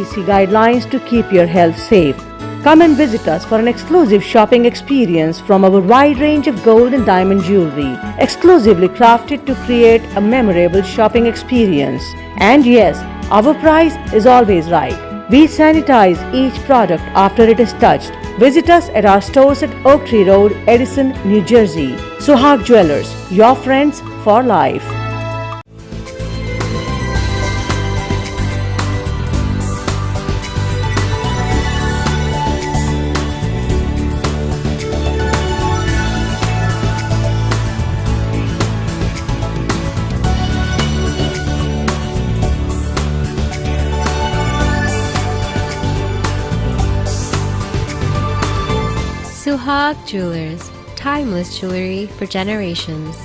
CDC guidelines to keep your health safe. Come and visit us for an exclusive shopping experience from our wide range of gold and diamond jewelry, exclusively crafted to create a memorable shopping experience. And yes, our price is always right. We sanitize each product after it is touched. Visit us at our stores at Oak Tree Road, Edison, New Jersey. Suhag Jewelers, your friends for life. Suhag Jewelers, timeless jewelry for generations.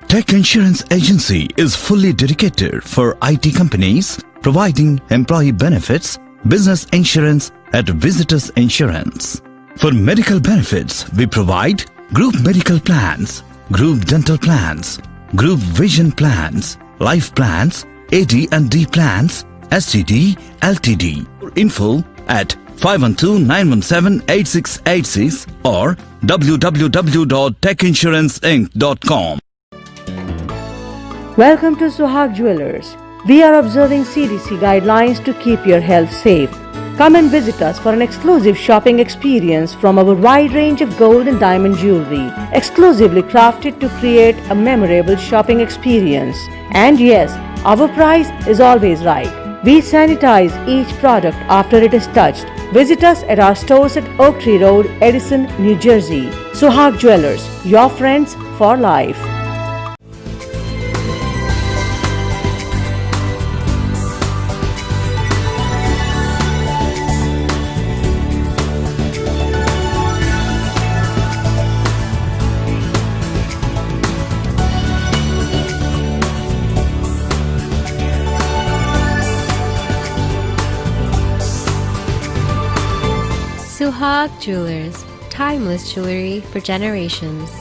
Tech Insurance Agency is fully dedicated for IT companies, providing employee benefits, business insurance at Visitors Insurance. For medical benefits, we provide group medical plans, group dental plans, group vision plans, life plans, AD&D plans, STD, LTD. For info at 512-917-8686 or www.techinsurancinc.com. Welcome to Suhag Jewelers. We are observing CDC guidelines to keep your health safe. Come and visit us for an exclusive shopping experience from our wide range of gold and diamond jewelry, exclusively crafted to create a memorable shopping experience. And yes, our price is always right. We sanitize each product after it is touched. Visit us at our stores at Oak Tree Road, Edison, New Jersey. Suhag Jewelers, your friends for life. Suhag Jewelers, timeless jewelry for generations.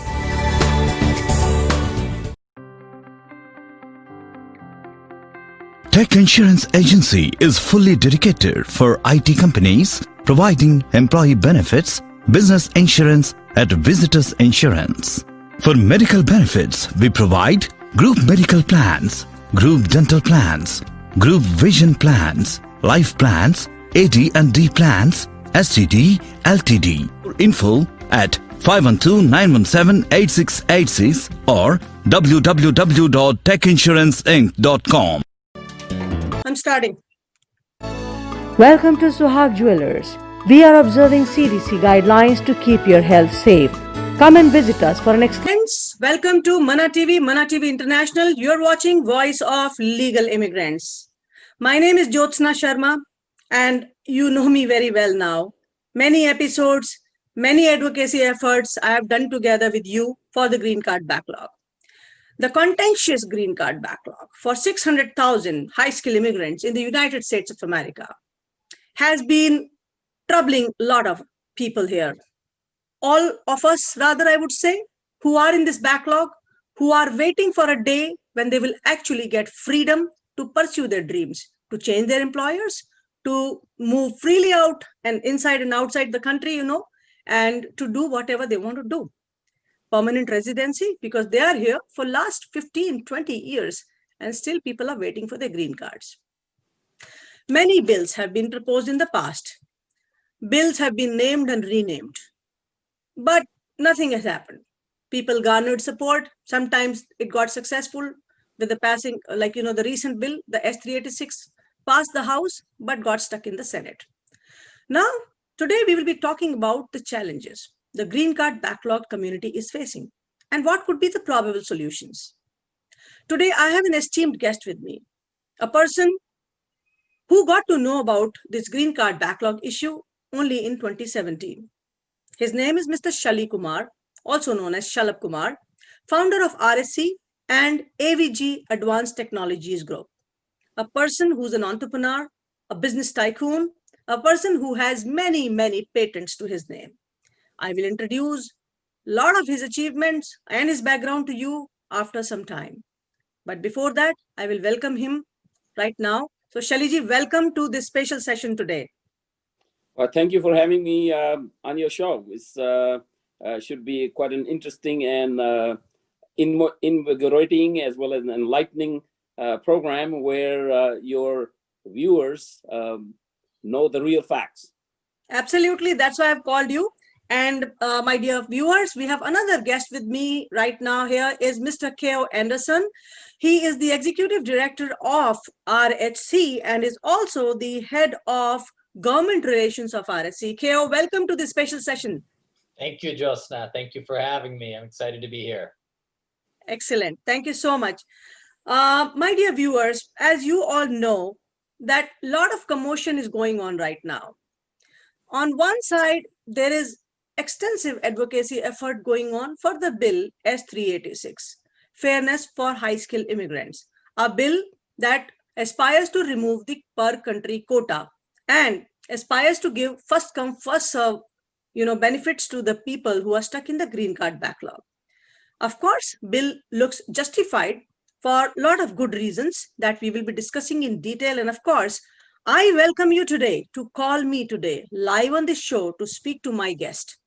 Tech Insurance Agency is fully dedicated for IT companies, providing employee benefits, business insurance at Visitors Insurance. For medical benefits, we provide group medical plans, group dental plans, group vision plans, life plans, AD&D plans, STD, LTD. For info at 512-917-8686 or www.techinsurancinc.com. I'm starting. Welcome to Suhag Jewelers. We are observing CDC guidelines to keep your health safe. Come and visit us for an Friends, welcome to Mana TV International. You're watching Voice of Legal Immigrants. My name is Jyotsna Sharma, and you know me very well now. Many episodes, many advocacy efforts I have done together with you for the Green Card Backlog. The contentious Green Card Backlog for 600,000 high-skilled immigrants in the United States of America has been troubling a lot of people here. All of us, rather, I would say, who are in this backlog, who are waiting for a day when they will actually get freedom to pursue their dreams, to change their employers, to move freely out and inside and outside the country, and to do whatever they want to do. Permanent residency, because they are here for last 15, 20 years, and still people are waiting for their green cards. Many bills have been proposed in the past. Bills have been named and renamed, but nothing has happened. People garnered support. Sometimes it got successful with the passing, the recent bill, the S386, passed the House, but got stuck in the Senate. Now, today we will be talking about the challenges the Green Card Backlog community is facing and what could be the probable solutions. Today, I have an esteemed guest with me, a person who got to know about this Green Card Backlog issue only in 2017. His name is Mr. Shali Kumar, also known as Shalabh Kumar, founder of RSC and AVG Advanced Technologies Group. A person who's an entrepreneur, a business tycoon, a person who has many, many patents to his name. I will introduce a lot of his achievements and his background to you after some time. But before that, I will welcome him right now. So Shaliji, welcome to this special session today. Well, thank you for having me on your show. It's should be quite an interesting and invigorating as well as an enlightening program where your viewers know the real facts. Absolutely. That's why I've called you. And my dear viewers, we have another guest with me right now. Here is Mr. K.O. Anderson. He is the executive director of RHC and is also the head of government relations of RHC. K.O., welcome to this special session. Thank you, Jyotsna. Thank you for having me. I'm excited to be here. Excellent. Thank you so much. My dear viewers, as you all know, that a lot of commotion is going on right now. On one side, there is extensive advocacy effort going on for the bill S386, Fairness for High-Skilled Immigrants, a bill that aspires to remove the per-country quota and aspires to give first-come, first-serve, benefits to the people who are stuck in the green card backlog. Of course, bill looks justified for a lot of good reasons that we will be discussing in detail. And of course, I welcome you today to call me today live on this show to speak to my guest.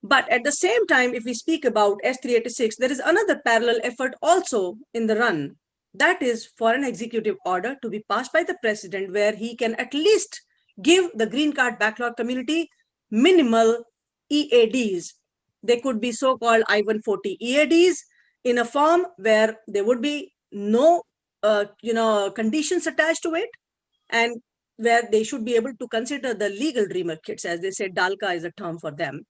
But at the same time, if we speak about S386, there is another parallel effort also in the run. That is for an executive order to be passed by the president where he can at least give the green card backlog community minimal EADs. They could be so-called I-140 EADs in a form where there would be no conditions attached to it, and where they should be able to consider the legal dreamer kids, as they say, DALCA is a term for them.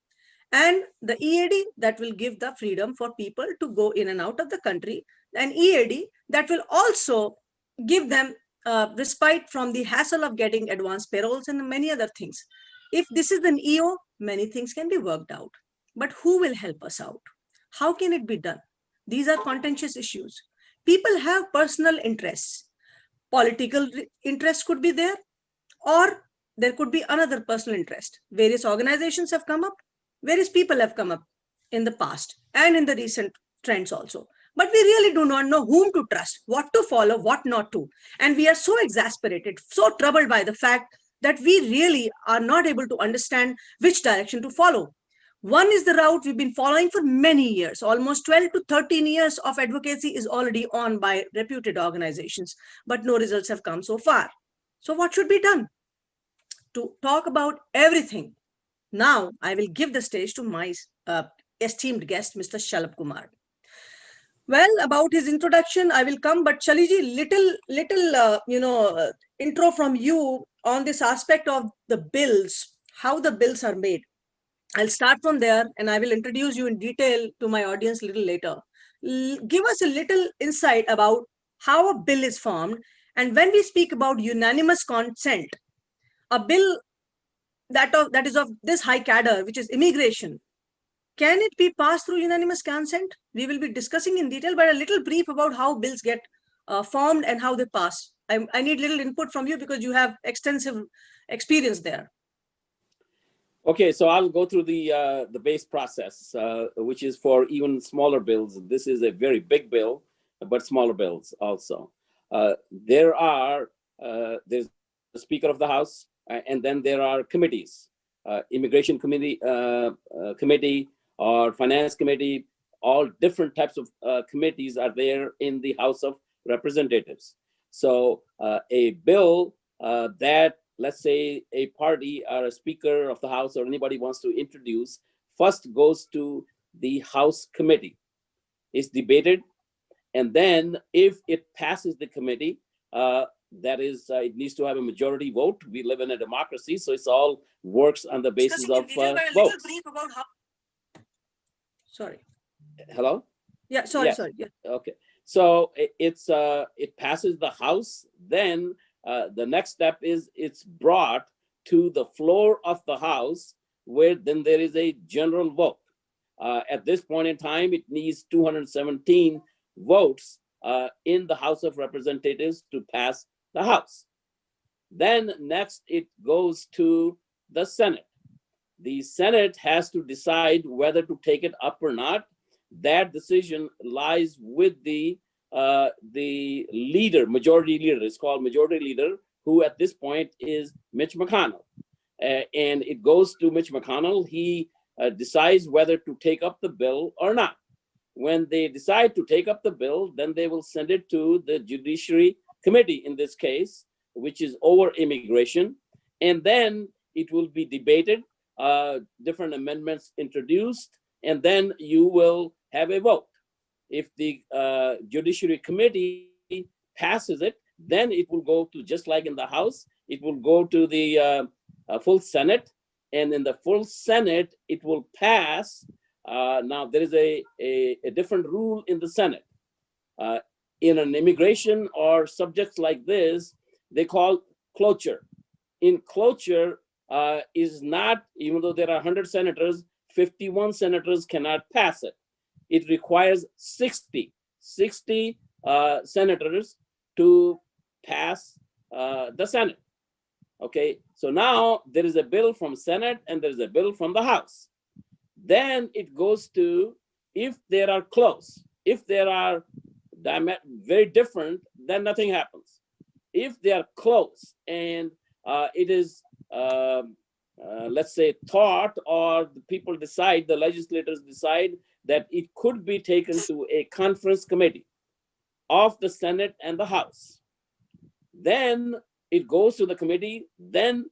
And the EAD that will give the freedom for people to go in and out of the country, and EAD that will also give them respite from the hassle of getting advanced payrolls and many other things. If this is an EO, many things can be worked out. But who will help us out? How can it be done? These are contentious issues. People have personal interests. Political interest could be there, or there could be another personal interest. Various organizations have come up, various people have come up in the past and in the recent trends also. But we really do not know whom to trust, what to follow, what not to. And we are so exasperated, so troubled by the fact that we really are not able to understand which direction to follow. One is the route we've been following for many years. Almost 12 to 13 years of advocacy is already on by reputed organizations, but no results have come so far. So what should be done? To talk about everything, now I will give the stage to my esteemed guest, Mr. Shalabh Kumar. Well, about his introduction, I will come, but Shaliji, little intro from you on this aspect of the bills, how the bills are made. I'll start from there and I will introduce you in detail to my audience a little later. Give us a little insight about how a bill is formed. And when we speak about unanimous consent, a bill that is of this high cadre, which is immigration, can it be passed through unanimous consent? We will be discussing in detail, but a little brief about how bills get formed and how they pass. I need little input from you because you have extensive experience there. Okay, so I'll go through the base process, which is for even smaller bills. This is a very big bill, but smaller bills also. There's the Speaker of the House, and then there are committees, Immigration Committee, or Finance Committee. All different types of committees are there in the House of Representatives. So a bill that, let's say, a party or a Speaker of the House or anybody wants to introduce, first goes to the House committee. It's debated, and then if it passes the committee, that is, it needs to have a majority vote. We live in a democracy, so it's all works on the basis of votes. Sorry. Hello? Yeah, sorry, Yes. sorry. Yeah. Okay, so it passes the House, then the next step is it's brought to the floor of the House, where then there is a general vote. At this point in time, it needs 217 votes in the House of Representatives to pass the House. Then next it goes to the Senate. The Senate has to decide whether to take it up or not. That decision lies with the the leader, majority leader, it's called majority leader, who at this point is Mitch McConnell. And it goes to Mitch McConnell. He decides whether to take up the bill or not. When they decide to take up the bill, then they will send it to the Judiciary Committee in this case, which is over immigration. And then it will be debated, different amendments introduced, and then you will have a vote. If the Judiciary Committee passes it, then it will go to, just like in the House, it will go to the full Senate. And in the full Senate, it will pass. Now, there is a different rule in the Senate. In an immigration or subjects like this, they call cloture. In cloture is not, even though there are 100 senators, 51 senators cannot pass it. It requires 60 senators to pass the Senate. Okay, so now there is a bill from Senate and there is a bill from the House. Then it goes to, if they are close, if they are very different, then nothing happens. If they are close and it is, let's say, thought, or the people decide, the legislators decide that it could be taken to a conference committee of the Senate and the House, then it goes to the committee, then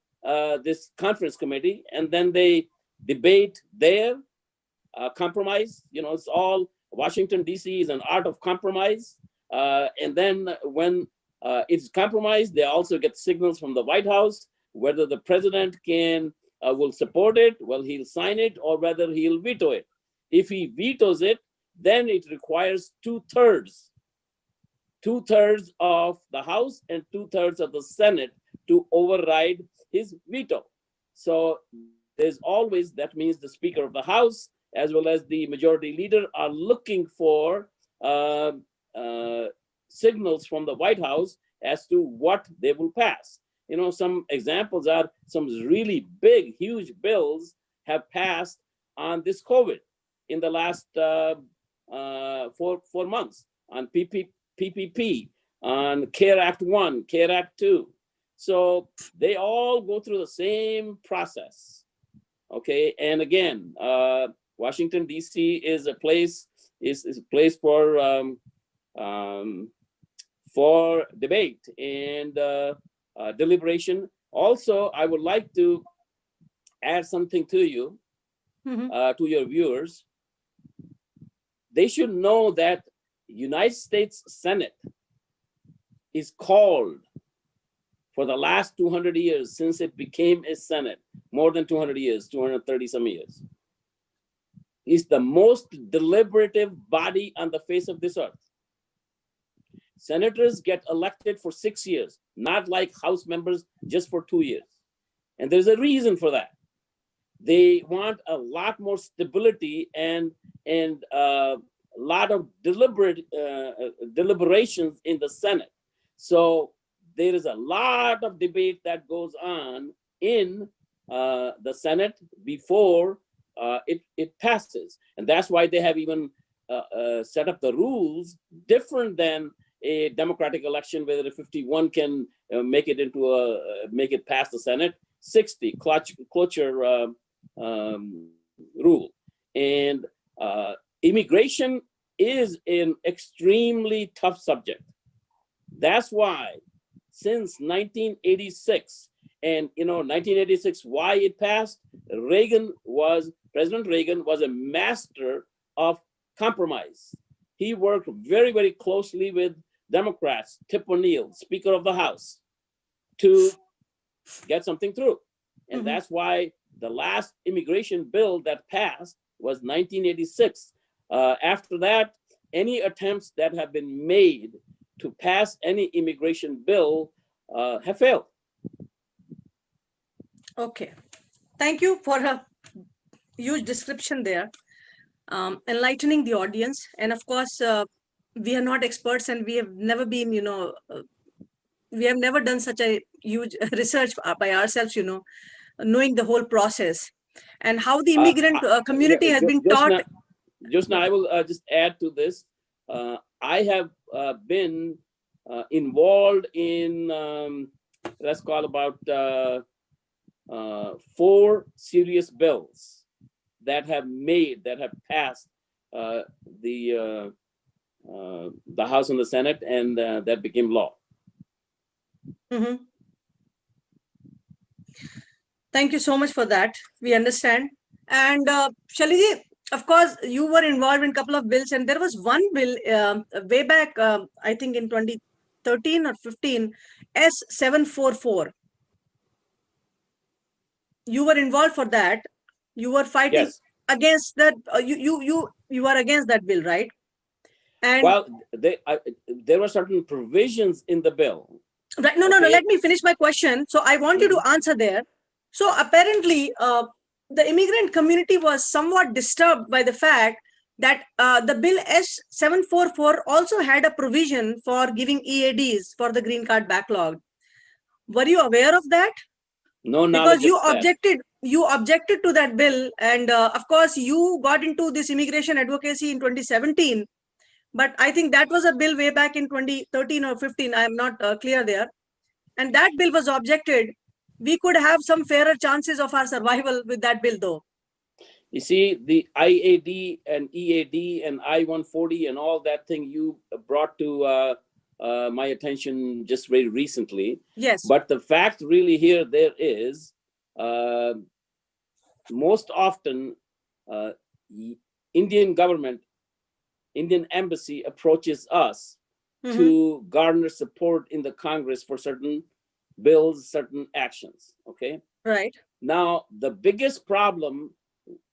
this conference committee, and then they debate there, compromise. You know, it's all, Washington, D.C. is an art of compromise. And then when it's compromised, they also get signals from the White House, whether the president will support it, well, he'll sign it, or whether he'll veto it. If he vetoes it, then it requires two-thirds of the House and two-thirds of the Senate to override his veto. So there's always, that means the Speaker of the House as well as the majority leader are looking for signals from the White House as to what they will pass. You know, some examples are some really big, huge bills have passed on this COVID in the last 4 months, on PPP, on CARE Act 1, CARE Act 2. So they all go through the same process. Okay, and again, Washington, D.C. is a place for debate and deliberation. Also, I would like to add something to you, to your viewers. They should know that United States Senate is called, for the last 200 years since it became a Senate, more than 200 years, 230 some years, is the most deliberative body on the face of this earth. Senators get elected for 6 years, not like House members just for 2 years. And there's a reason for that. They want a lot more stability and a lot of deliberations in the Senate. So there is a lot of debate that goes on in the Senate before it passes. And that's why they have even set up the rules different than a democratic election, whether 51 can make it past the Senate, 60 cloture rule. And immigration is an extremely tough subject. That's why since 1986, and 1986, why it passed, President Reagan was a master of compromise. He worked very, very closely with Democrats, Tip O'Neill, Speaker of the House, to get something through. And that's why the last immigration bill that passed was 1986. After that, any attempts that have been made to pass any immigration bill have failed. Okay. Thank you for a huge description there, enlightening the audience. And of course, we are not experts, and we have never been, we have never done such a huge research by ourselves, knowing the whole process and how the immigrant community has been taught. Just now, I will just add to this. I have been involved in, let's call about 4 serious bills that have passed the House and the Senate, and that became law. Mhm. Thank you so much for that. We understand. And Shaliji, of course, you were involved in a couple of bills, and there was one bill way back, I think in 2013 or 15, S744. You were involved for that. You were fighting Yes. against that. You were against that bill, right? And Well, there were certain provisions in the bill. right, no, Okay. let me finish my question. So I want you to answer there. So apparently, the immigrant community was somewhat disturbed by the fact that the bill S744 also had a provision for giving EADs for the green card backlog. Were you aware of that? No Because knowledge of that. you objected to that bill, and of course you got into this immigration advocacy in 2017. But I think that was a bill way back in 2013 or 15. I am not clear there. And that bill was objected. We could have some fairer chances of our survival with that bill, though. You see, the IAD and EAD and I-140 and all that thing you brought to my attention just very recently. Yes. But the fact really here there is, most often, Indian government, Indian embassy approaches us to garner support in the Congress for certain bills, certain actions. Okay. Right. Now, the biggest problem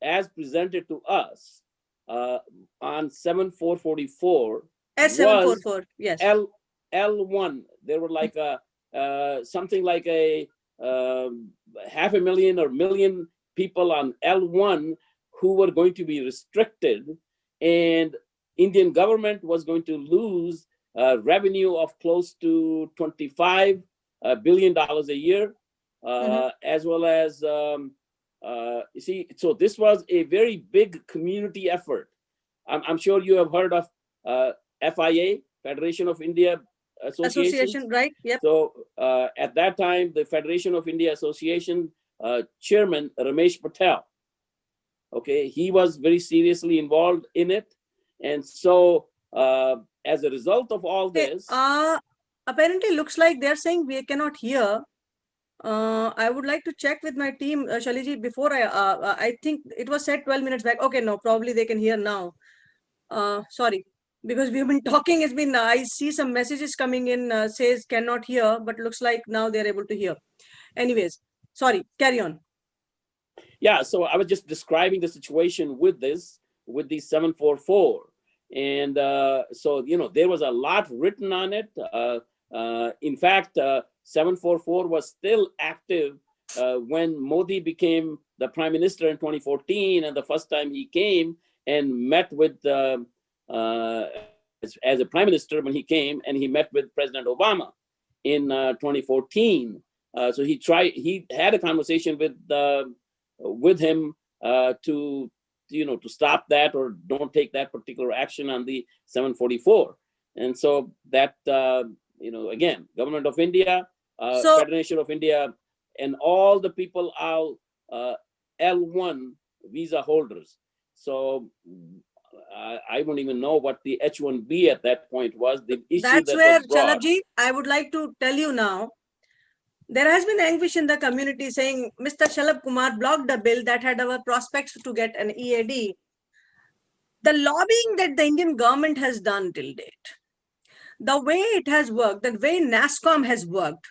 as presented to us on 7444 S744, yes. L1. There were like something like a 500,000 or million people on L1 who were going to be restricted, and Indian government was going to lose revenue of close to $25 billion a year, as well as you see, so this was a very big community effort. I'm sure you have heard of FIA, Federation of India Association, right? Yep. So at that time, the Federation of India Association chairman, Ramesh Patel, okay, he was very seriously involved in it. And so as a result of all this, apparently looks like they're saying we cannot hear. I would like to check with my team, Shaliji, before I think it was said 12 minutes back. Okay, no, probably they can hear now. Sorry, because we've been talking, it's been, I see some messages coming in, says cannot hear, but looks like now they're able to hear. Anyways, sorry, carry on. Yeah, so I was just describing the situation with these 744. And so, you know, there was a lot written on it. In fact, 744 was still active when Modi became the prime minister in 2014. And the first time he came and met with, as a prime minister when he came, and he met with President Obama in 2014. So he had a conversation with him to, you know, to stop that or don't take that particular action on the 744. And so that, you know, again, Government of India, Federation of India, and all the people are L1 visa holders. So I don't even know what the H1B at that point was. The issue that's that where, was brought, Chalabji, I would like to tell you now, there has been anguish in the community saying Mr. Shalab Kumar blocked a bill that had our prospects to get an EAD. The lobbying that the Indian government has done till date, the way it has worked, the way NASSCOM has worked,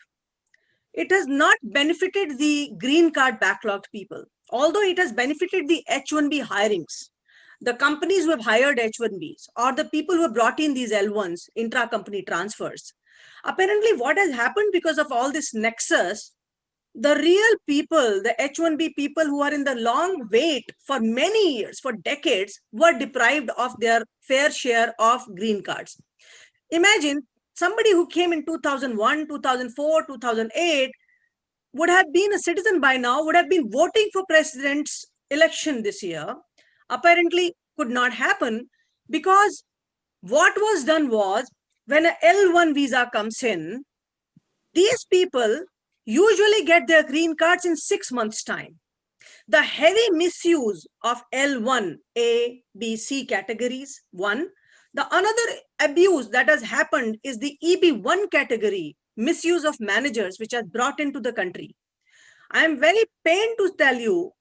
it has not benefited the green card backlogged people, although it has benefited the H1B hirings. The companies who have hired H1Bs or the people who have brought in these L1s, intra-company transfers. Apparently, what has happened because of all this nexus, the real people, the H1B people who are in the long wait for many years, for decades, were deprived of their fair share of green cards. Imagine somebody who came in 2001, 2004, 2008, would have been a citizen by now, would have been voting for president's election this year. Apparently could not happen because What was done was, when a L1 visa comes in, these people usually get their green cards in 6 months' time. The heavy misuse of L1, A, B, C categories, one. The another abuse that has happened is the EB1 category, misuse of managers, which are brought into the country. I am very pained to tell you,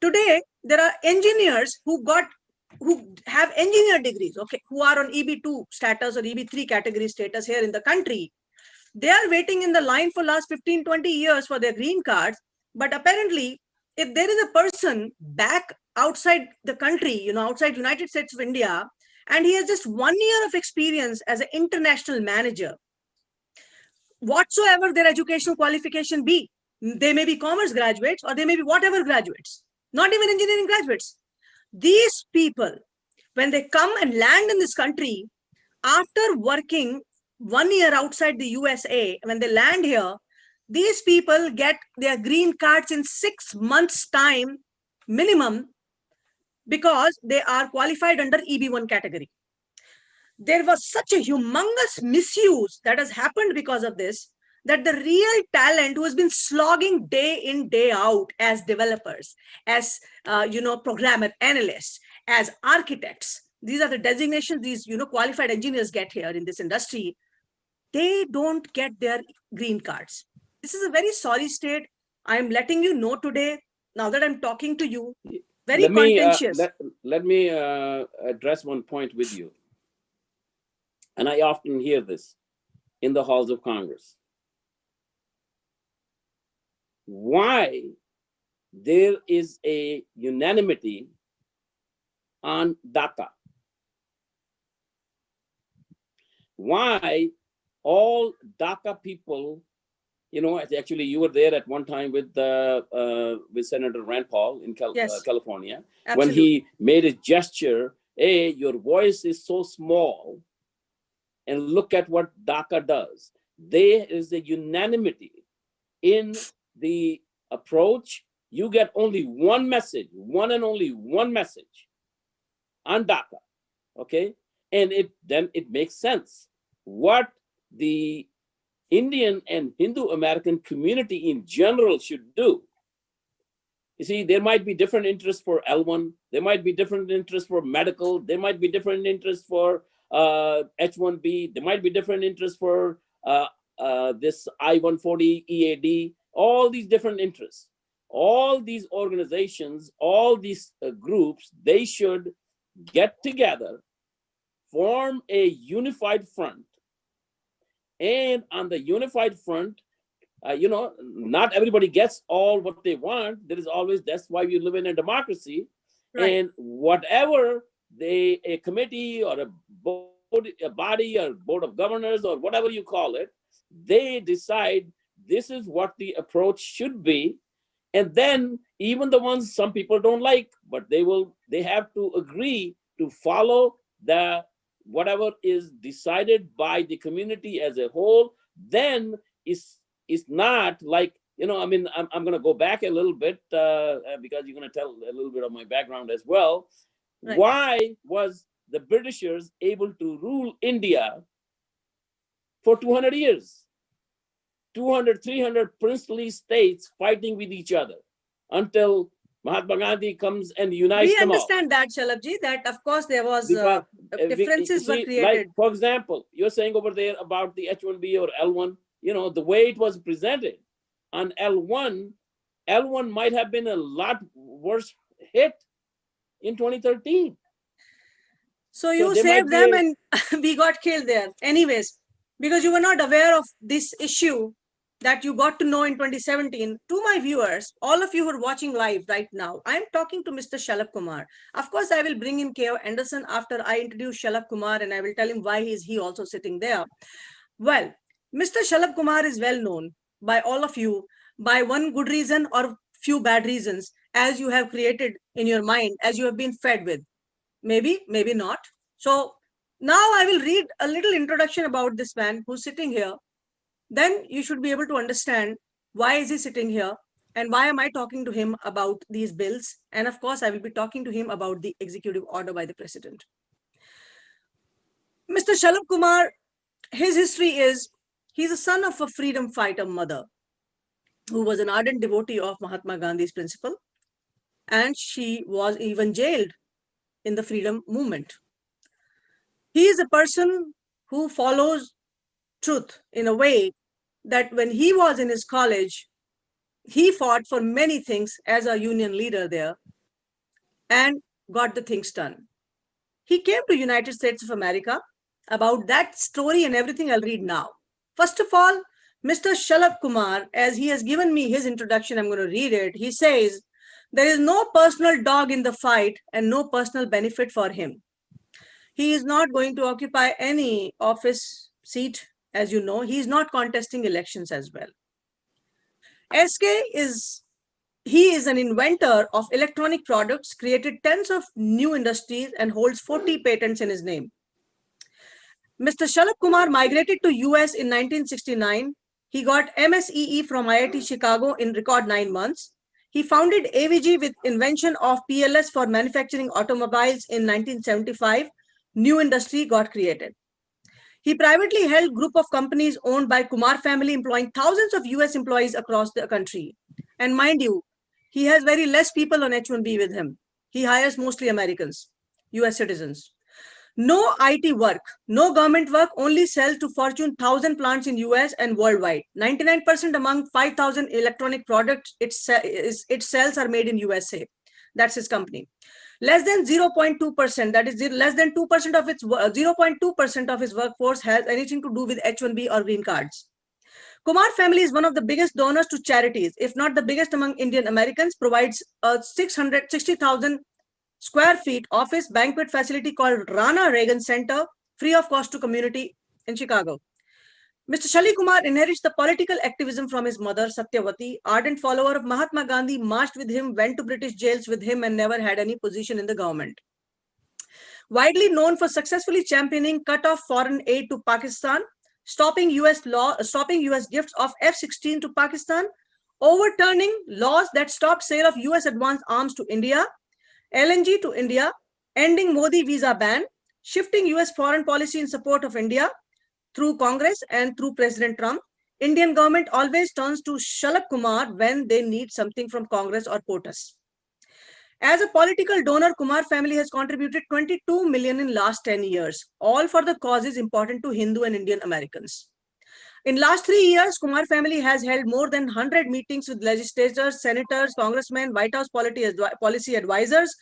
today there are engineers who have engineer degrees, okay, who are on EB2 status or EB3 category status here in the country. They are waiting in the line for last 15, 20 years for their green cards. But apparently, if there is a person back outside the country, outside United States of India, and he has just 1 year of experience as an international manager, whatsoever their educational qualification be, they may be commerce graduates or they may be whatever graduates, not even engineering graduates. These people, when they come and land in this country, after working 1 year outside the USA, when they land here, these people get their green cards in 6 months' time minimum, because they are qualified under EB1 category. There was such a humongous misuse that has happened because of this, that the real talent who has been slogging day in, day out as developers, as programmer analysts, as architects, these are the designations these qualified engineers get here in this industry, they don't get their green cards. This is a very sorry state. I am letting you know today, now that I'm talking to you, very contentious. Let me address one point with you. And I often hear this in the halls of Congress. Why there is a unanimity on DACA? Why all DACA people, actually you were there at one time with Senator Rand Paul in California, Absolutely. When he made a gesture, hey, your voice is so small, and look at what DACA does. There is a unanimity in the approach. You get only one message, one and only one message on DACA, okay? And then it makes sense. What the Indian and Hindu American community in general should do. You see, there might be different interests for L1, there might be different interests for medical, there might be different interests for H1B, there might be different interests for this I-140 EAD, all these different interests. All these organizations, all these groups, they should get together, form a unified front. And on the unified front, not everybody gets all what they want. There is always, that's why we live in a democracy. Right. And whatever a committee or a body or board of governors or whatever you call it, they decide this is what the approach should be. And then even the ones some people don't like, but they have to agree to follow whatever is decided by the community as a whole. Then it's not like, I'm going to go back a little bit because you're going to tell a little bit of my background as well. Right. Why was the Britishers able to rule India for 200 years? 200, 300 princely states fighting with each other until Mahatma Gandhi comes and unites them all. We understand that, Shalabji, that of course there was differences were created. Like, for example, you're saying over there about the H1B or L1, the way it was presented on L1 might have been a lot worse hit in 2013. So you saved them and we got killed there. Anyways, because you were not aware of this issue that you got to know in 2017. To my viewers, all of you who are watching live right now, I'm talking to Mr. Shalabh Kumar. Of course, I will bring in K.O. Anderson after I introduce Shalabh Kumar, and I will tell him why he also sitting there. Well, Mr. Shalabh Kumar is well known by all of you by one good reason or few bad reasons, as you have created in your mind, as you have been fed with. Maybe, maybe not. So now I will read a little introduction about this man who's sitting here. Then you should be able to understand why is he sitting here and why am I talking to him about these bills. And of course, I will be talking to him about the executive order by the president. Mr. Shalabh Kumar, his history is he's a son of a freedom fighter mother who was an ardent devotee of Mahatma Gandhi's principle, and she was even jailed in the freedom movement. He is a person who follows truth in a way that when he was in his college, he fought for many things as a union leader there and got the things done. He came to United States of America. About that story and everything I'll read now. First of all, Mr. Shalabh Kumar, as he has given me his introduction, I'm going to read it. He says, there is no personal dog in the fight and no personal benefit for him. He is not going to occupy any office seat, as you know. He is not contesting elections as well. SK he is an inventor of electronic products, created tens of new industries, and holds 40 patents in his name. Mr. Shalabh Kumar migrated to US in 1969. He got MSEE from IIT Chicago in record 9 months. He founded AVG with invention of PLS for manufacturing automobiles in 1975. New industry got created. He privately held group of companies owned by Kumar family, employing thousands of US employees across the country. And mind you, he has very less people on H-1B with him. He hires mostly Americans, US citizens. No IT work, no government work, only sells to Fortune 1000 plants in US and worldwide. 99% among 5,000 electronic products it sells are made in USA. That's his company. Less than 0.2%, that is less than 2% of its 0.2% of his workforce has anything to do with H-1B or green cards. Kumar family is one of the biggest donors to charities, if not the biggest among Indian Americans, provides a 660,000 square feet office banquet facility called Rana Reagan Center, free of cost to community in Chicago. Mr. Shali Kumar inherits the political activism from his mother, Satyavati, ardent follower of Mahatma Gandhi, marched with him, went to British jails with him, and never had any position in the government. Widely known for successfully championing cut-off foreign aid to Pakistan, stopping US gifts of F-16 to Pakistan, overturning laws that stopped sale of US advanced arms to India, LNG to India, ending Modi visa ban, shifting US foreign policy in support of India through Congress and through President Trump. Indian government always turns to Shalabh Kumar when they need something from Congress or POTUS. As a political donor, Kumar family has contributed 22 million in last 10 years, all for the causes important to Hindu and Indian Americans. In last 3 years, Kumar family has held more than 100 meetings with legislators, senators, congressmen, White House policy advisors,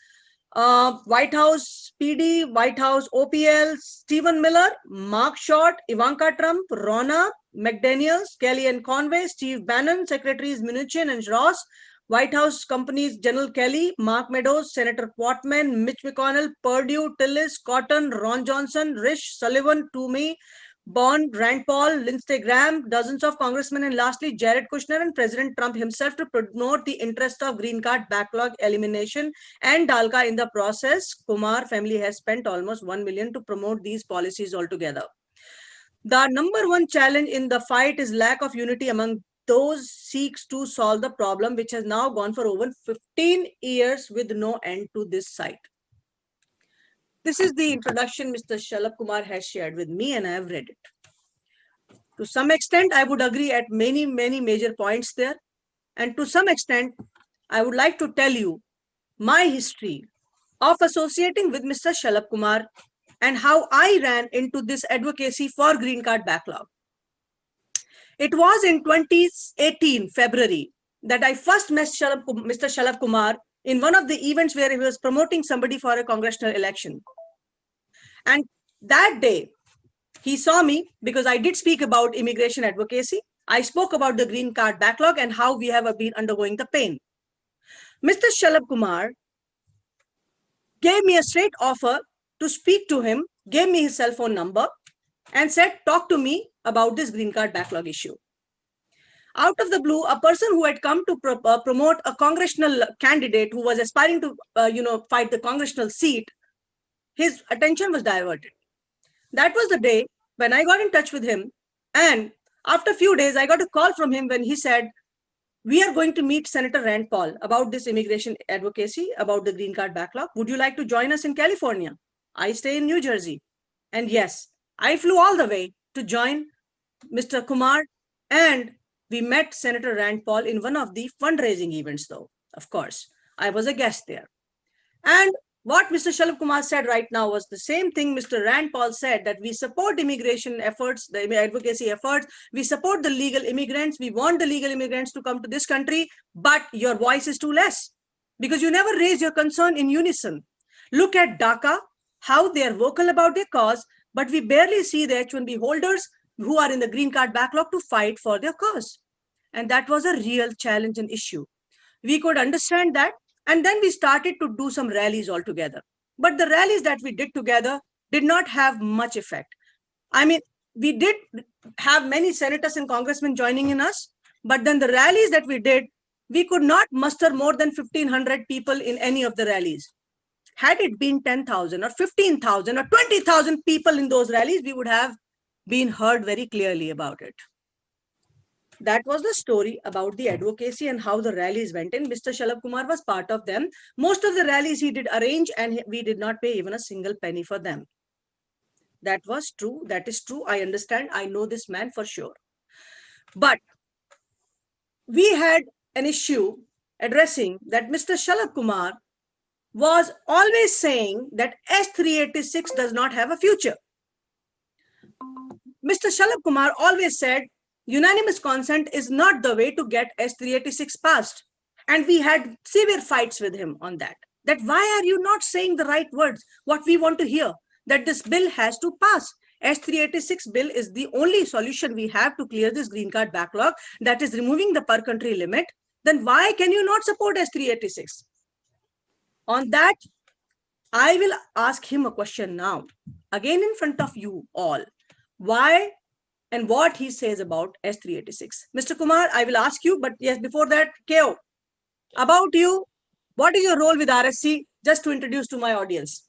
White House PD, White House OPL, Stephen Miller, Mark Short, Ivanka Trump, Ronna McDaniels, Kellyanne Conway, Steve Bannon, Secretaries Mnuchin and Ross, White House companies General Kelly, Mark Meadows, Senator Portman, Mitch McConnell, Perdue, Tillis, Cotton, Ron Johnson, Risch, Sullivan, Toomey, Bond, Rand Paul, Lindsey Graham, dozens of congressmen, and lastly, Jared Kushner and President Trump himself to promote the interest of green card backlog elimination and DALCA in the process. Kumar family has spent almost 1 million to promote these policies altogether. The number one challenge in the fight is lack of unity among those seeks to solve the problem, which has now gone for over 15 years with no end to this site. This is the introduction Mr. Shalabh Kumar has shared with me, and I have read it. To some extent, I would agree at many major points there. And to some extent, I would like to tell you my history of associating with Mr. Shalabh Kumar and how I ran into this advocacy for green card backlog. It was in 2018, February, that I first met Mr. Shalabh Kumar in one of the events where he was promoting somebody for a congressional election. And that day, he saw me because I did speak about immigration advocacy. I spoke about the green card backlog and how we have been undergoing the pain. Mr. Shalabh Kumar gave me a straight offer to speak to him, gave me his cell phone number, and said, talk to me about this green card backlog issue. Out of the blue, a person who had come to promote a congressional candidate who was aspiring to, fight the congressional seat, his attention was diverted. That was the day when I got in touch with him. And after a few days, I got a call from him when he said, we are going to meet Senator Rand Paul about this immigration advocacy, about the green card backlog. Would you like to join us in California? I stay in New Jersey. And yes, I flew all the way to join Mr. Kumar, and we met Senator Rand Paul in one of the fundraising events, though. Of course, I was a guest there. And what Mr. Shalabh Kumar said right now was the same thing Mr. Rand Paul said, that we support immigration efforts, the advocacy efforts, we support the legal immigrants, we want the legal immigrants to come to this country, but your voice is too less because you never raise your concern in unison. Look at DACA, how they are vocal about their cause, but we barely see the H-1B holders who are in the green card backlog to fight for their cause. And that was a real challenge and issue. We could understand that. And then we started to do some rallies altogether. But the rallies that we did together did not have much effect. I mean, we did have many senators and congressmen joining in us, but then the rallies that we did, we could not muster more than 1,500 people in any of the rallies. Had it been 10,000 or 15,000 or 20,000 people in those rallies, we would have been heard very clearly about it. That was the story about the advocacy and how the rallies went in. Mr. Shalabh Kumar was part of them. Most of the rallies he did arrange, and we did not pay even a single penny for them. That was true. That is true. I understand. I know this man for sure. But we had an issue addressing that Mr. Shalabh Kumar was always saying that S386 does not have a future. Mr. Shalabh Kumar always said unanimous consent is not the way to get S386 passed. And we had severe fights with him on that. That why are you not saying the right words? What we want to hear, that this bill has to pass. S386 bill is the only solution we have to clear this green card backlog, that is removing the per country limit. Then why can you not support S386? On that, I will ask him a question now, again in front of you all. Why and what he says about S386. Mr. Kumar, I will ask you, but yes, before that, Keo, about you, what is your role with RSC? Just to introduce to my audience.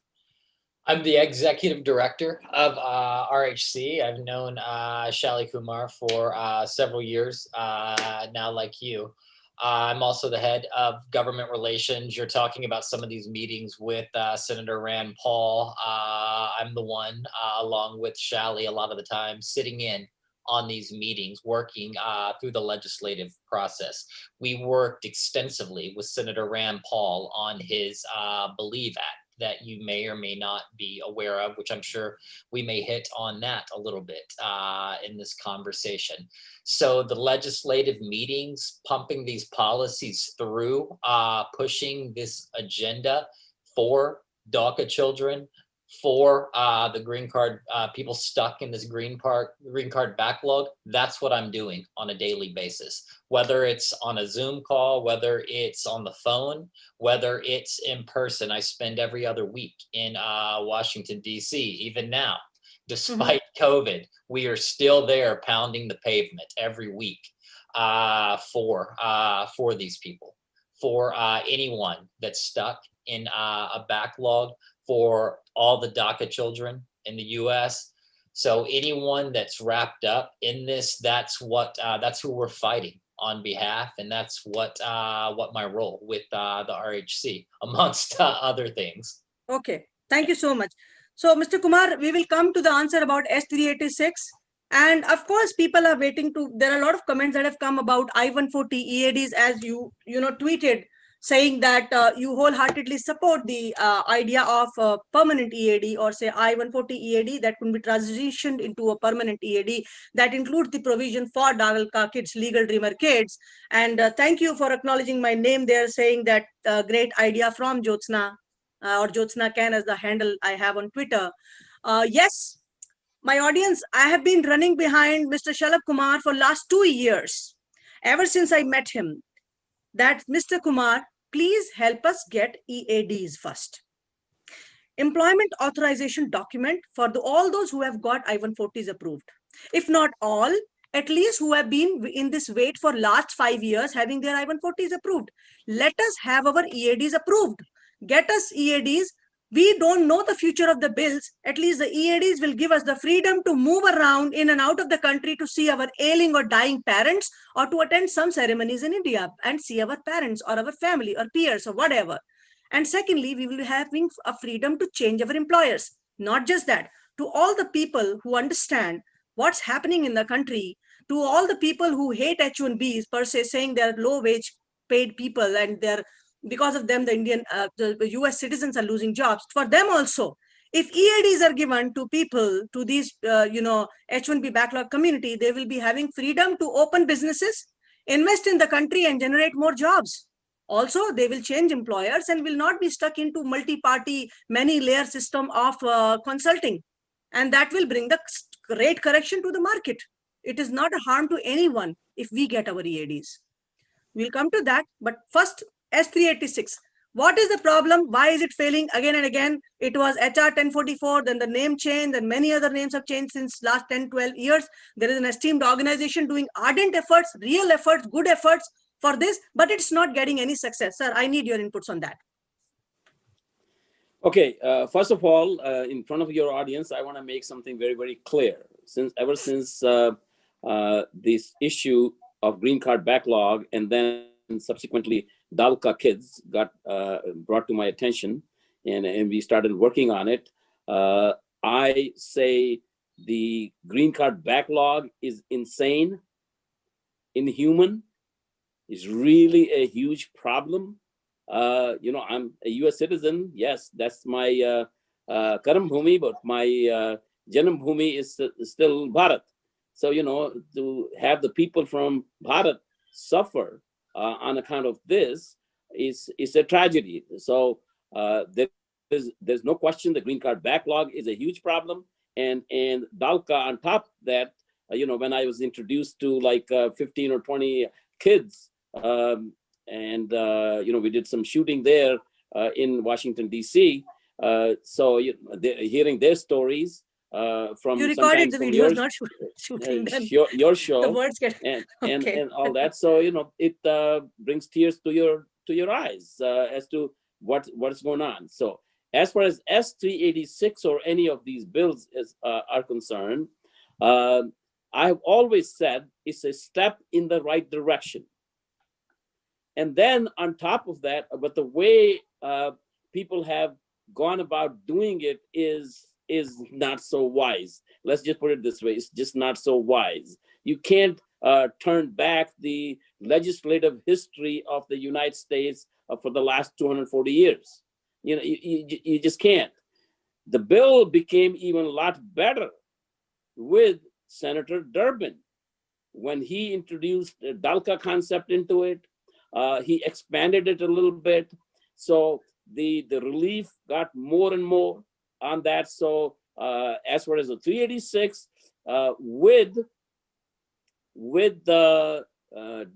I'm the executive director of RHC. I've known Shali Kumar for several years now, like you. I'm also the head of government relations. You're talking about some of these meetings with Senator Rand Paul. I'm the one, along with Shali, a lot of the time sitting in on these meetings, working through the legislative process. We worked extensively with Senator Rand Paul on his Believe Act that you may or may not be aware of, which I'm sure we may hit on that a little bit in this conversation. So the legislative meetings, pumping these policies through, pushing this agenda for DACA children, for the green card people stuck in this green card backlog, that's what I'm doing on a daily basis. Whether it's on a Zoom call, whether it's on the phone, whether it's in person. I spend every other week in Washington, D.C. Even now, despite COVID, we are still there pounding the pavement every week for these people, for anyone that's stuck in a backlog, for all the DACA children in the U.S. So anyone that's wrapped up in this, that's who we're fighting on behalf, and that's what my role with the RHC, amongst other things. Okay, thank you so much. So, Mr. Kumar, we will come to the answer about S386. And of course, people are waiting to, there are a lot of comments that have come about I-140 EADs, as you tweeted, saying that you wholeheartedly support the idea of permanent EAD, or say I-140 EAD that can be transitioned into a permanent EAD that includes the provision for DACA kids, legal dreamer kids. And thank you for acknowledging my name there, saying that great idea from Jyotsna, or Jyotsna Can as the handle I have on Twitter. Yes, my audience, I have been running behind Mr. Shalabh Kumar for last 2 years, ever since I met him, that Mr. Kumar, please help us get EADs first. Employment authorization document for all those who have got I-140s approved. If not all, at least who have been in this wait for last 5 years having their I-140s approved. Let us have our EADs approved. Get us EADs. We don't know the future of the bills. At least the EADs will give us the freedom to move around in and out of the country to see our ailing or dying parents, or to attend some ceremonies in India and see our parents or our family or peers or whatever. And secondly, we will be having a freedom to change our employers. Not just that, to all the people who understand what's happening in the country, to all the people who hate H-1Bs per se, saying they're low wage paid people and they're, because of them, the US citizens are losing jobs. For them also, if EADs are given to people, to these, H-1B backlog community, they will be having freedom to open businesses, invest in the country and generate more jobs. Also, they will change employers and will not be stuck into multi-party, many-layer system of consulting. And that will bring the rate correction to the market. It is not a harm to anyone if we get our EADs. We'll come to that. But first, S386. What is the problem? Why is it failing again and again? It was HR 1044, then the name changed, and many other names have changed since last 10, 12 years. There is an esteemed organization doing ardent efforts, real efforts, good efforts for this, but it's not getting any success. Sir, I need your inputs on that. Okay, first of all, in front of your audience, I want to make something very, very clear. Ever since this issue of green card backlog and then subsequently DALCA kids got brought to my attention, and we started working on it, I say the green card backlog is insane, inhuman, is really a huge problem. I'm a US citizen. Yes, that's my Karam Bhumi, but my Janam Bhumi is still Bharat. So, to have the people from Bharat suffer on account of this is a tragedy. So there's no question the green card backlog is a huge problem. And DALCA on top of that, when I was introduced to like 15 or 20 kids, we did some shooting there in Washington, D.C. So hearing their stories from you recorded the videos, not shooting them. Your show, the words get and all that. So it brings tears to your eyes as to what's going on. So as far as S386 or any of these bills are concerned, I've always said it's a step in the right direction. And then on top of that, but the way people have gone about doing it is not so wise. Let's just put it this way, it's just not so wise. You can't turn back the legislative history of the United States for the last 240 years. You just can't. The bill became even a lot better with Senator Durbin. When he introduced the DALCA concept into it, he expanded it a little bit. So the relief got more and more on that. So as far as the 386, with the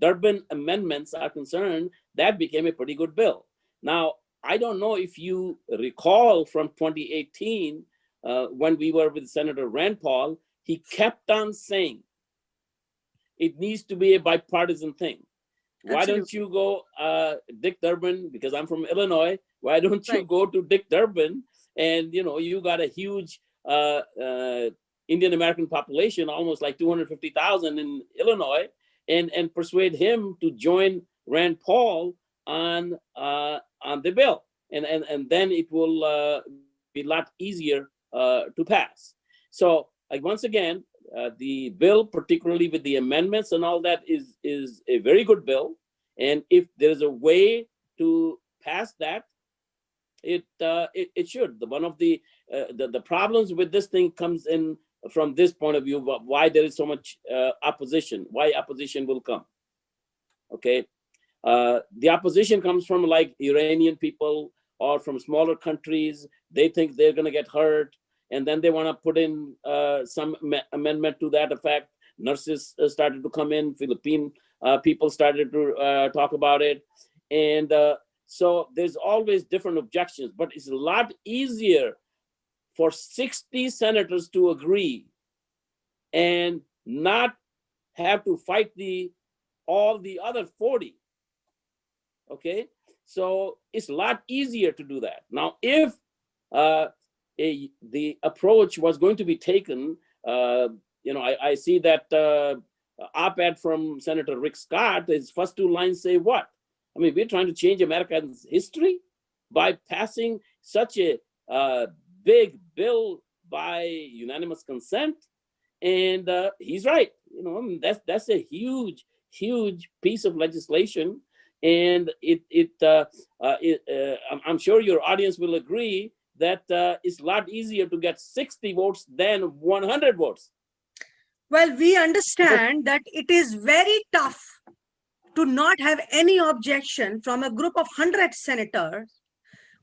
Durbin amendments are concerned, that became a pretty good bill. Now, I don't know if you recall from 2018, when we were with Senator Rand Paul, he kept on saying it needs to be a bipartisan thing. Why don't you go, Dick Durbin, because I'm from Illinois, why don't you go to Dick Durbin and, you got a huge Indian American population, almost like 250,000 in Illinois, and persuade him to join Rand Paul on the bill. And then it will be a lot easier to pass. So once again, the bill, particularly with the amendments and all that, is a very good bill. And if there's a way to pass that, it should. One of the problems with this thing comes in from this point of view, why there is so much opposition, why opposition will come. Okay, the opposition comes from like Iranian people or from smaller countries. They think they're going to get hurt, and then they want to put in some amendment to that effect. Nurses started to come in, Philippine people started to talk about it. And so there's always different objections, but it's a lot easier for 60 senators to agree and not have to fight all the other 40. Okay, so it's a lot easier to do that. Now, if the approach was going to be taken, I see that op-ed from Senator Rick Scott, his first two lines say what? I mean, we're trying to change America's history by passing such a big bill by unanimous consent. And he's right. You know, I mean, that's a huge piece of legislation, and I'm sure your audience will agree that it's a lot easier to get 60 votes than 100 votes. Well, we understand that it is very tough to not have any objection from a group of 100 senators.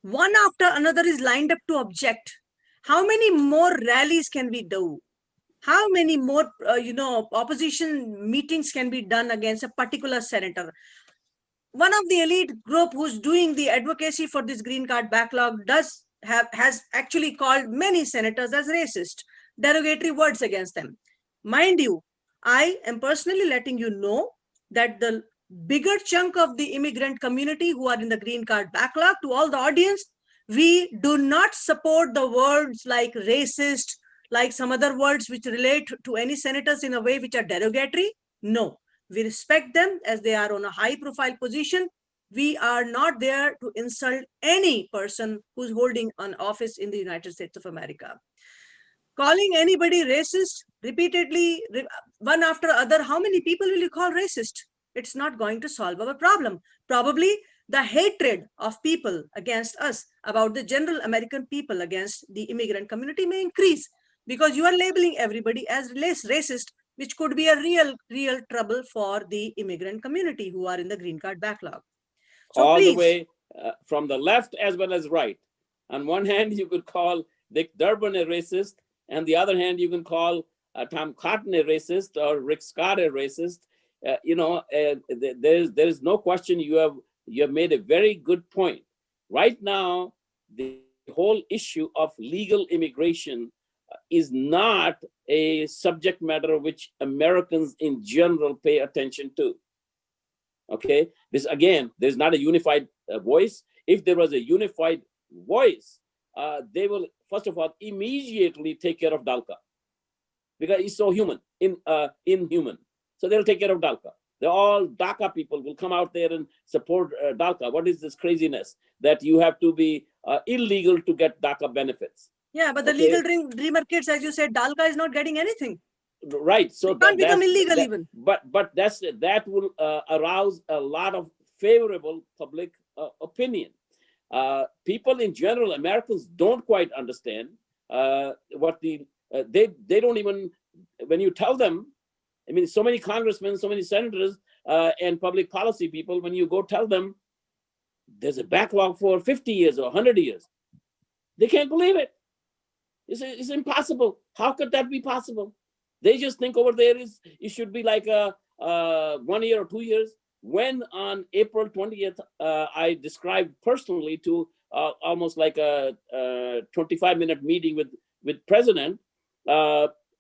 One after another is lined up to object. How many more rallies can we do? How many more, opposition meetings can be done against a particular senator? One of the elite group who's doing the advocacy for this green card backlog has actually called many senators as racist, derogatory words against them. Mind you, I am personally letting you know that the bigger chunk of the immigrant community who are in the green card backlog, to all the audience, we do not support the words like racist, like some other words which relate to any senators in a way which are derogatory. No, we respect them as they are on a high profile position. We are not there to insult any person who's holding an office in the United States of America. Calling anybody racist repeatedly, one after other, how many people will you call racist? It's not going to solve our problem. Probably the hatred of people against us, about the general American people against the immigrant community, may increase because you are labeling everybody as racist, which could be a real trouble for the immigrant community who are in the green card backlog. So all please, the way from the left as well as right. On one hand, you could call Dick Durbin a racist, and the other hand, you can call Tom Cotton a racist or Rick Scott a racist. There is no question. You have made a very good point. Right now, the whole issue of legal immigration is not a subject matter which Americans in general pay attention to. Okay, this again, there's not a unified voice. If there was a unified voice, they will first of all immediately take care of DALCA because it's so inhuman. So they'll take care of DALCA. All DACA people will come out there and support DALCA. What is this craziness that you have to be illegal to get DACA benefits? Yeah, but the legal dreamer kids, as you said, DALCA is not getting anything. Right. So it can't become illegal even. But that will arouse a lot of favorable public opinion. People in general, Americans don't quite understand what they don't even, when you tell them, I mean, so many congressmen, so many senators and public policy people, when you go tell them there's a backlog for 50 years or 100 years, they can't believe it. It's impossible. How could that be possible? They just think over there it should be like 1 year or 2 years. When on April 20th, I described personally to almost like a 25-minute meeting with President,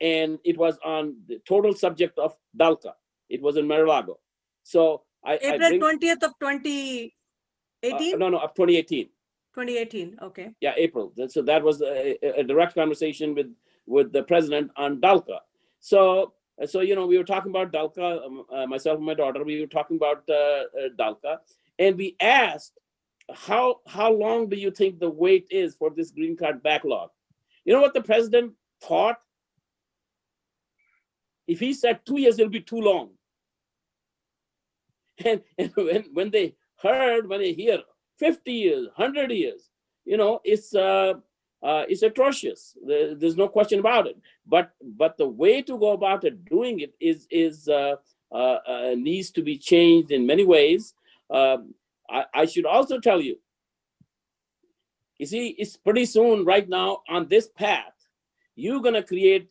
and it was on the total subject of DALCA. It was in Mar-a-Lago. So April 20th of 2018? No, of 2018. 2018, okay. Yeah, April. So that was a direct conversation with the president on DALCA. So we were talking about DALCA, myself and my daughter, we were talking about DALCA, and we asked, how long do you think the wait is for this green card backlog? You know what the president thought? If he said 2 years, it'll be too long. And when they hear 50 years, 100 years, it's atrocious. There's no question about it. But the way to go about it, doing it is needs to be changed in many ways. I should also tell you, see, it's pretty soon right now on this path, you're gonna create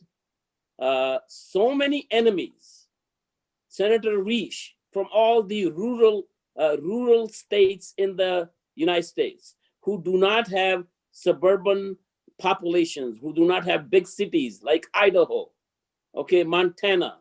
so many enemies. Senator Risch from all the rural states in the United States who do not have suburban populations, who do not have big cities like Idaho, Montana,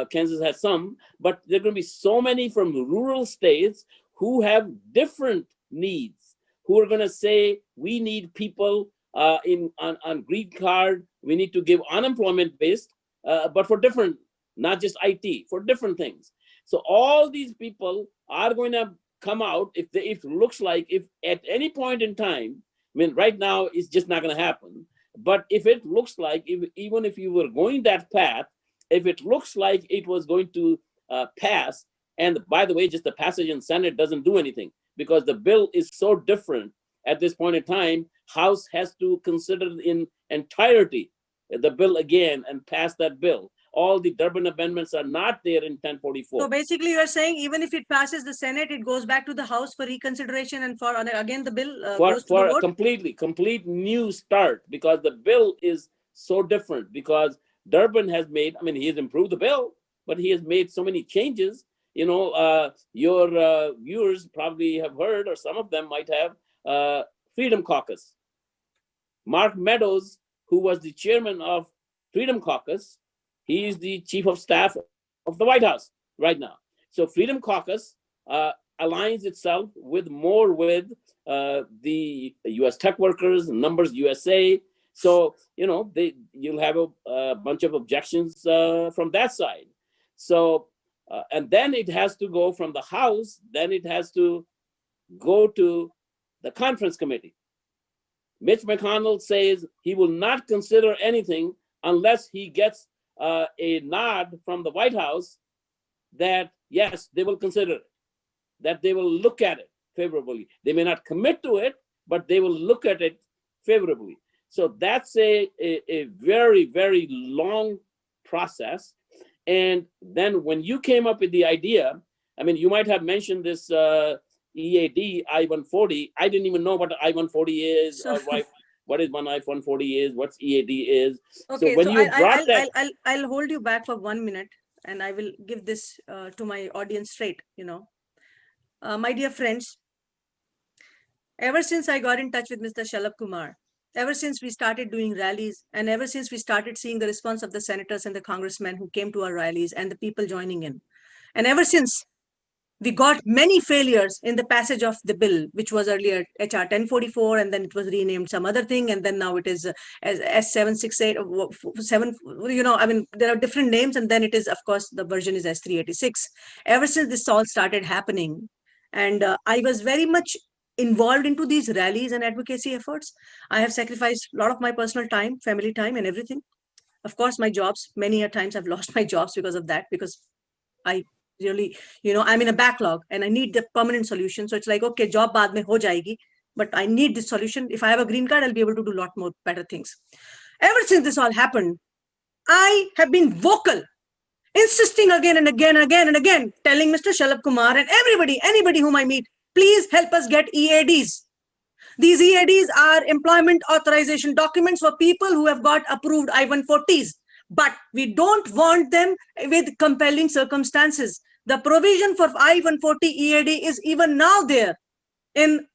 Kansas has some, but there are going to be so many from rural states who have different needs, who are going to say, we need people on green card, we need to give unemployment based, but for different, not just IT, for different things. So all these people are going to come out if looks like if at any point in time, I mean, right now it's just not going to happen. But if it looks like, even if you were going that path, if it looks like it was going to pass, and by the way, just the passage in Senate doesn't do anything because the bill is so different at this point in time. House has to consider in entirety the bill again and pass that bill. All the Durbin amendments are not there in 1044. So basically, you're saying even if it passes the Senate, it goes back to the House for reconsideration, and for again the bill goes to the vote? complete new start, because the bill is so different. Because Durbin has made, I mean, he has improved the bill, but he has made so many changes. You know, your viewers probably have heard, or some of them might have, Freedom Caucus. Mark Meadows, who was the chairman of Freedom Caucus, he is the chief of staff of the White House right now. So Freedom Caucus aligns itself with the U.S. tech workers, Numbers USA. So, you know, you'll have a bunch of objections from that side. So, and then it has to go from the House, then it has to go to the conference committee. Mitch McConnell says he will not consider anything unless he gets a nod from the White House that, yes, they will consider it, that they will look at it favorably. They may not commit to it, but they will look at it favorably. So that's a very, very long process. And then when you came up with the idea, I mean, you might have mentioned this EAD I-140. I didn't even know what I-140 is, or what is one I-140 is, what's EAD is. Okay, so when you brought that, I'll hold you back for 1 minute, and I will give this to my audience straight. You know, my dear friends, ever since I got in touch with Mr. Shalabh Kumar, ever since we started doing rallies, and ever since we started seeing the response of the senators and the congressmen who came to our rallies and the people joining in, and ever since we got many failures in the passage of the bill, which was earlier HR 1044, and then it was renamed some other thing, and then now it is S768, 7, you know, I mean, there are different names, and then it is, of course, the version is S386. Ever since this all started happening, and I was very much involved into these rallies and advocacy efforts. I have sacrificed a lot of my personal time, family time, and everything. Of course, my jobs, many a times I've lost my jobs because of that, because I really, you know, I'm in a backlog and I need the permanent solution. So it's like, okay, job baad mein ho jayegi, but I need this solution. If I have a green card, I'll be able to do a lot more better things. Ever since this all happened, I have been vocal, insisting again and again and again and again, telling Mr. Shalabh Kumar and anybody whom I meet, please help us get EADs. These EADs are employment authorization documents for people who have got approved I-140s. But we don't want them with compelling circumstances. The provision for I-140 EAD is even now there in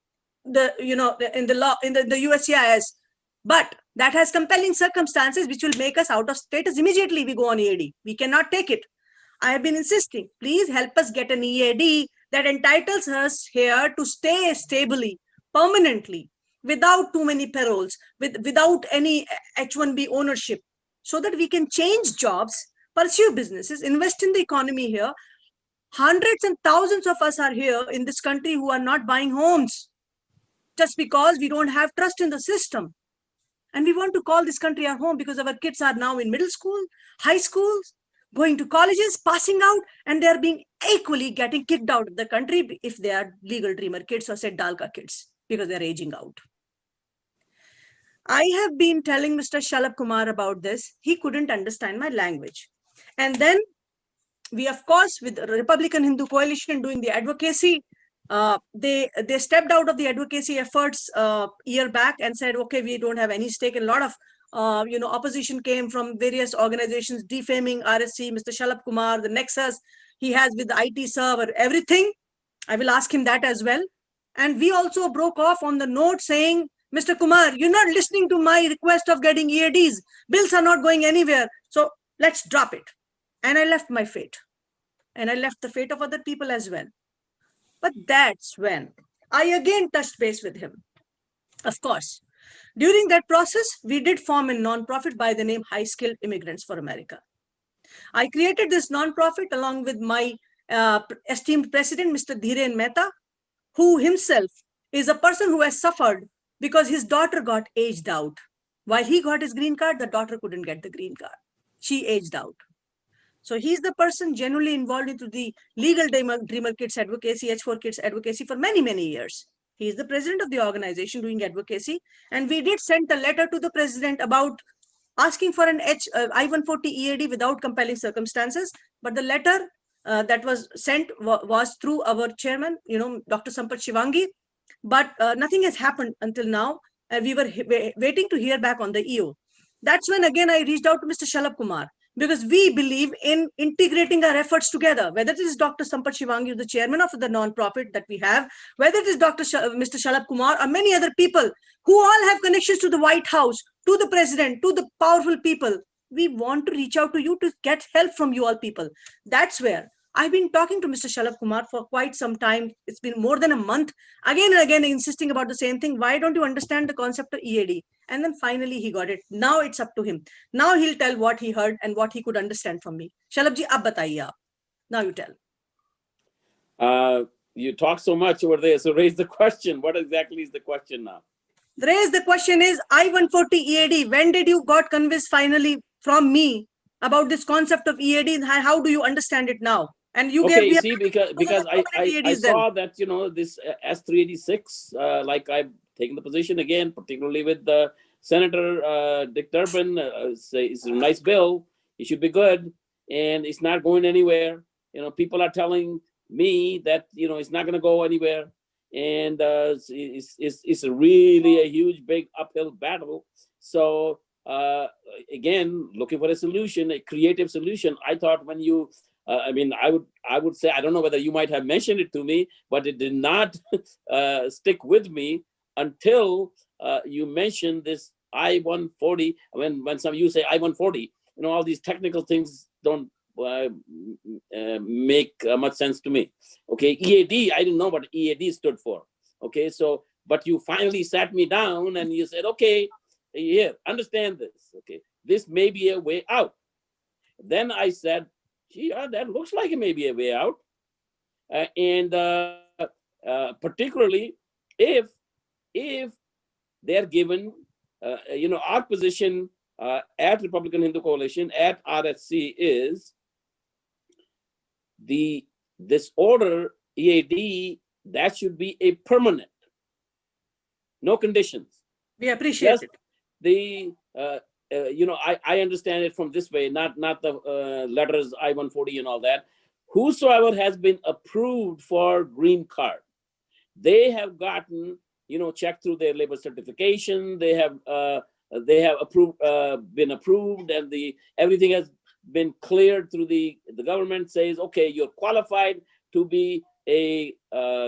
the, you know, in the law, in the USCIS. But that has compelling circumstances which will make us out of status immediately we go on EAD. We cannot take it. I have been insisting, please help us get an EAD that entitles us here to stay stably, permanently, without too many paroles, without any H-1B ownership, so that we can change jobs, pursue businesses, invest in the economy here. Hundreds and thousands of us are here in this country who are not buying homes just because we don't have trust in the system. And we want to call this country our home because our kids are now in middle school, high schools, going to colleges, passing out, and they're being equally getting kicked out of the country if they are legal dreamer kids or say Dalka kids, because they're aging out. I have been telling Mr. Shalabh Kumar about this. He couldn't understand my language. And then we, of course, with the Republican Hindu Coalition doing the advocacy, they stepped out of the advocacy efforts a year back and said, okay, we don't have any stake. And a lot of opposition came from various organizations defaming RSC, Mr. Shalabh Kumar, the nexus he has with the IT server, everything. I will ask him that as well. And we also broke off on the note saying, Mr. Kumar, you're not listening to my request of getting EADs. Bills are not going anywhere. So let's drop it. And I left my fate. And I left the fate of other people as well. But that's when I again touched base with him. Of course, during that process, we did form a nonprofit by the name High Skilled Immigrants for America. I created this nonprofit along with my esteemed president, Mr. Dhiren Mehta, who himself is a person who has suffered because his daughter got aged out. While he got his green card, the daughter couldn't get the green card. She aged out. So he's the person genuinely involved into the legal Dreamer Kids advocacy, H4 Kids advocacy for many, many years. He is the president of the organization doing advocacy. And we did send a letter to the president about asking for an I-140 EAD without compelling circumstances. But the letter that was sent was through our chairman, Dr. Sampat Shivangi. But nothing has happened until now. We were waiting to hear back on the EO. That's when again I reached out to Mr. Shalabh Kumar, because we believe in integrating our efforts together, whether it is Dr. Sampat Shivangi, the chairman of the non-profit that we have, whether it is Mr. Shalabh Kumar or many other people who all have connections to the White House, to the president, to the powerful people. We want to reach out to you to get help from you all people. That's where I've been talking to Mr. Shalabh Kumar for quite some time. It's been more than a month, again and again, insisting about the same thing. Why don't you understand the concept of EAD? And then finally he got it. Now it's up to him. Now he'll tell what he heard and what he could understand from me. Shalabh ji, ab bataiye aap. Now you tell. You talk so much over there, so raise the question. What exactly is the question now? Raise the question is I-140 EAD. When did you got convinced finally from me about this concept of EAD, and how do you understand it now? And you okay, gave me see, because I saw that, this S-386, like I've taken the position again, particularly with the Senator Dick Durbin, it's a nice bill. It should be good, and it's not going anywhere. People are telling me that, it's not going to go anywhere. And it's really a huge, big uphill battle. So again, looking for a solution, a creative solution. I thought when you, I would say, I don't know whether you might have mentioned it to me, but it did not stick with me until you mentioned this I-140. When some of you say I-140, all these technical things don't make much sense to me. Okay, EAD, I didn't know what EAD stood for. Okay, so, but you finally sat me down and you said, okay, here, understand this. Okay, this may be a way out. Then I said, gee, that looks like it may be a way out. And particularly if they're given, our position at Republican Hindu Coalition, at RSC is this order EAD, that should be a permanent, no conditions. We appreciate it. I understand it from this way, not the letters I-140 and all that. Whosoever has been approved for green card, they have gotten, checked through their labor certification. They have approved, been approved, and everything has been cleared through the government. Says, okay, you're qualified to be a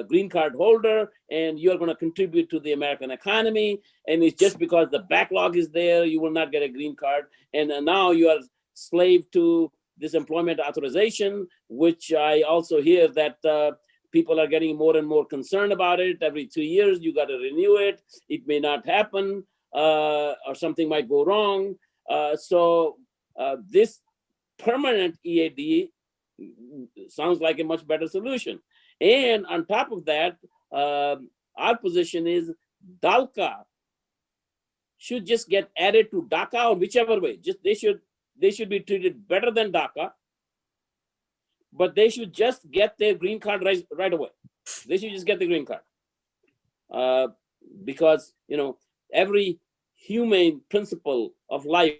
green card holder, and you're going to contribute to the American economy. And it's just because the backlog is there, you will not get a green card. And now you are slave to this employment authorization, which I also hear that people are getting more and more concerned about it. Every 2 years, you got to renew it. It may not happen, or something might go wrong. So this permanent EAD sounds like a much better solution. And on top of that, our position is DALCA should just get added to DACA, or whichever way. Just they should be treated better than DACA, but they should just get their green card right away. They should just get the green card, because every humane principle of life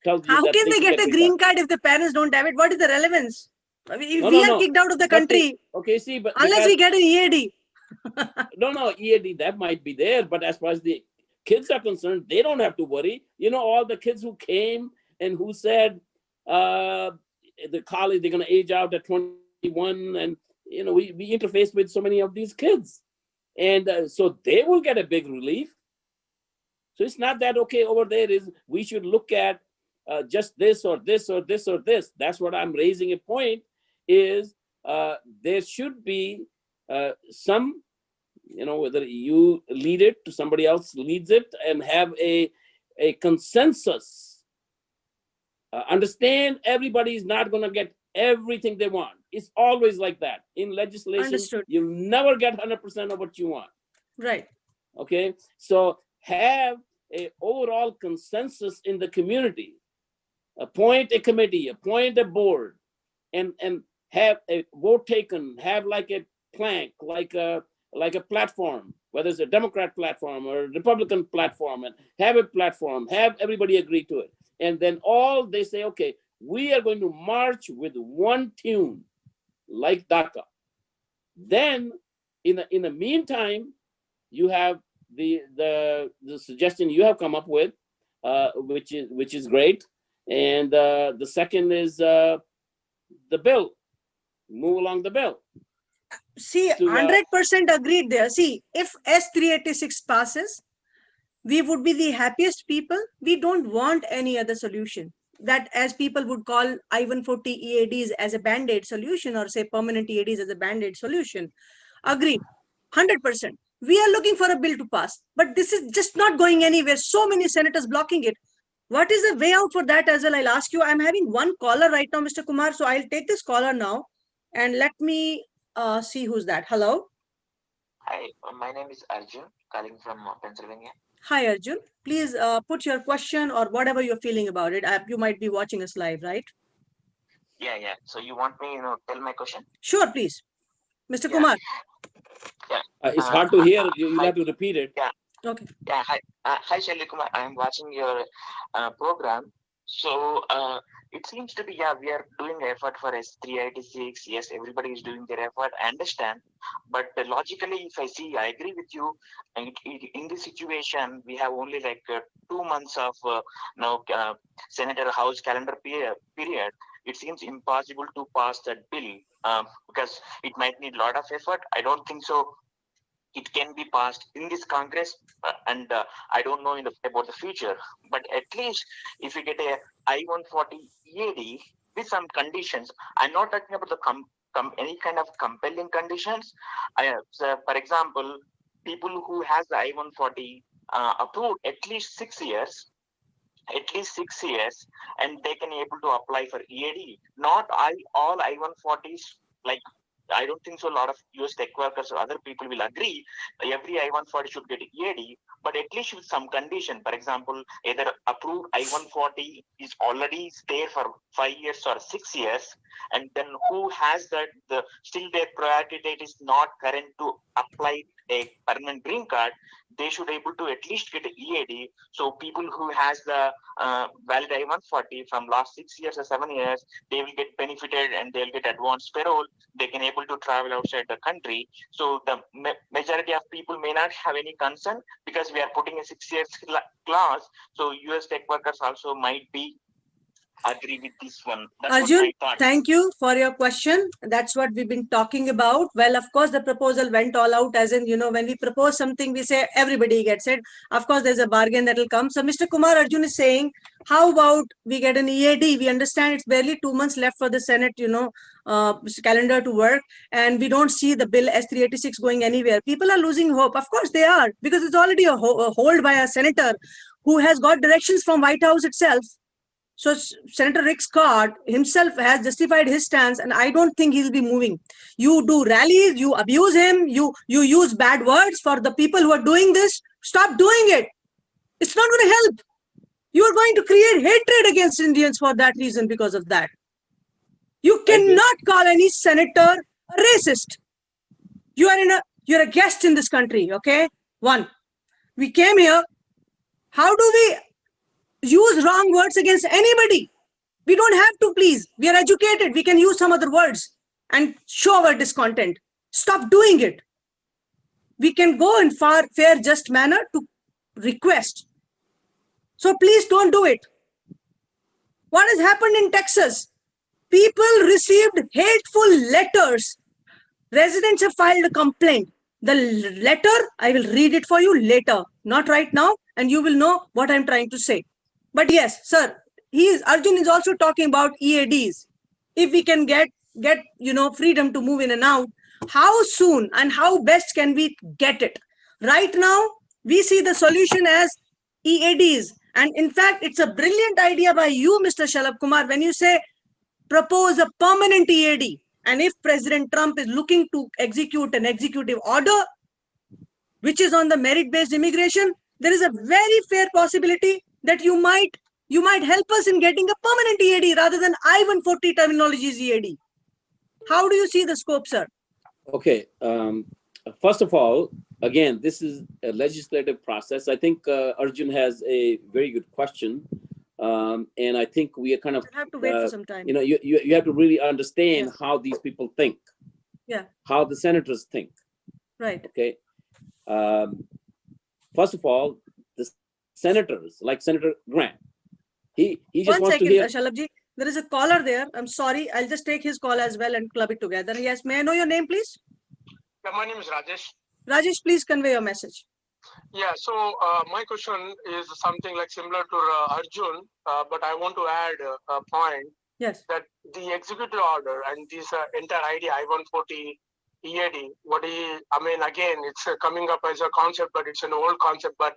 tells you. How can they get a green card if the parents don't have it? What is the relevance? I mean, if we are kicked out of the country, okay, see, but unless we get an EAD. No, EAD, that might be there, but as far as the kids are concerned, they don't have to worry. All the kids who came and who said the college, they're going to age out at 21, and we interface with so many of these kids, and so they will get a big relief. So it's not that, okay, over there is, we should look at just this or this or this or this. That's what I'm raising a point is there should be some, whether you lead it to somebody else leads it, and have a consensus. Understand everybody is not going to get everything they want. It's always like that. In legislation, Understood. You'll never get 100% of what you want. Right. Okay. So have a overall consensus in the community, appoint a committee, appoint a board, and have a vote taken, have like a plank, like a platform, whether it's a Democrat platform or a Republican platform, and have a platform, have everybody agree to it. And then all they say, okay, we are going to march with one tune, like DACA. Then in the meantime, you have the suggestion you have come up with, which is great. And the second is the bill. Move along the bill. See, 100% agreed there. See, if S386 passes, we would be the happiest people. We don't want any other solution. That, as people would call I-140 EADs as a band-aid solution, or say permanent EADs as a band-aid solution. Agreed, 100%. We are looking for a bill to pass, but this is just not going anywhere. So many senators blocking it. What is the way out for that as well? I'll ask you. I'm having one caller right now, Mr. Kumar. So I'll take this caller now, and let me see who's that. Hello. Hi, my name is Arjun, calling from Pennsylvania. Hi, Arjun. Please put your question or whatever you're feeling about it. You might be watching us live, right? Yeah. So you want me, tell my question? Sure, please. Mr. Kumar. Yeah. It's hard to hear. You have to repeat it. Yeah. Okay. Yeah. Hi, Shelly Kumar. I'm watching your program. So it seems to be, we are doing effort for S386. Yes, everybody is doing their effort. I understand. But logically, if I see, I agree with you. In this situation, we have only like 2 months of Senator House calendar period. It seems impossible to pass that bill because it might need a lot of effort. I don't think so it can be passed in this Congress, and I don't know about the future. But at least if we get a I-140 EAD with some conditions, I'm not talking about the any kind of compelling conditions. So for example, people who has the I-140 approved at least 6 years, and they can able to apply for EAD. Not all I-140s, like I don't think so a lot of US tech workers or other people will agree every I-140 should get EAD, but at least with some condition. For example, either approved I-140 is already there for 5 years or 6 years, and then who has that, still their priority date is not current to apply a permanent green card, they should able to at least get an EAD. So people who has the valid I-140 from last 6 years or 7 years, they will get benefited and they'll get advanced parole. They can able to travel outside the country. So the majority of people may not have any concern because we are putting a 6 years clause. So US tech workers also might be agree with this one. That's Arjun, thank you for your question. That's what we've been talking about. Well, of course, the proposal went all out, as in, when we propose something, we say everybody gets it. Of course, there's a bargain that will come. So Mr. Kumar, Arjun is saying, how about we get an EAD? We understand it's barely 2 months left for the Senate, calendar to work, and we don't see the bill S386 going anywhere. People are losing hope. Of course they are, because it's already a hold by a senator who has got directions from White House itself. So Senator Rick Scott himself has justified his stance, and I don't think he'll be moving. You do rallies, you abuse him, you use bad words for the people who are doing this. Stop doing it. It's not going to help. You are going to create hatred against Indians for that reason, because of that. You cannot call any senator a racist. You're a guest in this country, okay? One, we came here. How do we use wrong words against anybody? We don't have to, please. We are educated. We can use some other words and show our discontent. Stop doing it. We can go in fair, just manner to request. So please don't do it. What has happened in Texas? People received hateful letters. Residents have filed a complaint. The letter, I will read it for you later, not right now, and you will know what I'm trying to say. But yes, sir, Arjun is also talking about EADs. If we can get freedom to move in and out, how soon and how best can we get it? Right now, we see the solution as EADs. And in fact, it's a brilliant idea by you, Mr. Shalabh Kumar, when you say propose a permanent EAD. And if President Trump is looking to execute an executive order, which is on the merit-based immigration, there is a very fair possibility that you might help us in getting a permanent EAD rather than I-140 terminology's EAD. How do you see the scope, sir? Okay. First of all, again, this is a legislative process. I think Arjun has a very good question. And I think we are kind of, I have to wait for some time. You have to really understand how these people think. Yeah. How the senators think. Right. Okay. First of all, the senators, like Senator Grant, he just wants to hear. Shalabji, there is a caller there. I'm sorry. I'll just take his call as well and club it together. Yes. May I know your name, please? Yeah, my name is Rajesh. Rajesh, please convey your message. Yeah, so my question is something like similar to Arjun, but I want to add a point. Yes. That the executive order and this entire idea I-140 EAD, again, it's coming up as a concept, but it's an old concept. But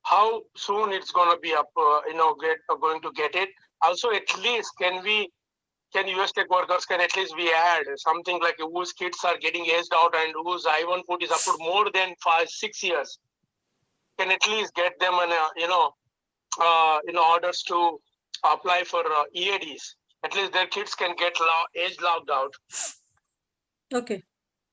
how soon it's going to be up, going to get it? Also, at least can US tech workers can at least be add something like whose kids are getting aged out and whose I-140 is up to more than 5-6 years, can at least get them orders to apply for EADs. At least their kids can get age logged out. Okay.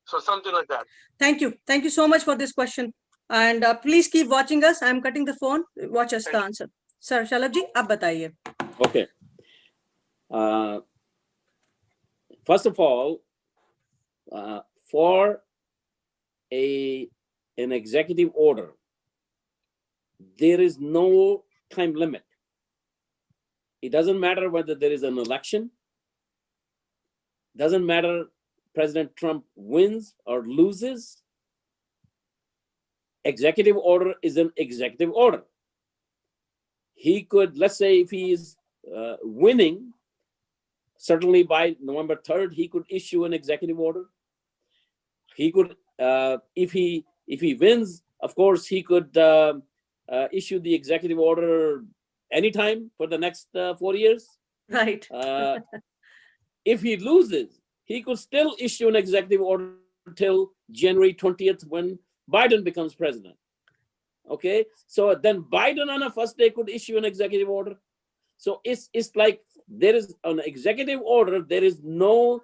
So something like that. Thank you. Thank you so much for this question. And please keep watching us. I'm cutting the phone. Watch us the answer. Sir, Shalabji, ab bataiye. Okay. First of all, for an executive order, there is no time limit. It doesn't matter whether there is an election. Doesn't matter President Trump wins or loses. Executive order is an executive order. He could, let's say if he is winning, certainly by November 3rd, he could issue an executive order. He could, if he wins, of course, he could issue the executive order anytime for the next 4 years. Right. If he loses, he could still issue an executive order till January 20th when Biden becomes president. Okay, so then Biden on a first day could issue an executive order. So it's like there is an executive order, there is no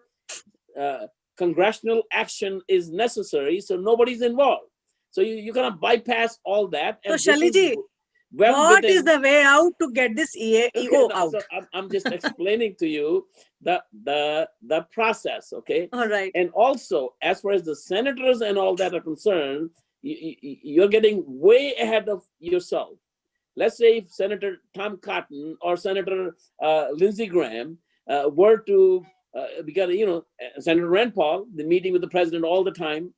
congressional action is necessary, so nobody's involved. So you're gonna bypass all that. So Shaliji, what is the way out to get this EO out? So I'm just explaining to you the process, okay? All right. And also, as far as the senators and all that are concerned, you're getting way ahead of yourself. Let's say if Senator Tom Cotton or Senator Lindsey Graham were to, because, Senator Rand Paul, the meeting with the president all the time,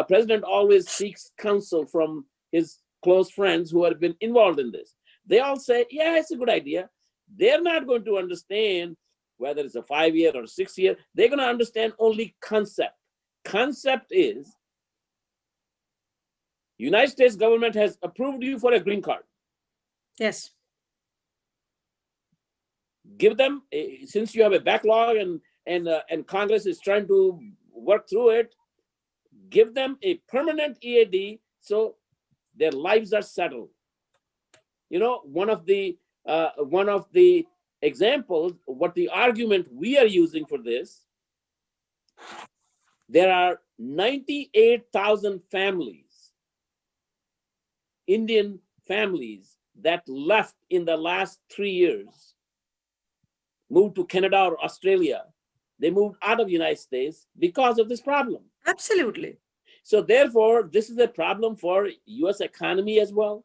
president always seeks counsel from his close friends who have been involved in this. They all say, yeah, it's a good idea. They're not going to understand whether it's a 5-year or 6-year. They're going to understand only concept. Concept is, United States government has approved you for a green card. Yes. Give them, since you have a backlog and Congress is trying to work through it, give them a permanent EAD so their lives are settled. One of the examples, what the argument we are using for this, there are 98,000 families, Indian families that left in the last 3 years, moved to Canada or Australia. They moved out of the United States because of this problem. Absolutely. So therefore, this is a problem for U.S. economy as well.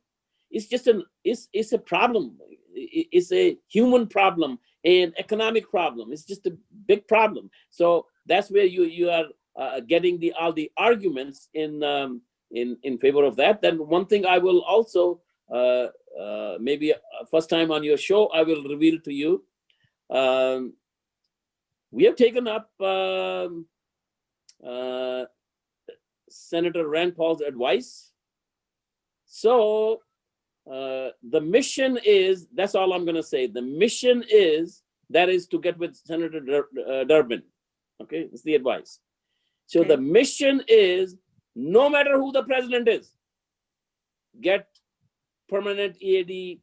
It's just it's a problem. It's a human problem, an economic problem. It's just a big problem. So that's where you are getting all the arguments in favor of that. Then one thing I will also maybe first time on your show I will reveal to you. We have taken up Senator Rand Paul's advice. So the mission is, that's all I'm going to say. The mission is to get with Senator Durbin. Okay, it's the advice. So the mission is, no matter who the president is, get permanent EAD?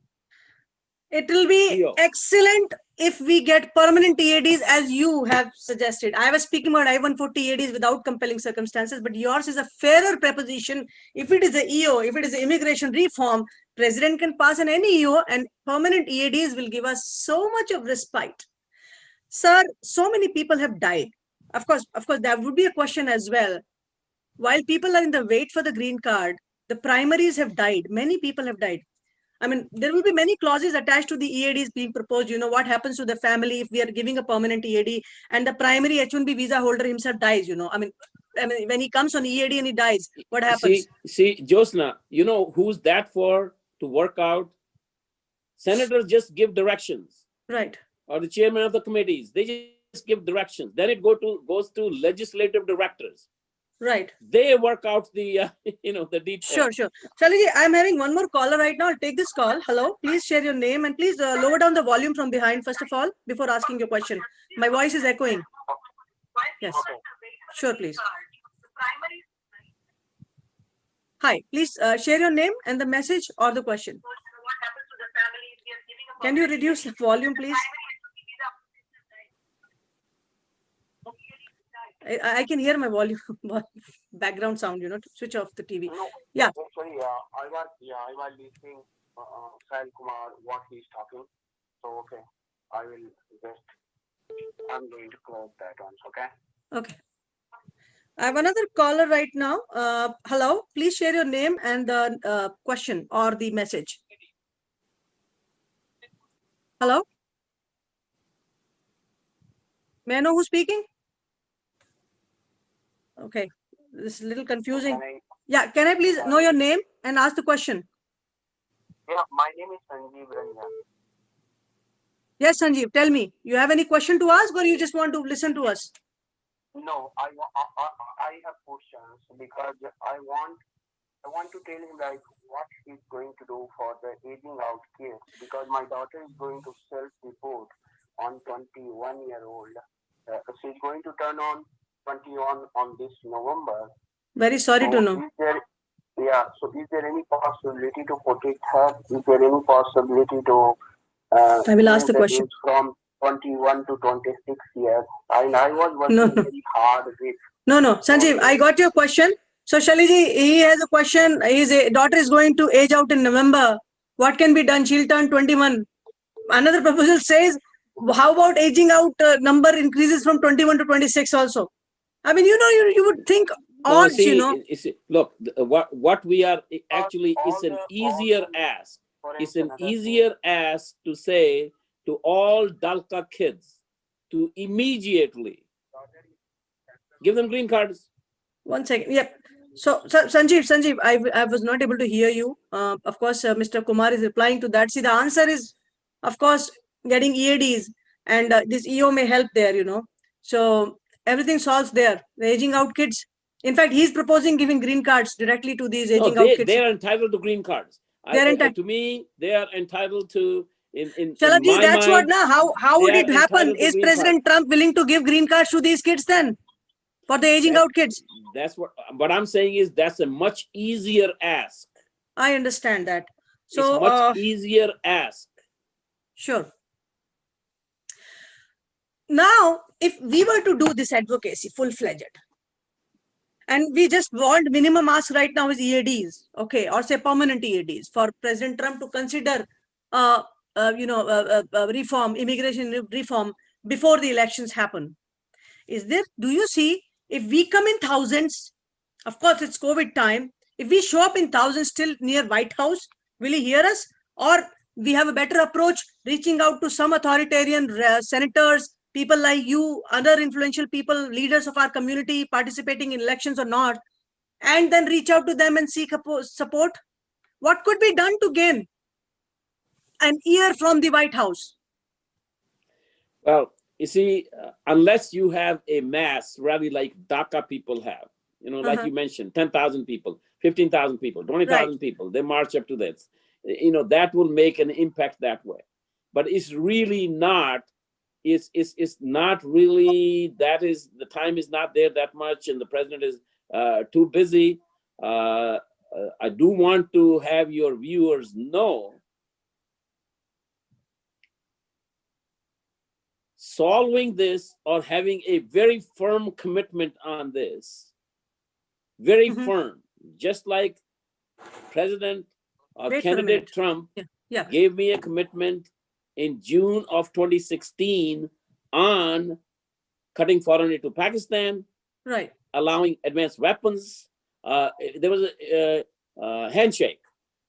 It will be EO. excellent if we get permanent EADs as you have suggested. I was speaking about I-140 EADs without compelling circumstances, but yours is a fairer proposition. If it is a EO, if it is immigration reform, president can pass an any EO and permanent EADs will give us so much of respite. Sir, so many people have died. Of course, there would be a question as well. While people are in the wait for the green card, the primaries have died. Many people have died. I mean, there will be many clauses attached to the EADs being proposed. You know, what happens to the family if we are giving a permanent EAD and the primary H-1B visa holder himself dies, you know. I mean, when he comes on EAD and he dies, what happens? See, Josna, you know who's that for to work out? Senators just give directions. Right. Or the chairman of the committees, they just give directions. Then it goes to legislative directors. Right. They work out the, the details. Sure. Shaliji, I'm having one more caller right now. I'll take this call. Hello, please share your name and please lower down the volume from behind, first of all, before asking your question. My voice is echoing. Yes. Sure, please. Hi, please share your name and the message or the question. Can you reduce the volume, please? I can hear my volume, background sound, you know, to switch off the TV. No, yeah. Sorry, I was listening Sahil Kumar, what he's talking. So, okay, I'm going to close that once, okay? Okay. I have another caller right now. Hello, please share your name and the question or the message. Hello? May I know who's speaking? Okay, this is a little confusing. Yeah, can I please know your name and ask the question? Yeah, my name is Sanjeev Ranja. Yes, Sanjeev, tell me. You have any question to ask or you just want to listen to us? No, I have questions because I want to tell him like what he's going to do for the aging out kids because my daughter is going to self-report on 21-year-old. She's going to turn on 21 on this November. Very sorry to know. So is there any possibility to protect her? Is there any possibility to I will ask the question from 21 to 26 years? I was working very hard with. No, Sanjeev, I got your question. So Shaliji, he has a question. His daughter is going to age out in November. What can be done? She'll turn 21. Another proposal says, how about aging out number increases from 21 to 26 also? I mean, you would think odds, Look, what we are actually is an easier ask. It's an easier ask to say to all Dalka kids to immediately give them green cards. 1 second. Yep. So Sanjeev, I was not able to hear you. Of course, Mr. Kumar is replying to that. See, the answer is, of course, getting EADs and this EO may help there, So everything solves there. The aging out kids. In fact, he's proposing giving green cards directly to these aging out kids. They are entitled to green cards. To me, they are entitled to. Shalaji, that's what now. How would it happen? Is President Trump willing to give green cards to these kids then? For the aging out kids? That's what I'm saying is that's a much easier ask. I understand that. So it's much easier ask. Sure. Now, if we were to do this advocacy full-fledged, and we just want minimum ask right now is EADs, okay, or say permanent EADs for President Trump to consider, reform, immigration reform before the elections happen. Do you see, if we come in thousands, of course it's COVID time, if we show up in thousands still near White House, will he hear us? Or we have a better approach, reaching out to some authoritarian senators, people like you, other influential people, leaders of our community participating in elections or not, and then reach out to them and seek support? What could be done to gain an ear from the White House? Well, you see, unless you have a mass rally like DACA people have, like you mentioned, 10,000 people, 15,000 people, 20,000 people, they march up to this, that will make an impact that way. But it's really not, it's not really, the time is not there that much and the president is too busy. I do want to have your viewers know, solving this or having a very firm commitment on this, very firm, just like President or candidate Trump gave me a commitment in June of 2016 on cutting foreign aid to Pakistan, right, allowing advanced weapons. There was a handshake,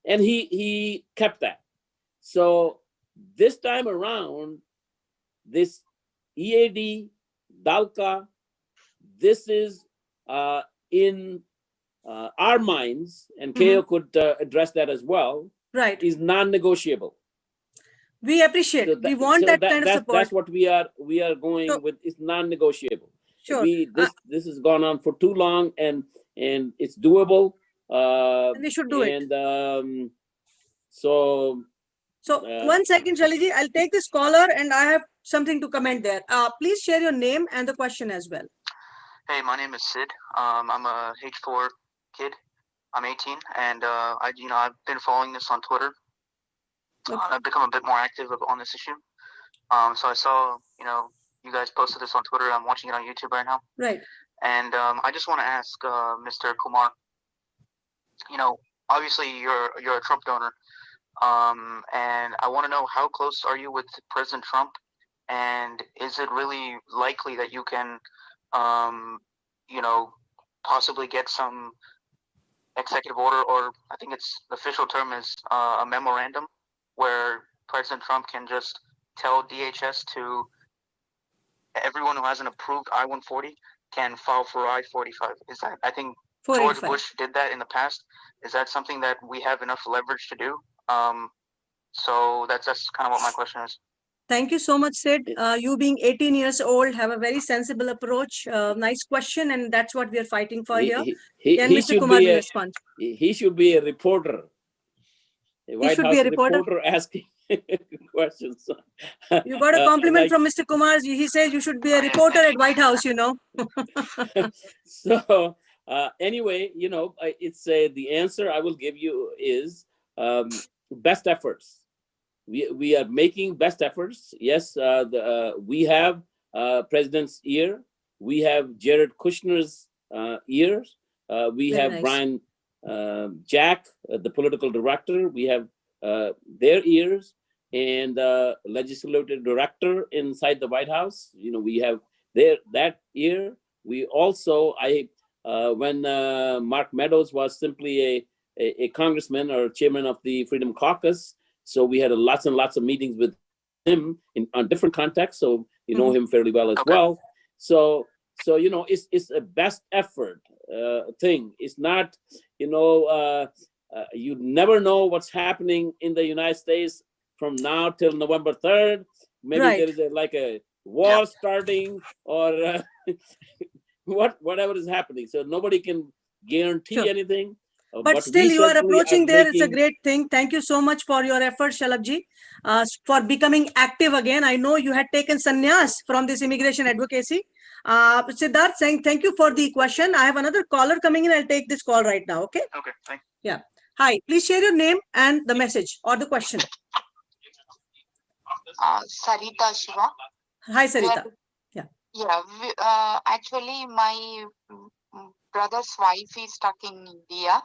and he kept that. So this time around, this EAD, DALCA, this is in our minds, and KO could address that as well, right, is non-negotiable. We appreciate. We want that kind of support. That's what we are going with. It's non-negotiable. Sure. This has gone on for too long, and it's doable. And we should do it. And so 1 second, Shaliji, I'll take this caller, and I have something to comment there. Please share your name and the question as well. Hey, my name is Sid. I'm a H4 kid. I'm 18, and I've been following this on Twitter. I've become a bit more active on this issue. So I saw, you guys posted this on Twitter. I'm watching it on YouTube right now. Right. And I just want to ask Mr. Kumar. Obviously you're a Trump donor, and I want to know, how close are you with President Trump, and is it really likely that you can, possibly get some executive order, or I think its official term is a memorandum, where President Trump can just tell DHS to everyone who hasn't approved I-140 can file for I-45. Is that, I think George Bush did that in the past. Is that something that we have enough leverage to do? So that's kind of what my question is. Thank you so much, Sid. You being 18 years old, have a very sensible approach. Nice question, and that's what we are fighting for here. Can Mr. Kumar respond? He should be a reporter. He should be a reporter asking questions. You got a compliment from Mr. Kumar. He says you should be a reporter at White House, So anyway, it's the answer I will give you is best efforts. We are making best efforts. Yes, we have President's ear. We have Jared Kushner's ears. We have nice. Brian Jack, the political director. We have their ears, and legislative director inside the White House. We have that ear. We also, when Mark Meadows was simply a congressman or chairman of the Freedom Caucus, so we had lots and lots of meetings with him on different contexts. So you know him fairly well as well. So it's a best effort thing. It's not, you never know what's happening in the United States from now till November 3rd. Maybe there is a war starting, or whatever is happening. So nobody can guarantee anything. But still, you are approaching there. It's a great thing. Thank you so much for your efforts, Shalabji, for becoming active again. I know you had taken sannyas from this immigration advocacy. Siddharth saying, thank you for the question. I have another caller coming in. I'll take this call right now. Okay. Okay. Thanks. Yeah. Hi. Please share your name and the message or the question. Sarita Shiva. Hi, Sarita. Yeah. Actually, my brother's wife is stuck in India.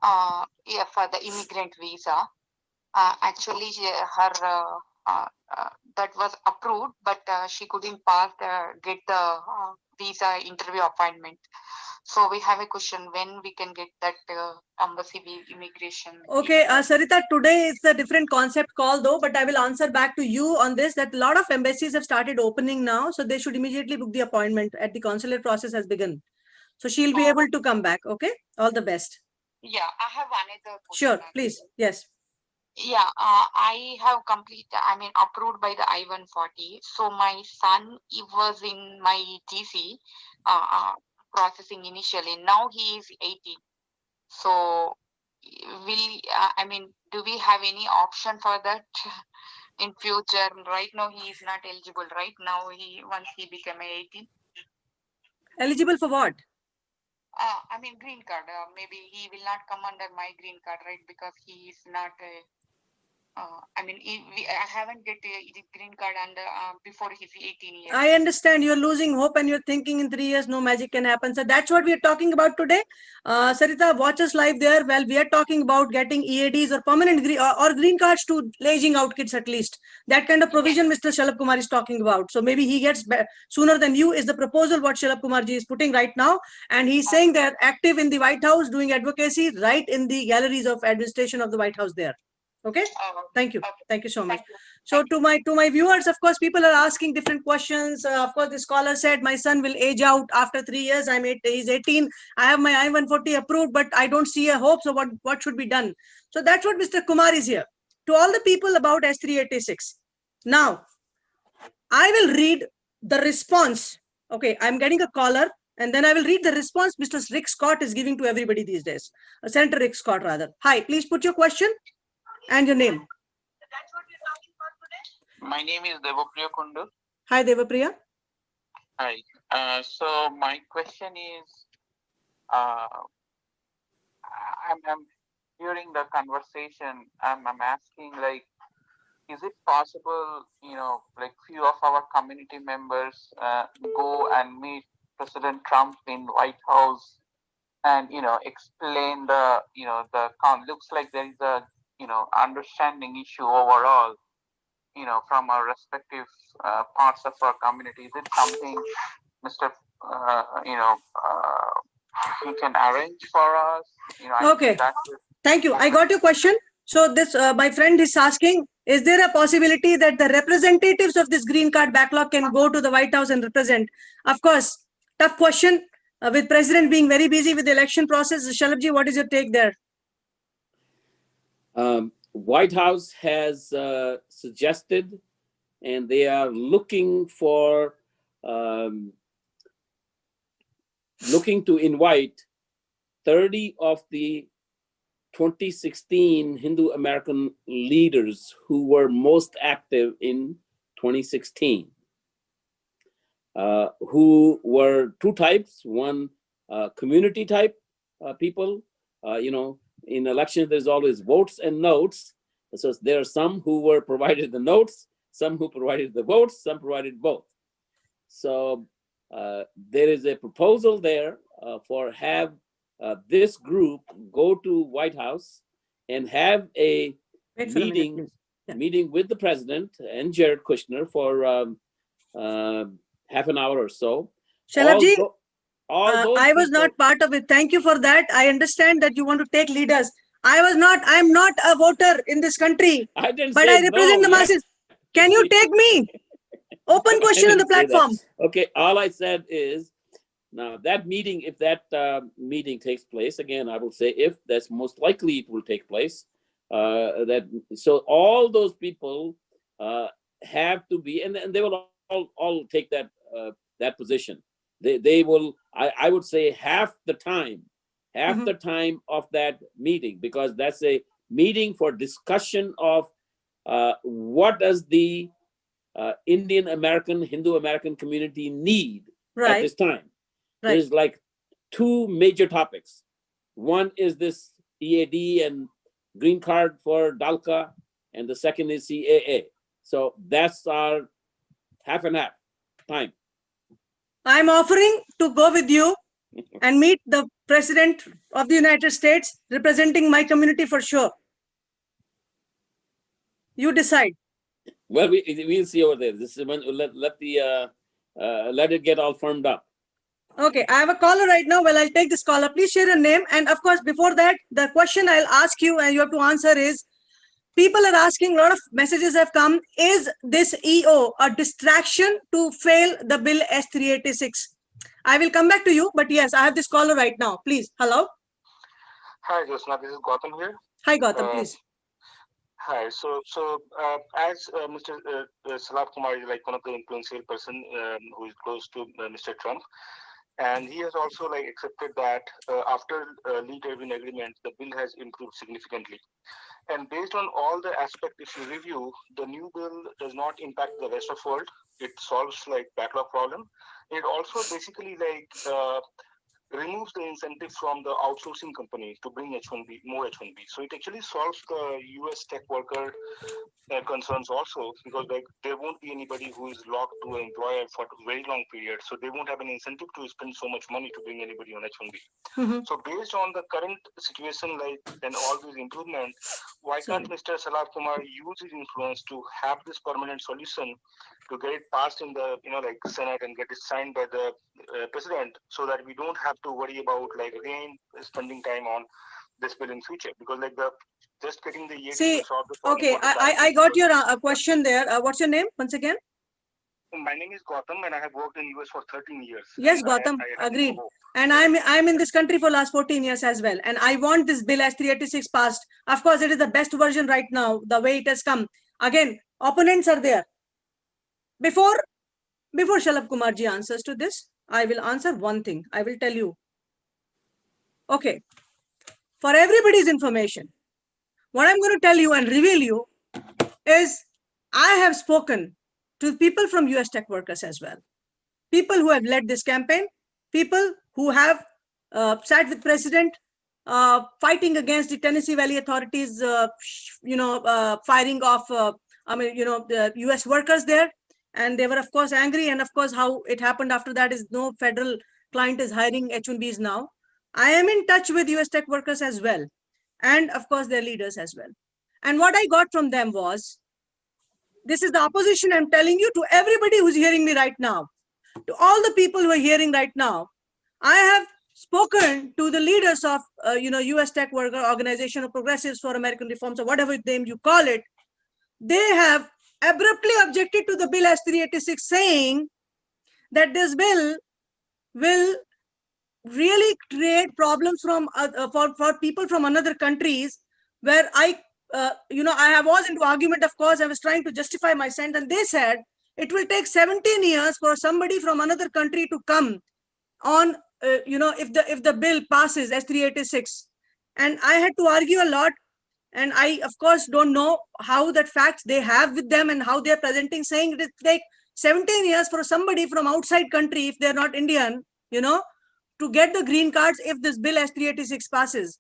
For the immigrant visa. Actually, that was approved, but she couldn't get the visa interview appointment. So we have a question, when we can get that embassy immigration. Okay, Sarita, today is a different concept call though, but I will answer back to you on this, that a lot of embassies have started opening now, so they should immediately book the appointment at the consular process has begun. So she'll be able to come back. Okay, all the best. Yeah, I have another question. Sure, please. Yes. Yeah, I have approved by the I-140. So my son, he was in my GC processing initially. Now he is 18. So do we have any option for that in future? Right now he is not eligible. Right now once he became 18. Eligible for what? I mean, green card. Maybe he will not come under my green card, right? Because he is not a. I mean, I haven't get a green card under before he's 18 years. I understand you're losing hope and you're thinking in 3 years no magic can happen. So that's what we are talking about today. Sarita, watch us live there. Well, we are talking about getting EADs or permanent or green cards to aging out kids at least. That kind of provision Mr. Shalabh Kumar is talking about. So maybe he gets sooner than you is the proposal what Shalabh Kumar ji is putting right now. And he's saying they're active in the White House doing advocacy right in the galleries of administration of the White House there. Okay, thank you. Thank you so much. So to my viewers, of course, people are asking different questions. Of course, the scholar said my son will age out after 3 years. He's 18. I have my I-140 approved, but I don't see a hope. So what should be done? So that's what Mr. Kumar is here. To all the people about S386. Now, I will read the response. Okay, I'm getting a caller, and then I will read the response Mr. Rick Scott is giving to everybody these days. Senator Rick Scott, rather. Hi, please put your question and your name. My name is Devapriya Kundu. Hi, Devapriya. Hi. So my question is, I'm hearing the conversation. I'm asking, like, is it possible, like few of our community members go and meet President Trump in White House and, explain the, looks like there is a, understanding issue overall, from our respective parts of our community. Is it something, Mr. He can arrange for us? Okay. Thank you. I got your question. So this, my friend is asking, is there a possibility that the representatives of this green card backlog can go to the White House and represent? Of course, tough question. With President being very busy with the election process, Shalabji, what is your take there? White House has suggested, and they are looking for, looking to invite 30 of the 2016 Hindu American leaders who were most active in 2016, who were two types. One, community type people, in elections, there's always votes and notes. So there are some who were provided the notes, some who provided the votes, some provided both. So there is a proposal there for have this group go to White House and have a meeting with the president and Jared Kushner for half an hour or so. Shalabji, I was not part of it. Thank you for that. I understand that you want to take leaders. I'm not a voter in this country, but I represent the masses. Can you take me? Open question on the platform. Okay, all I said is, now that meeting, if that meeting takes place, again, I will say if that's most likely it will take place, so all those people have to be, and they will all take that position. They will, I would say half the time of that meeting, because that's a meeting for discussion of what does the Indian American, Hindu American community need at this time. There's like two major topics. One is this EAD and green card for DALCA, and the second is CAA. So that's our half and half time. I'm offering to go with you and meet the President of the United States representing my community for sure. You decide. Well, we'll see over there. This is when let it get all firmed up. Okay, I have a caller right now. Well, I'll take this caller. Please share your name. And of course, before that, the question I'll ask you and you have to answer is, people are asking, a lot of messages have come. Is this EO a distraction to fail the bill S386? I will come back to you, but yes, I have this caller right now. Please, hello. Hi, Josna. This is Gautam here. Hi, Gautam, please. Hi. So as Mr. Shalabh Kumar is like one of the influential person who is close to Mr. Trump, and he has also like accepted that after Lee Tobin agreement, the bill has improved significantly. And based on all the aspects, if you review, the new bill does not impact the rest of the world. It solves like backlog problem. It also basically like removes the incentive from the outsourcing companies to bring H1B, more H1B. So it actually solves the US tech worker concerns also, because like there won't be anybody who is locked to an employer for a very long period. So they won't have an incentive to spend so much money to bring anybody on H1B. So based on the current situation, like, and all these improvements, why can't Mr. Salab Kumar use his influence to have this permanent solution to get it passed in the, like Senate and get it signed by the president, so that we don't have to worry about like again spending time on this bill in future, because like the just getting the EAD See, to solve the problem. okay, I got your question there. What's your name once again? My name is Gautam, and I have worked in US for 13 years. Yes, Gautam, agreed. And I'm in this country for last 14 years as well. And I want this bill as 386 passed. Of course, it is the best version right now, the way it has come. Again, opponents are there. Before Shalabh Kumarji answers to this, I will answer one thing. I will tell you. Okay, for everybody's information, what I'm going to tell you and reveal you is I have spoken to people from US tech workers as well. People who have led this campaign, people who have sat with president, fighting against the Tennessee Valley authorities, firing off, the US workers there. And they were, of course, angry. And of course, how it happened after that is no federal client is hiring H1Bs now. I am in touch with US tech workers as well. And of course, their leaders as well. And what I got from them was, this is the opposition I'm telling you, to everybody who's hearing me right now, to all the people who are hearing right now. I have spoken to the leaders of, US tech worker organization or progressives for American reforms or whatever name you call it. They have abruptly objected to the bill as 386, saying that this bill will really create problems from for people from another countries, where I was into argument. Of course, I was trying to justify my sentence, and they said it will take 17 years for somebody from another country to come on, if the bill passes as 386. And I had to argue a lot. And I, of course, don't know how that facts they have with them and how they're presenting, saying it will take 17 years for somebody from outside country, if they're not Indian, to get the green cards if this bill as 386 passes.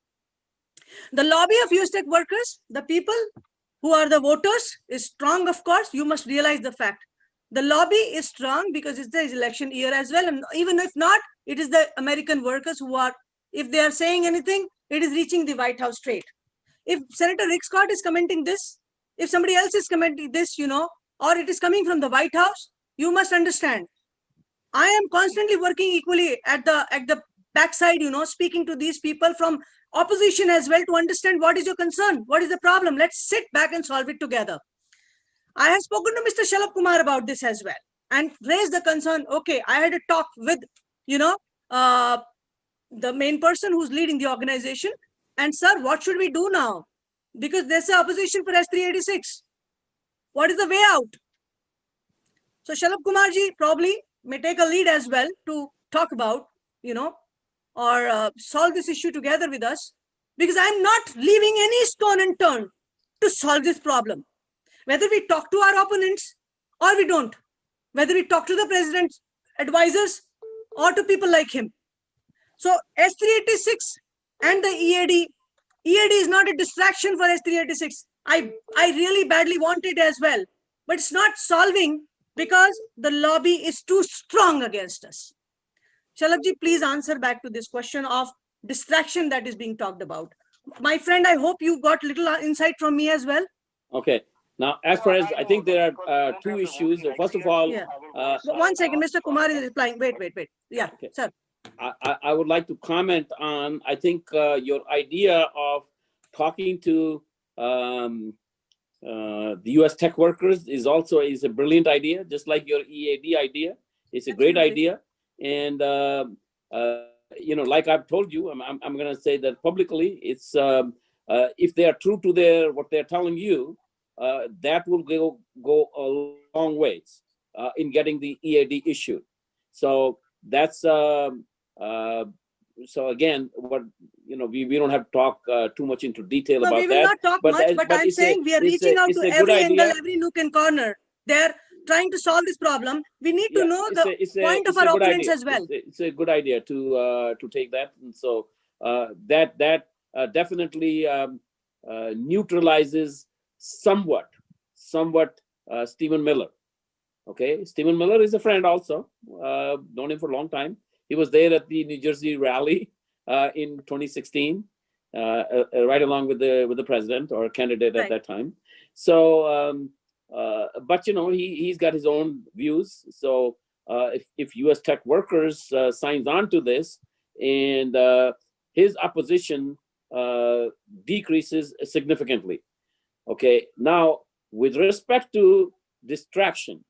The lobby of US tech workers, the people who are the voters, is strong, of course. You must realize the fact. The lobby is strong because it's the election year as well. And even if not, it is the American workers who are, if they are saying anything, it is reaching the White House straight. If Senator Rick Scott is commenting this, if somebody else is commenting this, or it is coming from the White House, you must understand. I am constantly working equally at the backside, speaking to these people from opposition as well, to understand what is your concern, what is the problem. Let's sit back and solve it together. I have spoken to Mr. Shalabh Kumar about this as well and raised the concern. Okay, I had a talk with, the main person who's leading the organization. And sir, what should we do now? Because there's an opposition for S386. What is the way out? So Shalabh Kumarji probably may take a lead as well to talk about, or solve this issue together with us, because I'm not leaving any stone unturned to solve this problem. Whether we talk to our opponents or we don't, whether we talk to the president's advisors or to people like him. So S386 and the EAD is not a distraction for S386. I really badly want it as well, but it's not solving because the lobby is too strong against us. Shalabhji, please answer back to this question of distraction that is being talked about. My friend, I hope you got little insight from me as well. Okay. Now, as far as I think there are two issues. First of all, one second, Mr. Kumar is replying. Wait. Yeah, okay. Sir. I would like to comment on, I think your idea of talking to the US tech workers is a brilliant idea, just like your EAD idea. It's a great idea. And, like I've told you, I'm going to say that publicly, it's if they are true to what they're telling you, that will go a long ways in getting the EAD issued. So that's so again, what we don't have to talk too much into detail about that. We will not talk much, but I'm saying we are reaching out to every angle, every nook and corner. There trying to solve this problem, we need to know the point of our opponents as well. It's a good idea to take that. And so that definitely neutralizes somewhat Stephen Miller. Okay, Stephen Miller is a friend also, known him for a long time. He was there at the New Jersey rally in 2016, right along with the president or candidate at that time. So, but you know, he's got his own views. So if U.S. tech workers signs on to this, and his opposition decreases significantly. Okay, now with respect to distraction,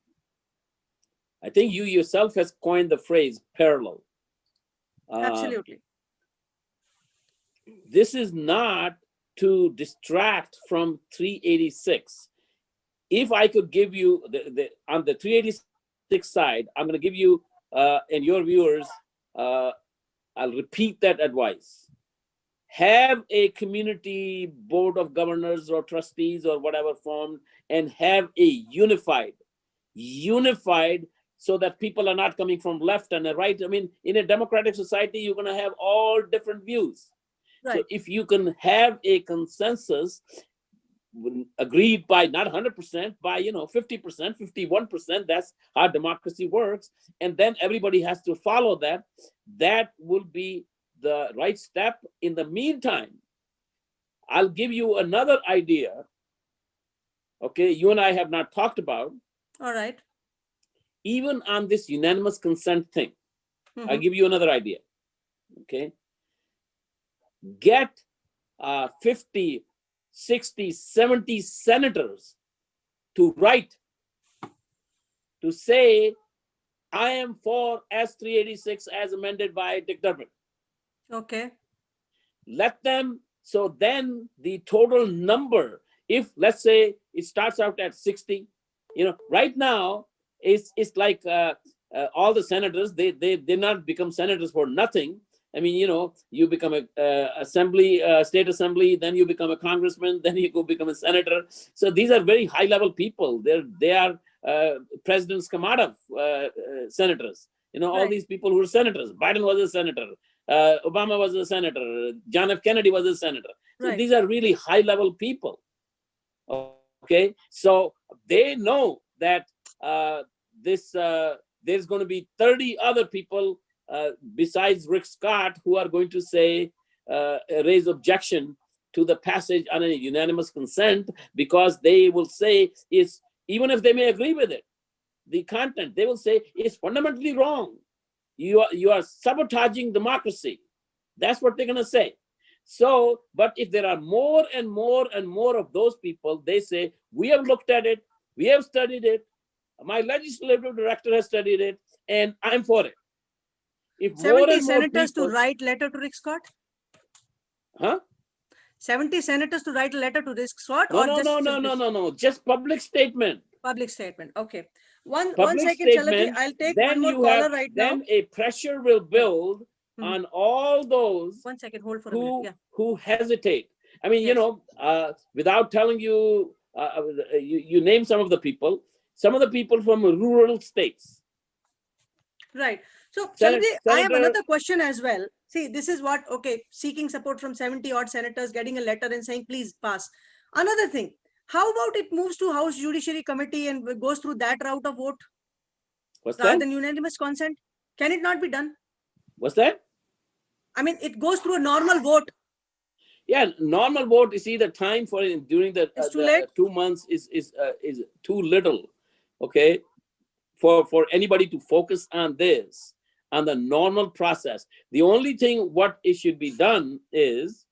I think you yourself has coined the phrase parallel. Absolutely. This is not to distract from 386. If I could give you on the 386 side, I'm going to give you and your viewers, I'll repeat that advice. Have a community board of governors or trustees or whatever formed, and have a unified, so that people are not coming from left and right. I mean, in a democratic society, you're going to have all different views. Right. So if you can have a consensus agreed by not 100%, by 50%, 51%, that's how democracy works. And then everybody has to follow that. That will be the right step. In the meantime, I'll give you another idea. Okay, you and I have not talked about. All right. Even on this unanimous consent thing, I'll give you another idea. Okay, get 50, 60, 70 senators to write to say, I am for S386 as amended by Dick Durbin. Okay. Let them, so then the total number, if let's say it starts out at 60, right now it's like all the senators, they not become senators for nothing. I mean, you become a assembly, state assembly, then you become a congressman, then you go become a senator. So these are very high level people. They are presidents come out of senators. All these people who are senators. Biden was a senator. Obama was a senator. John F. Kennedy was a senator. So these are really high level people. Okay, so they know that there's going to be 30 other people besides Rick Scott who are going to say raise objection to the passage on a unanimous consent, because they will say it's, even if they may agree with it, the content, they will say it's fundamentally wrong. You are sabotaging democracy. That's what they're going to say. So, but if there are more and more and more of those people, they say, we have looked at it, we have studied it, my legislative director has studied it, and I'm for it. If 70 senators to write letter to Rick Scott? Huh? 70 senators to write a letter to Rick Scott? No. Just public statement. Public statement. Okay. One second, statement, Chalaji. I'll take then one more caller right now. Then a pressure will build on all those 1 second, hold for a minute. Yeah. who hesitate. I mean, without telling you, you name some of the people from rural states. Right. So, Chalaji, I have another question as well. See, this is what, seeking support from 70 odd senators, getting a letter and saying, please pass. Another thing, how about it moves to House Judiciary Committee and goes through that route of vote? Rather than unanimous consent? Can it not be done? What's that? I mean, it goes through a normal vote. Yeah, normal vote. You see, the time for it during the 2 months is too little. Okay, for anybody to focus on this, on the normal process. The only thing what it should be done is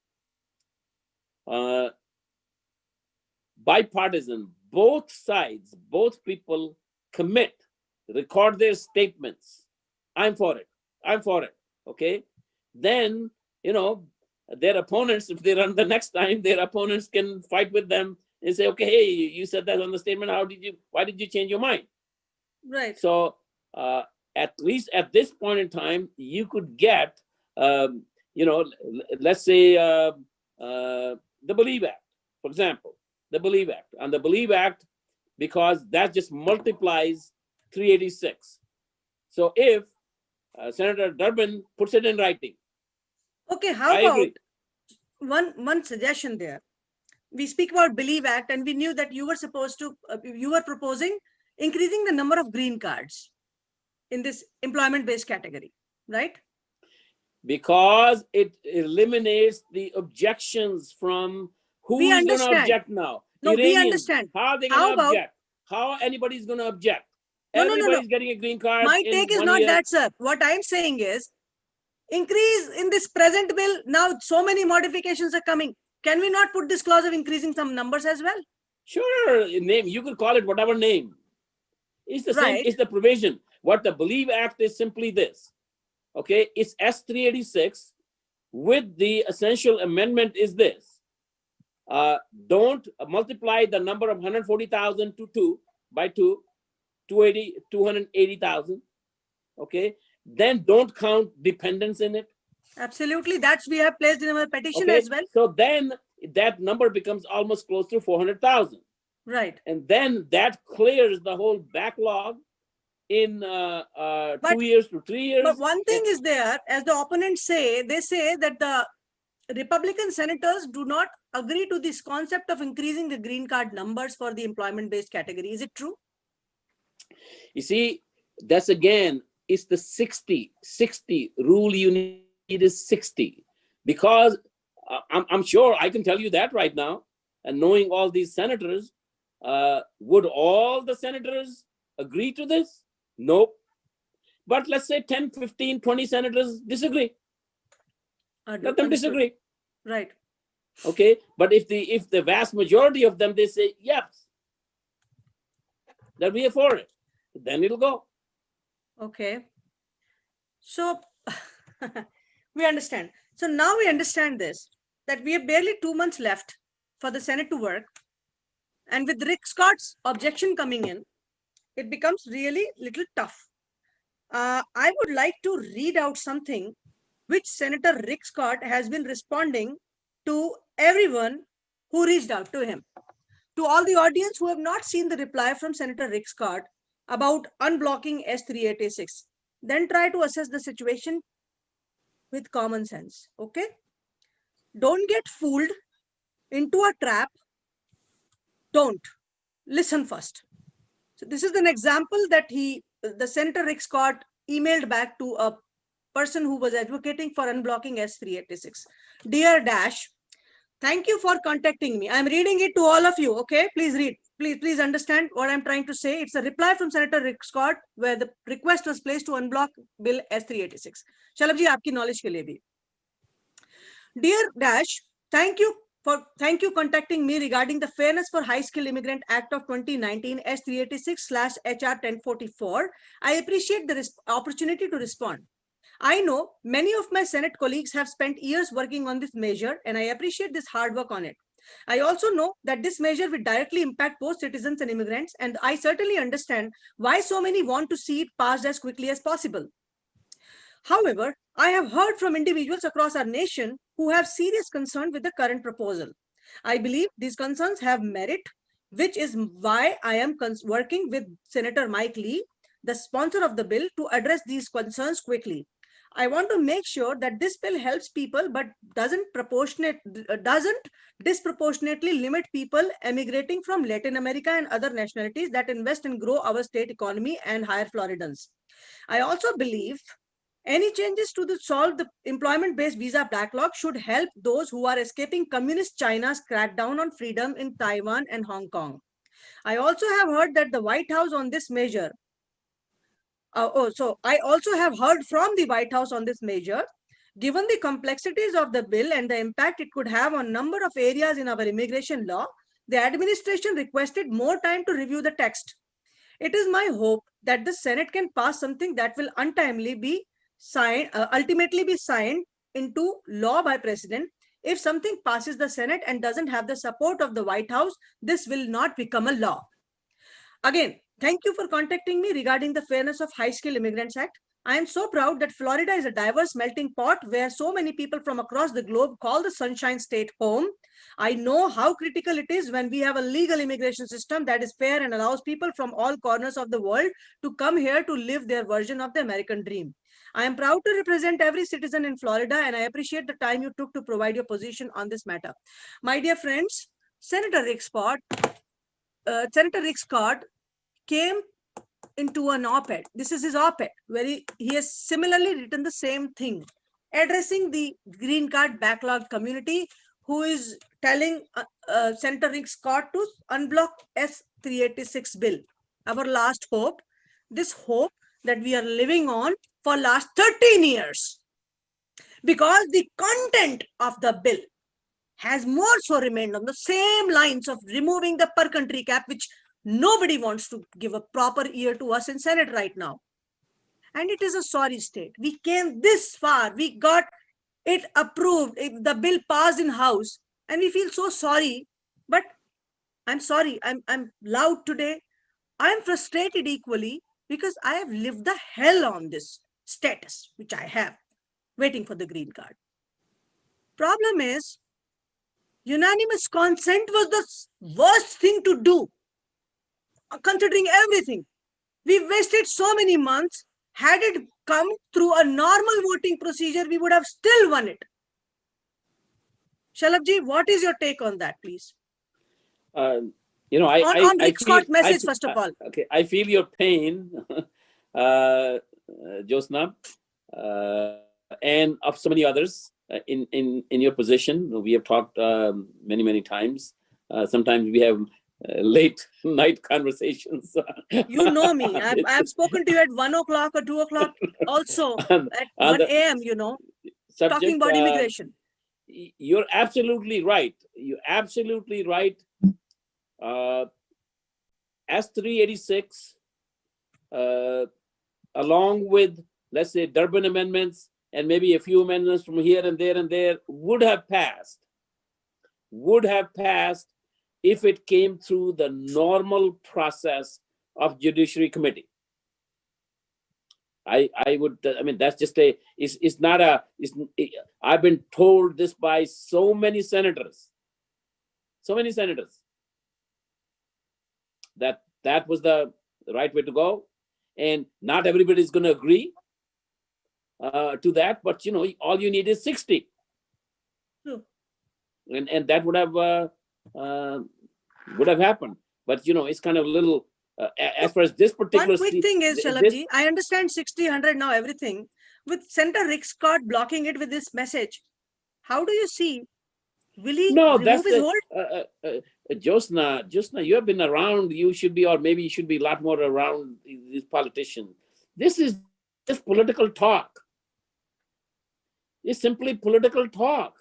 bipartisan. Both sides, both people commit, record their statements. I'm for it. Okay, then their opponents, if they run the next time, their opponents can fight with them and say, okay, hey, you said that on the statement. Why did you change your mind? Right. So at least at this point in time, you could get, let's say the Believe Act, for example, the Believe Act. On the Believe Act, because that just multiplies 386. So if Senator Durbin puts it in writing, okay, how I about agree. one suggestion there? We speak about Believe Act, and we knew that you were supposed to, you were proposing increasing the number of green cards in this employment-based category, right? Because it eliminates the objections from We who's going to understand. object now. No, we Iranians, understand. how are they going How to about, object? How anybody's going to object? no, no, no, no. Everybody's getting a green card My in take is 1 not year. that, sir. What I'm saying is, increase in this present bill. Now, so many modifications are coming. Can we not put this clause of increasing some numbers as well? Sure, name, you could call it whatever name. It's the same, Right. it's the provision. What the Believe Act is simply this. Okay, it's S386 with the essential amendment is this. Don't multiply the number of 140,000 to 2 by 2, 280,000. Okay, then don't count dependents in it. Absolutely. That's we have placed in our petition Okay, as well. so then that number becomes almost close to 400,000. Right. And then that clears the whole backlog in 2 years to 3 years. But one thing is there, as the opponents say, they say that the Republican senators do not agree to this concept of increasing the green card numbers for the employment-based category. Is it true? You see, that's again, it's the 60 rule you need is 60. Because I'm sure I can tell you that right now, and knowing all these senators, would all the senators agree to this? Nope. But let's say 10, 15, 20 senators disagree. Let them disagree. Right. Okay. But if the vast majority of them, they say, yes, that we are for it, then it'll go. Okay. So we understand. So now we understand this, that we have barely 2 months left for the Senate to work. And with Rick Scott's objection coming in, it becomes really little tough. I would like to read out something which Senator Rick Scott has been responding to everyone who reached out to him. To all the audience who have not seen the reply from Senator Rick Scott about unblocking S386, then try to assess the situation with common sense. Okay? Don't get fooled into a trap. Don't. Listen first. So this is an example that the Senator Rick Scott emailed back to a person who was advocating for unblocking S386. Dear Dash, thank you for contacting me. I'm reading it to all of you. Okay, please read. Please understand what I'm trying to say. It's a reply from Senator Rick Scott where the request was placed to unblock Bill S386. Shalabh ji, aapki knowledge ke liye bhi. Dear Dash, thank you contacting me regarding the Fairness for High Skilled Immigrant Act of 2019 S386/HR 1044. I appreciate the opportunity to respond. I know many of my Senate colleagues have spent years working on this measure, and I appreciate this hard work on it. I also know that this measure will directly impact both citizens and immigrants, and I certainly understand why so many want to see it passed as quickly as possible. However, I have heard from individuals across our nation who have serious concern with the current proposal. I believe these concerns have merit, which is why I am working with Senator Mike Lee, the sponsor of the bill, to address these concerns quickly. I want to make sure that this bill helps people but doesn't disproportionately limit people emigrating from Latin America and other nationalities that invest and grow our state economy and hire Floridans. I also believe any changes to solve the employment-based visa backlog should help those who are escaping communist China's crackdown on freedom in Taiwan and Hong Kong. I also have heard that the White House on this measure. I also have heard from the White House on this measure. Given the complexities of the bill and the impact it could have on a number of areas in our immigration law, the administration requested more time to review the text. It is my hope that the Senate can pass something that will ultimately be signed into law by President. If something passes the Senate and doesn't have the support of the White House, this will not become a law. Again, thank you for contacting me regarding the Fairness of High Skilled Immigrants Act. I am so proud that Florida is a diverse melting pot where so many people from across the globe call the Sunshine State home. I know how critical it is when we have a legal immigration system that is fair and allows people from all corners of the world to come here to live their version of the American dream. I am proud to represent every citizen in Florida, and I appreciate the time you took to provide your position on this matter. My dear friends, Senator Rick Scott came into an op-ed. This is his op-ed, where he has similarly written the same thing, addressing the green card backlog community, who is telling Senator Rick Scott to unblock S386 bill, our last hope, this hope that we are living on for last 13 years. Because the content of the bill has more so remained on the same lines of removing the per country cap, which nobody wants to give a proper ear to us in Senate right now. And it is a sorry state. We came this far. We got it approved. The bill passed in House. And we feel so sorry. But I'm sorry. I'm loud today. I'm frustrated equally because I have lived the hell on this status, which I have, waiting for the green card. Problem is, unanimous consent was the worst thing to do, considering everything. We wasted so many months. Had it come through a normal voting procedure, we would have still won it. Shalabji, what is your take on that, please? On Rick Scott's message, first of all. Okay, I feel your pain, Josna, and of so many others in your position. We have talked many times. Sometimes we have late night conversations. You know me. I've spoken to you at 1 o'clock or 2 o'clock also, at 1 a.m., talking about immigration. You're absolutely right. You're absolutely right. S386, along with, let's say, Durbin amendments and maybe a few amendments from here and there, would have passed if it came through the normal process of Judiciary Committee. I mean, that's just I've been told this by so many senators, that was the right way to go. And not everybody is going to agree to that, but all you need is 60. True. And that would have happened. But it's kind of a little as far as this particular. One quick thing is, Shalabji, I understand 60, 100 now, everything. With Senator Rick Scott blocking it with this message, how do you see? Will he remove his hold? Josna, you have been around. You should be, or maybe you should be a lot more around these politicians. This is just political talk. It's simply political talk.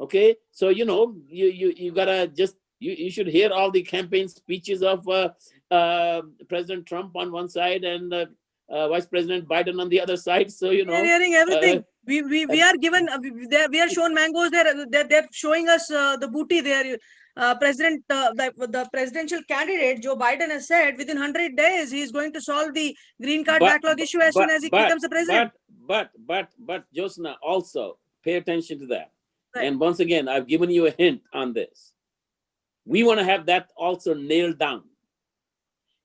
Okay, so you gotta just you should hear all the campaign speeches of President Trump on one side and Vice President Biden on the other side. So we are hearing everything. We are given. We are shown mangoes. They're showing us the booty there. The presidential candidate Joe Biden has said within 100 days he is going to solve the green card backlog issue as soon as he becomes the president. But Josna, also pay attention to that. Right. And once again, I've given you a hint on this. We want to have that also nailed down.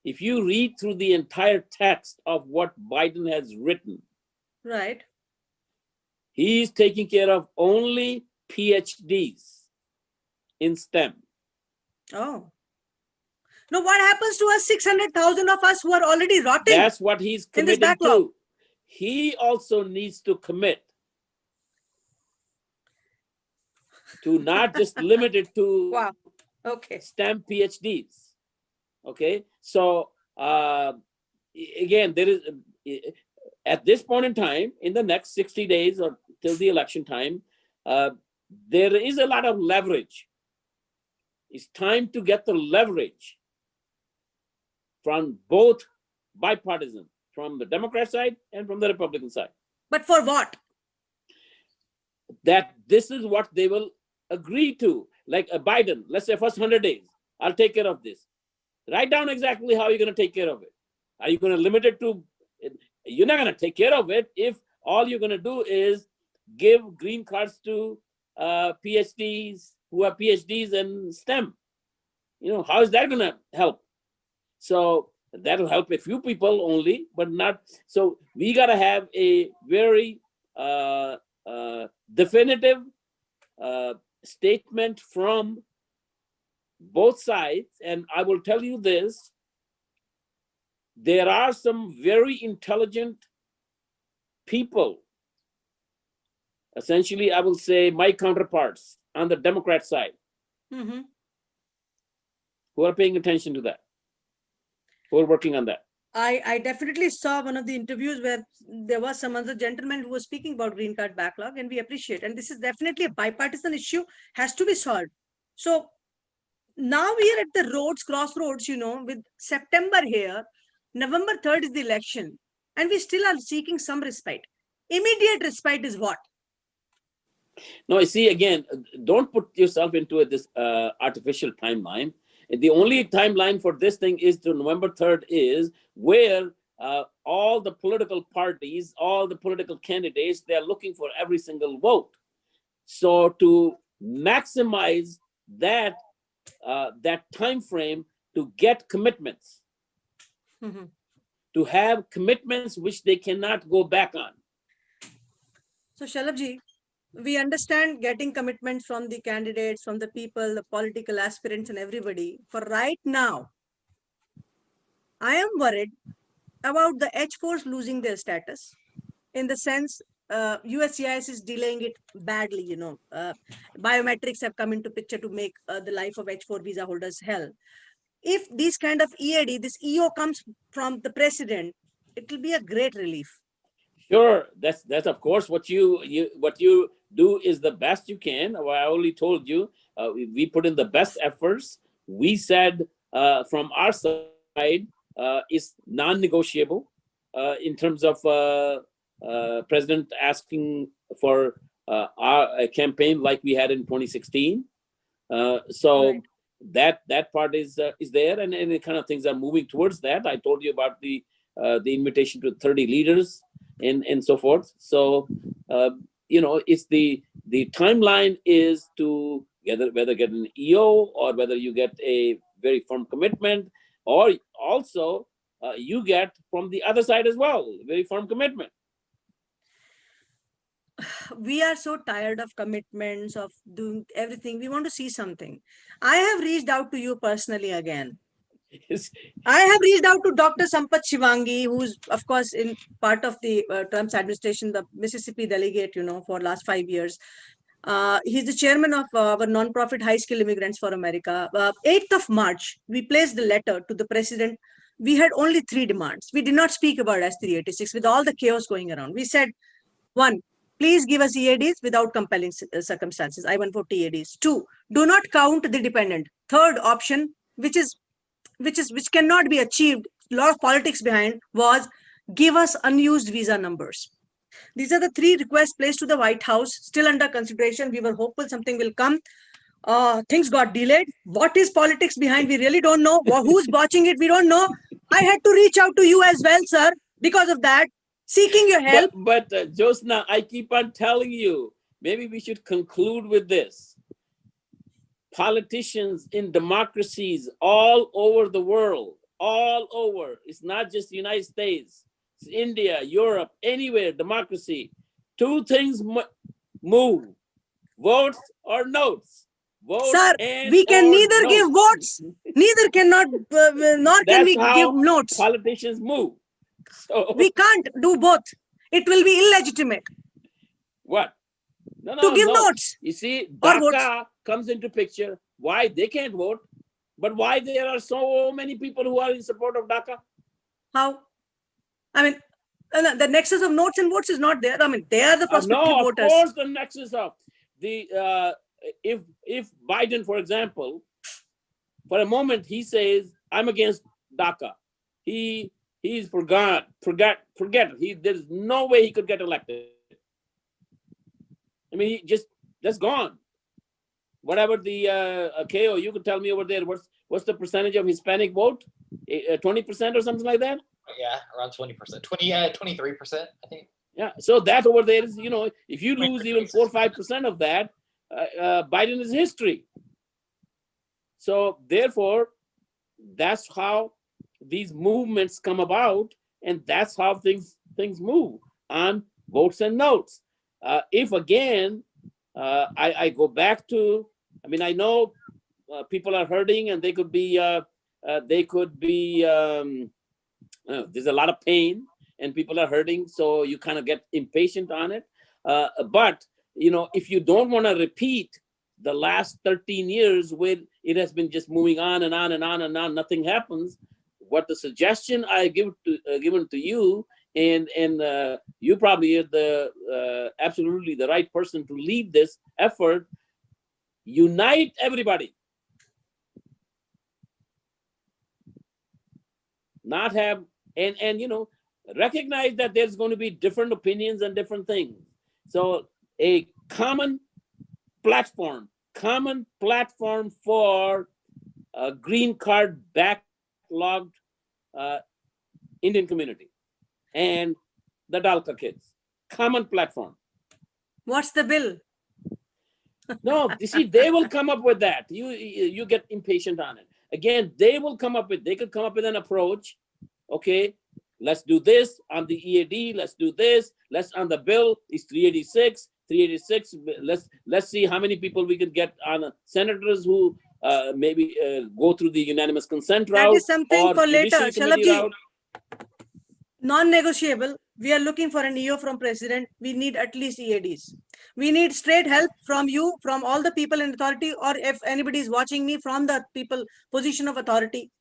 If you read through the entire text of what Biden has written, right, he's taking care of only PhDs in STEM. Oh. Now, what happens to us 600,000 of us who are already rotting? That's what he's committed to. He also needs to commit to not just limit it to wow. Okay. STEM PhDs. Okay, so again, there is at this point in time, in the next 60 days or till the election time, there is a lot of leverage. It's time to get the leverage from both bipartisan, from the Democrat side and from the Republican side. But for what? That this is what they will agree to. Like Biden, let's say first 100 days, I'll take care of this. Write down exactly how you're going to take care of it. Are you going to limit it to You're not going to take care of it if all you're going to do is give green cards to PhDs who have PhDs in STEM. How is that going to help? So that'll help a few people only, but not. So we got to have a very definitive statement from both sides. And I will tell you this, there are some very intelligent people, essentially, I will say my counterparts on the Democrat side, who are paying attention to that, who are working on that. I definitely saw one of the interviews where there was some other gentleman who was speaking about green card backlog, and we appreciate. And this is definitely a bipartisan issue, has to be solved. So now we are at the crossroads, with September here, November 3rd is the election, and we still are seeking some respite. Immediate respite is what? No, you see, again, don't put yourself into this artificial timeline. The only timeline for this thing is to November 3rd, is where all the political parties, all the political candidates, they're looking for every single vote. So to maximize that time frame, to get commitments, to have commitments which they cannot go back on. So Shalabji, we understand getting commitments from the candidates, from the people, the political aspirants and everybody. For right now, I am worried about the H4s losing their status, in the sense USCIS is delaying it badly. Biometrics have come into picture to make the life of H4 visa holders hell. If this kind of EAD, this EO comes from the president, it will be a great relief. Sure, that's of course what you do is the best you can. I only told you we put in the best efforts. We said from our side is non-negotiable in terms of president asking for a campaign like we had in 2016. So right. that part is there, and the kind of things are moving towards that. I told you about the invitation to 30 leaders and so forth. So it's the timeline is to whether get an EO or whether you get a very firm commitment, or also you get from the other side as well, very firm commitment. We are so tired of commitments, of doing everything. We want to see something. I have reached out to you personally again. I have reached out to Dr. Sampath Shivangi, who's of course in part of the Trump's administration, the Mississippi delegate, for last 5 years. He's the chairman of our nonprofit High Skill Immigrants for America. 8th of March, we placed the letter to the president. We had only 3 demands. We did not speak about S-386 with all the chaos going around. We said, 1, please give us EADs without compelling circumstances, I-140 EADs. 2, do not count the dependent. Third option, which cannot be achieved, a lot of politics behind, was give us unused visa numbers. These are the 3 requests placed to the White House, still under consideration. We were hopeful something will come. Things got delayed. What is politics behind? We really don't know. Who's watching it? We don't know. I had to reach out to you as well, sir, because of that, seeking your help. But Josna, I keep on telling you, maybe we should conclude with this. Politicians in democracies all over the world, all over, it's not just the United States, it's India, Europe, anywhere, democracy, 2 things move, votes or notes. Votes. Sir, we can neither notes. Give votes, neither cannot, nor can we give notes. Politicians move. So we can't do both. It will be illegitimate. What? To give notes. You see, DACA comes into picture. Why they can't vote, but why there are so many people who are in support of DACA? How? I mean, the nexus of notes and votes is not there. I mean, they are the prospective voters. Of course, the nexus of the if Biden, for example, for a moment he says I'm against DACA, he's forget it. There's no way he could get elected. I mean, that's gone. Whatever the KO, you could tell me over there, what's the percentage of Hispanic vote? 20% or something like that? Yeah, around 20%, 23%, I think. Yeah, so that over there is, if you lose even 4 or 5% of that, Biden is history. So therefore, that's how these movements come about, and that's how things move on votes and notes. If again, I go back to, I know people are hurting, and they could be there's a lot of pain, and people are hurting, so you kind of get impatient on it. But if you don't want to repeat the last 13 years where it has been just moving on and on and on and on, nothing happens. What the suggestion I given to you, and you probably are the absolutely the right person to lead this effort. Unite everybody. Not have and recognize that there's going to be different opinions and different things. So a common platform for a green card backlogged Indian community and the Dalka kids. Common platform. What's the bill? No, you see, they will come up with that. You get impatient on it. Again, they could come up with an approach. Okay, let's do this on the EAD. Let's do this. Let's on the bill is 386. 386. Let's see how many people we could get on senators who maybe go through the unanimous consent route. That is something for later. Route. Non-negotiable. We are looking for an EO from president. We need at least EADs. We need straight help from you, from all the people in authority, or if anybody is watching me from the people position of authority.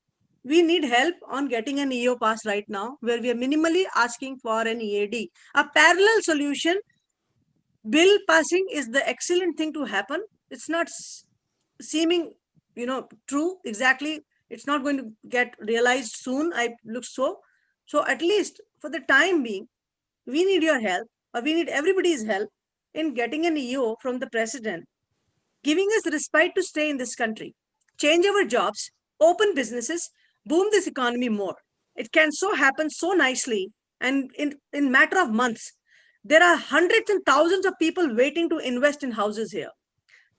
We need help on getting an EO pass right now, where we are minimally asking for an EAD. A parallel solution, bill passing is the excellent thing to happen. It's not seeming, true exactly. It's not going to get realized soon. I look so. So at least for the time being, we need your help, or we need everybody's help in getting an EO from the president, giving us respite to stay in this country, change our jobs, open businesses, boom this economy more. It can so happen so nicely, and in matter of months. There are hundreds and thousands of people waiting to invest in houses here,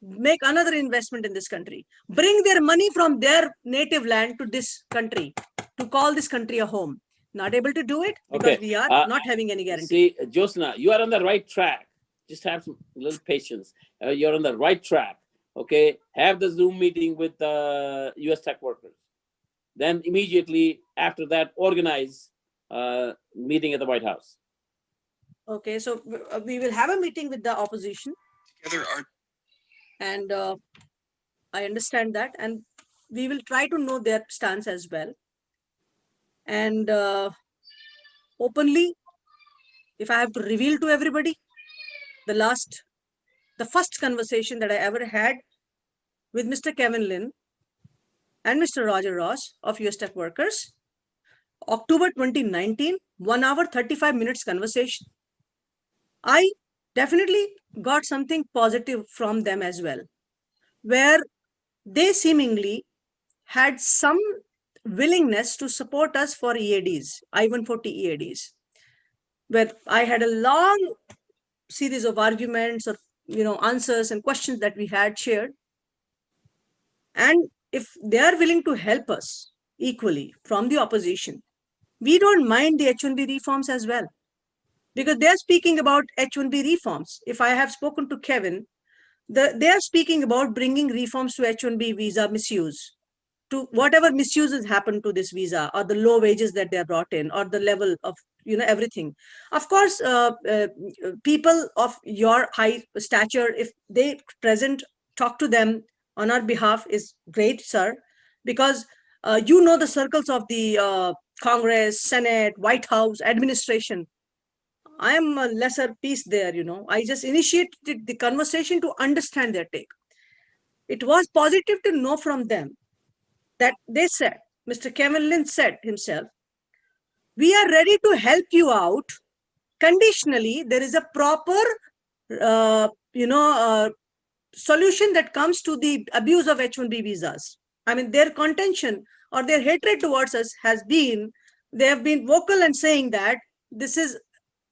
make another investment in this country, bring their money from their native land to this country, to call this country a home. Not able to do it because we are not having any guarantee. See, Josna, you are on the right track. Just have some little patience. You're on the right track. Okay, have the Zoom meeting with U.S. tech workers. Then immediately after that, organize meeting at the White House. Okay, so we will have a meeting with the opposition. And I understand that, and we will try to know their stance as well. And openly, if I have to reveal to everybody, the first conversation that I ever had with Mr. Kevin Lynn and Mr. Roger Ross of US Tech Workers, October 2019, 1 hour, 35 minutes conversation. I definitely got something positive from them as well, where they seemingly had some willingness to support us for EADs, I-140 EADs, where I had a long series of arguments or answers and questions that we had shared. And if they are willing to help us equally from the opposition, we don't mind the H-1B reforms as well, because they're speaking about H-1B reforms. If I have spoken to Kevin, they are speaking about bringing reforms to H-1B visa misuse, to whatever misuses happen to this visa, or the low wages that they're brought in, or the level of everything. Of course, people of your high stature, if they present, talk to them on our behalf is great, sir, because the circles of the Congress, Senate, White House, administration. I am a lesser piece there, I just initiated the conversation to understand their take. It was positive to know from them that they said, Mr. Kevin Lynn said himself, we are ready to help you out conditionally. There is a proper, solution that comes to the abuse of H-1B visas. I mean, their contention or their hatred towards us has been They have been vocal and saying that this is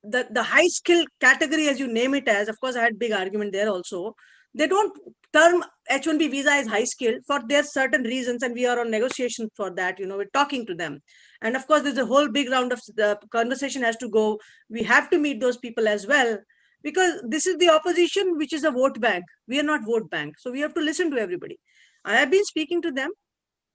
the high skill category, as you name it as. Of course, I had big argument there also. They don't term H-1B visa as high skill for their certain reasons, and we are on negotiation for that. We're talking to them, and of course, there's a whole big round of the conversation has to go. We have to meet those people as well, because this is the opposition, which is a vote bank. We are not vote bank, so we have to listen to everybody. I have been speaking to them.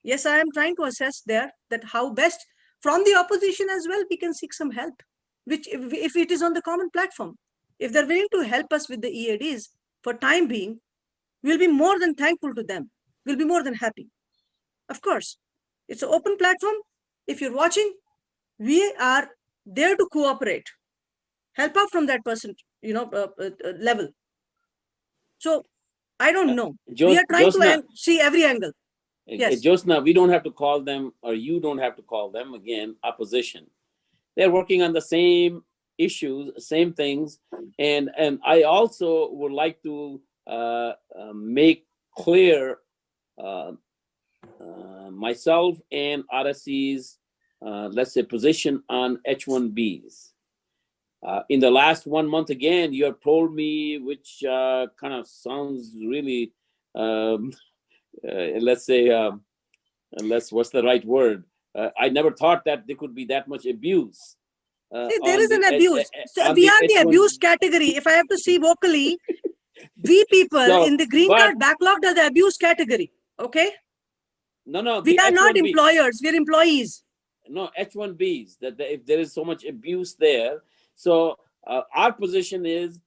Yes, I am trying to assess there that how best from the opposition as well we can seek some help, which if it is on the common platform, if they're willing to help us with the EADs for time being, we'll be more than thankful to them. We'll be more than happy. Of course, it's an open platform. If you're watching, we are there to cooperate, help out from that person, level. So I don't know. We are trying to see every angle. Yes. Josna, we don't have to call them, or you don't have to call them, again, opposition. They're working on the same issues, same things. And I also would like to make clear myself and RSC's, let's say, position on H-1Bs. In the last 1 month, again, you have told me, which kind of sounds really, let's say, what's the right word? I never thought that there could be that much abuse. See, there is an abuse. So we are the abused category. If I have to see vocally, we people in the green card backlog are the abused category. Okay? No. We are not employers. We are employees. No, H-1Bs. That if there is so much abuse there. So our position is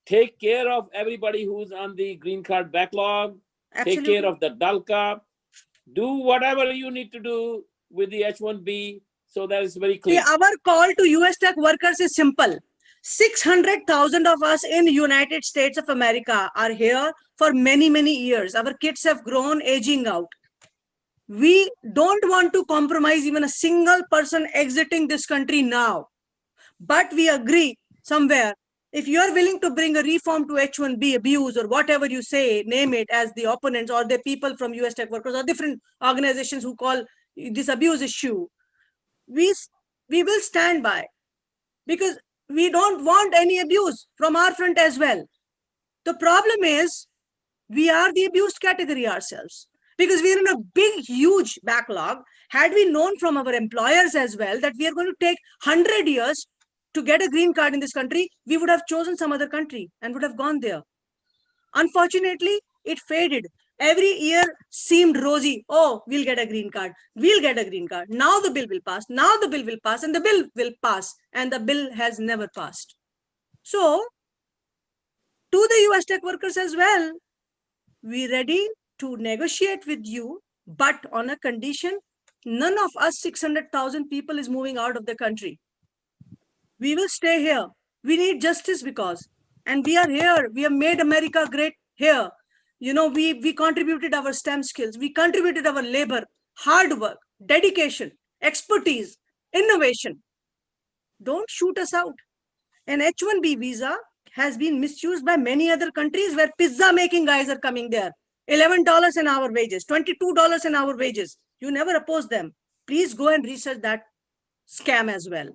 take care of everybody who's on the green card backlog. Absolutely. Take care of the DALCA. Do whatever you need to do with the H-1B. So that is very clear. See, our call to US tech workers is simple. 600,000 of us in the United States of America are here for many, many years. Our kids have grown, aging out. We don't want to compromise even a single person exiting this country now. But we agree somewhere, if you are willing to bring a reform to H-1B abuse or whatever you say, name it, as the opponents or the people from US tech workers or different organizations who call this abuse issue, we will stand by, because we don't want any abuse from our front as well. The problem is we are the abused category ourselves, because we are in a big, huge backlog. Had we known from our employers as well that we are going to take 100 years to get a green card in this country, we would have chosen some other country and would have gone there. Unfortunately, it faded. Every year seemed rosy. Oh, we'll get a green card. We'll get a green card. Now the bill will pass. Now the bill will pass, and the bill will pass. And the bill has never passed. So, to the US tech workers as well, we're ready to negotiate with you, but on a condition, none of us 600,000 people is moving out of the country. We will stay here. We need justice because, and we are here. We have made America great here. We contributed our STEM skills. We contributed our labor, hard work, dedication, expertise, innovation. Don't shoot us out. An H-1B visa has been misused by many other countries where pizza making guys are coming there. $11 an hour wages, $22 an hour wages. You never oppose them. Please go and research that scam as well.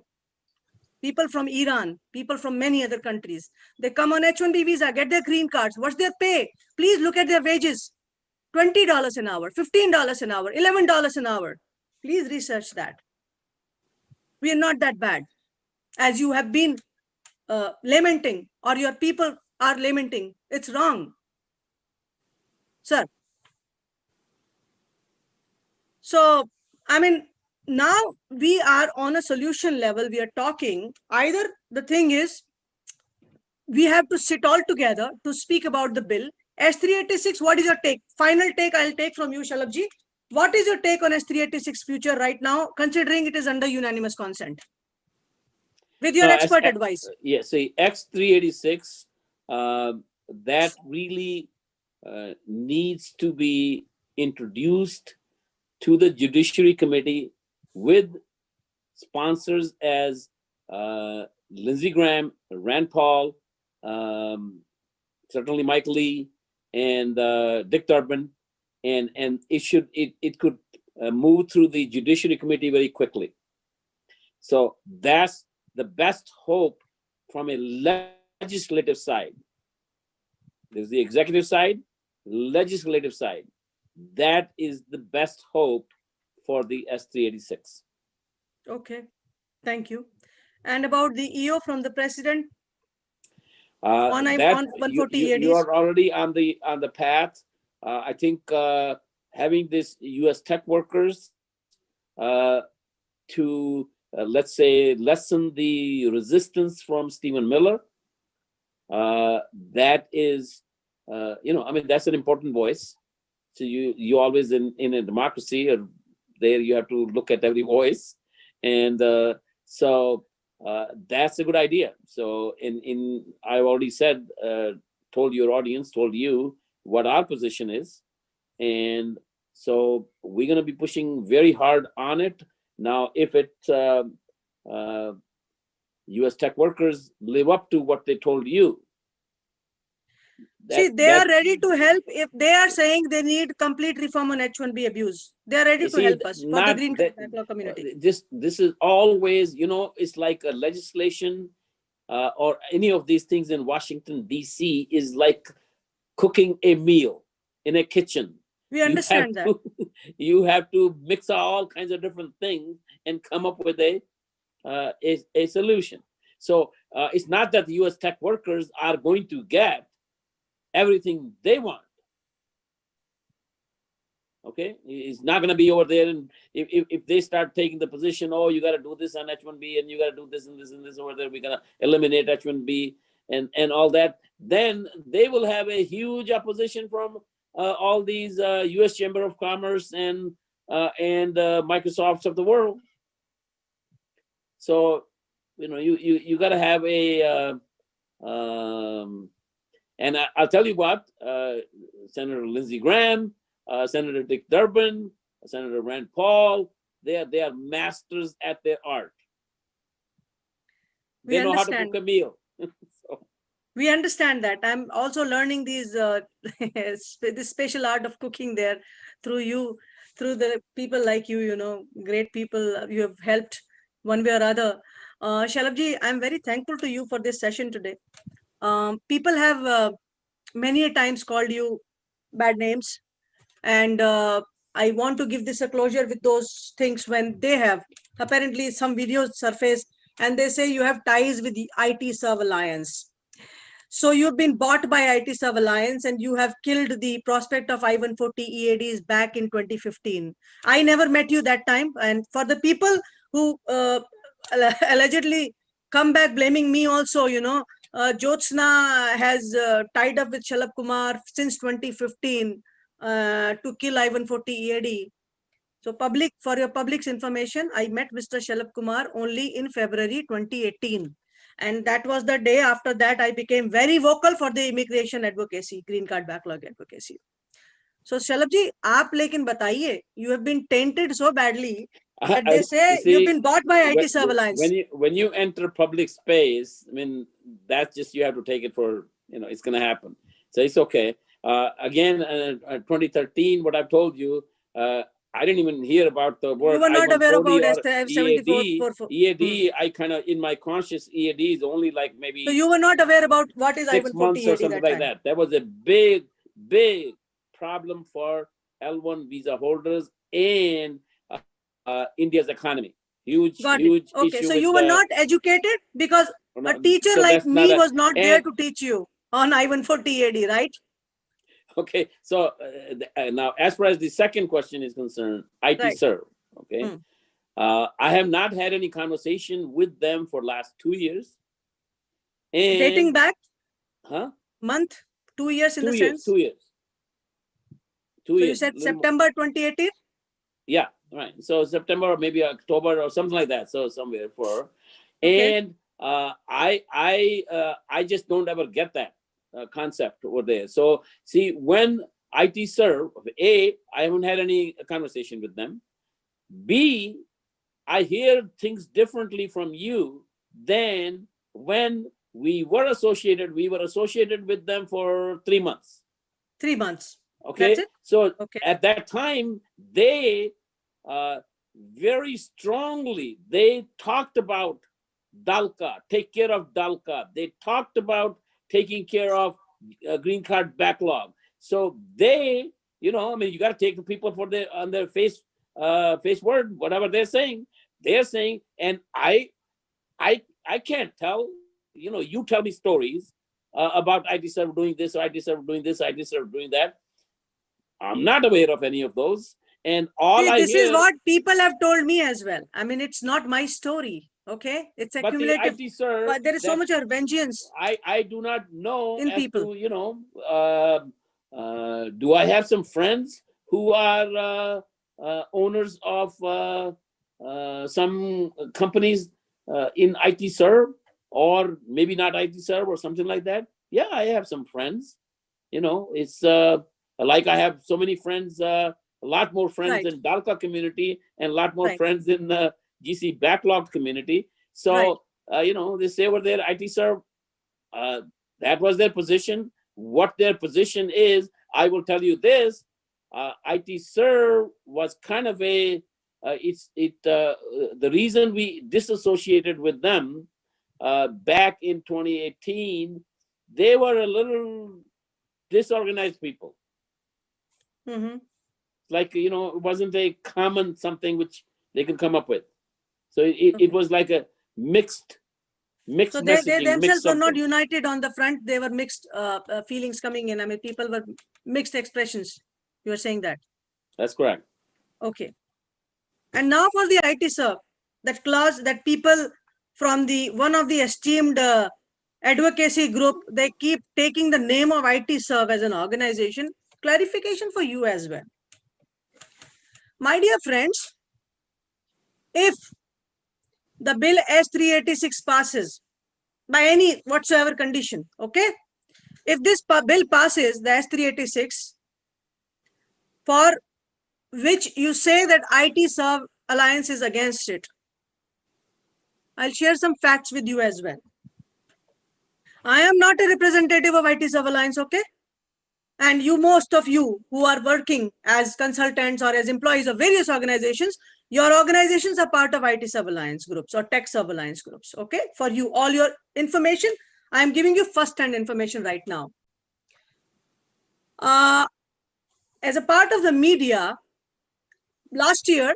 People from Iran, people from many other countries, they come on H-1B visa, get their green cards. What's their pay? Please look at their wages. $20 an hour, $15 an hour, $11 an hour. Please research that. We are not that bad, as you have been lamenting, or your people are lamenting. It's wrong, sir. So, I mean, now we are on a solution level. We are talking. Either the thing is, we have to sit all together to speak about the bill. S386, what is your take? Final take I'll take from you, Shalabji. What is your take on S386 future right now, considering it is under unanimous consent? With your expert advice. Yeah, see, X386, that really needs to be introduced to the Judiciary Committee with sponsors as Lindsey Graham, Rand Paul, certainly Mike Lee, and Dick Durbin, and it could move through the Judiciary Committee very quickly. So that's the best hope from a legislative side. There's the executive side, legislative side. That is the best hope for the S386. Okay, thank you. And about the EO from the president on That 140 you EADs? are already on the path. I think having this U.S. tech workers to let's say lessen the resistance from Stephen Miller. That is, I mean, that's an important voice. So you always in a democracy, or there you have to look at every voice, and so that's a good idea. So I've already said, told your audience, told you what our position is, and so we're going to be pushing very hard on it. Now, if it U.S. tech workers live up to what they told you, see, they are ready to help. If they are saying they need complete reform on H1B abuse, they are ready to help us for the green card backlog community. This is always, it's like a legislation or any of these things in Washington, D.C. is like cooking a meal in a kitchen. We understand that. You have to mix all kinds of different things and come up with a solution. So it's not that the U.S. tech workers are going to get everything they want. Okay, it's not going to be over there, and if they start taking the position, oh, you got to do this on H1B, and you got to do this and this and this over there, we're going to eliminate H1B and all that, then they will have a huge opposition from all these U.S. Chamber of Commerce and Microsofts of the world. So you got to have a and I'll tell you what, Senator Lindsey Graham, Senator Dick Durbin, Senator Rand Paul, they are masters at their art. They know how to cook a meal. So. We understand that. I'm also learning these this special art of cooking there through you, through the people like you, great people you have helped one way or other. Shalabji, I'm very thankful to you for this session today. People have many a times called you bad names, and I want to give this a closure with those things when they have. Apparently, some videos surfaced, and they say you have ties with the IT Serve Alliance. So you've been bought by IT Serve Alliance, and you have killed the prospect of I-140 EADs back in 2015. I never met you that time, and for the people who allegedly come back blaming me also, Jyotsna has tied up with Shalabh Kumar since 2015 to kill I-140 EAD. So for your public's information, I met Mr. Shalabh Kumar only in February 2018. And that was the day after that I became very vocal for the immigration advocacy, green card backlog advocacy. So Shalabji, aap lekin bataiye, you have been tainted so badly that they say you've been bought by IT Serve Alliance. When you enter public space, I mean, that's just, you have to take it for, it's going to happen. So it's okay. Again, 2013, what I've told you, I didn't even hear about the word. You were not aware about EAD. EAD, I kind of, in my conscious, EAD is only like maybe. So you were not aware about what is 6 months or something like that. That was a big, big problem for L1 visa holders and India's economy. Huge issue. Okay, so you were not educated because a teacher like me was not there to teach you on I-140 EAD, right? Okay, so now as far as the second question is concerned, IT Serve, okay? I have not had any conversation with them for last 2 years. And, dating back? Huh? Month? 2 years in the sense? 2 years. So you said September 2018? Yeah, right. So September or maybe October or something like that. So somewhere for, okay. And I just don't ever get that concept over there. So see, when IT Serve, A, I haven't had any conversation with them. B, I hear things differently from you than when we were associated. We were associated with them for 3 months. 3 months. Okay. That's it? So okay. At that time, they very strongly, they talked about Dalka, take care of Dalka. They talked about taking care of green card backlog. So they, you know, I mean, you got to take the people for their on their face word, whatever they're saying. They're saying, and I can't tell. You know, you tell me stories about IT server doing this, or IT server doing this, IT server doing that. I'm not aware of any of those. And all I this hear, is what people have told me as well. I mean, it's not my story. Okay, it's but the accumulative. IT server, But there is so much vengeance. I do not know in as people. to, you know, do I have some friends who are owners of some companies in IT serve, or maybe not IT serve or something like that? Yeah, I have some friends. You know, it's like I have so many friends, a lot more friends in Dalka community and a lot more friends in the GC backlog community. So, you know, they say over there, IT serve, that was their position. What their position is, I will tell you this, IT serve was kind of a, the reason we disassociated with them back in 2018, they were a little disorganized people. Mm-hmm. Like, you know, it wasn't a common something which they could come up with. So it was like a mixed So they messaging, themselves were not united on the front. They were mixed feelings coming in. I mean, people were mixed expressions. You are saying that? That's correct. Okay. And now for the IT serve, that clause that people from the one of the esteemed advocacy group, they keep taking the name of IT serve as an organization. Clarification for you as well. My dear friends, if the bill S386 passes by any whatsoever condition, okay? If this bill passes, the S386, for which you say that IT Serve Alliance is against it, I'll share some facts with you as well. I am not a representative of IT Serve Alliance, okay? And you, most of you who are working as consultants or as employees of various organizations, your organizations are part of IT Serve Alliance groups or Tech Serve Alliance groups, okay? For you, all your information, I am giving you first-hand information right now. As a part of the media, last year,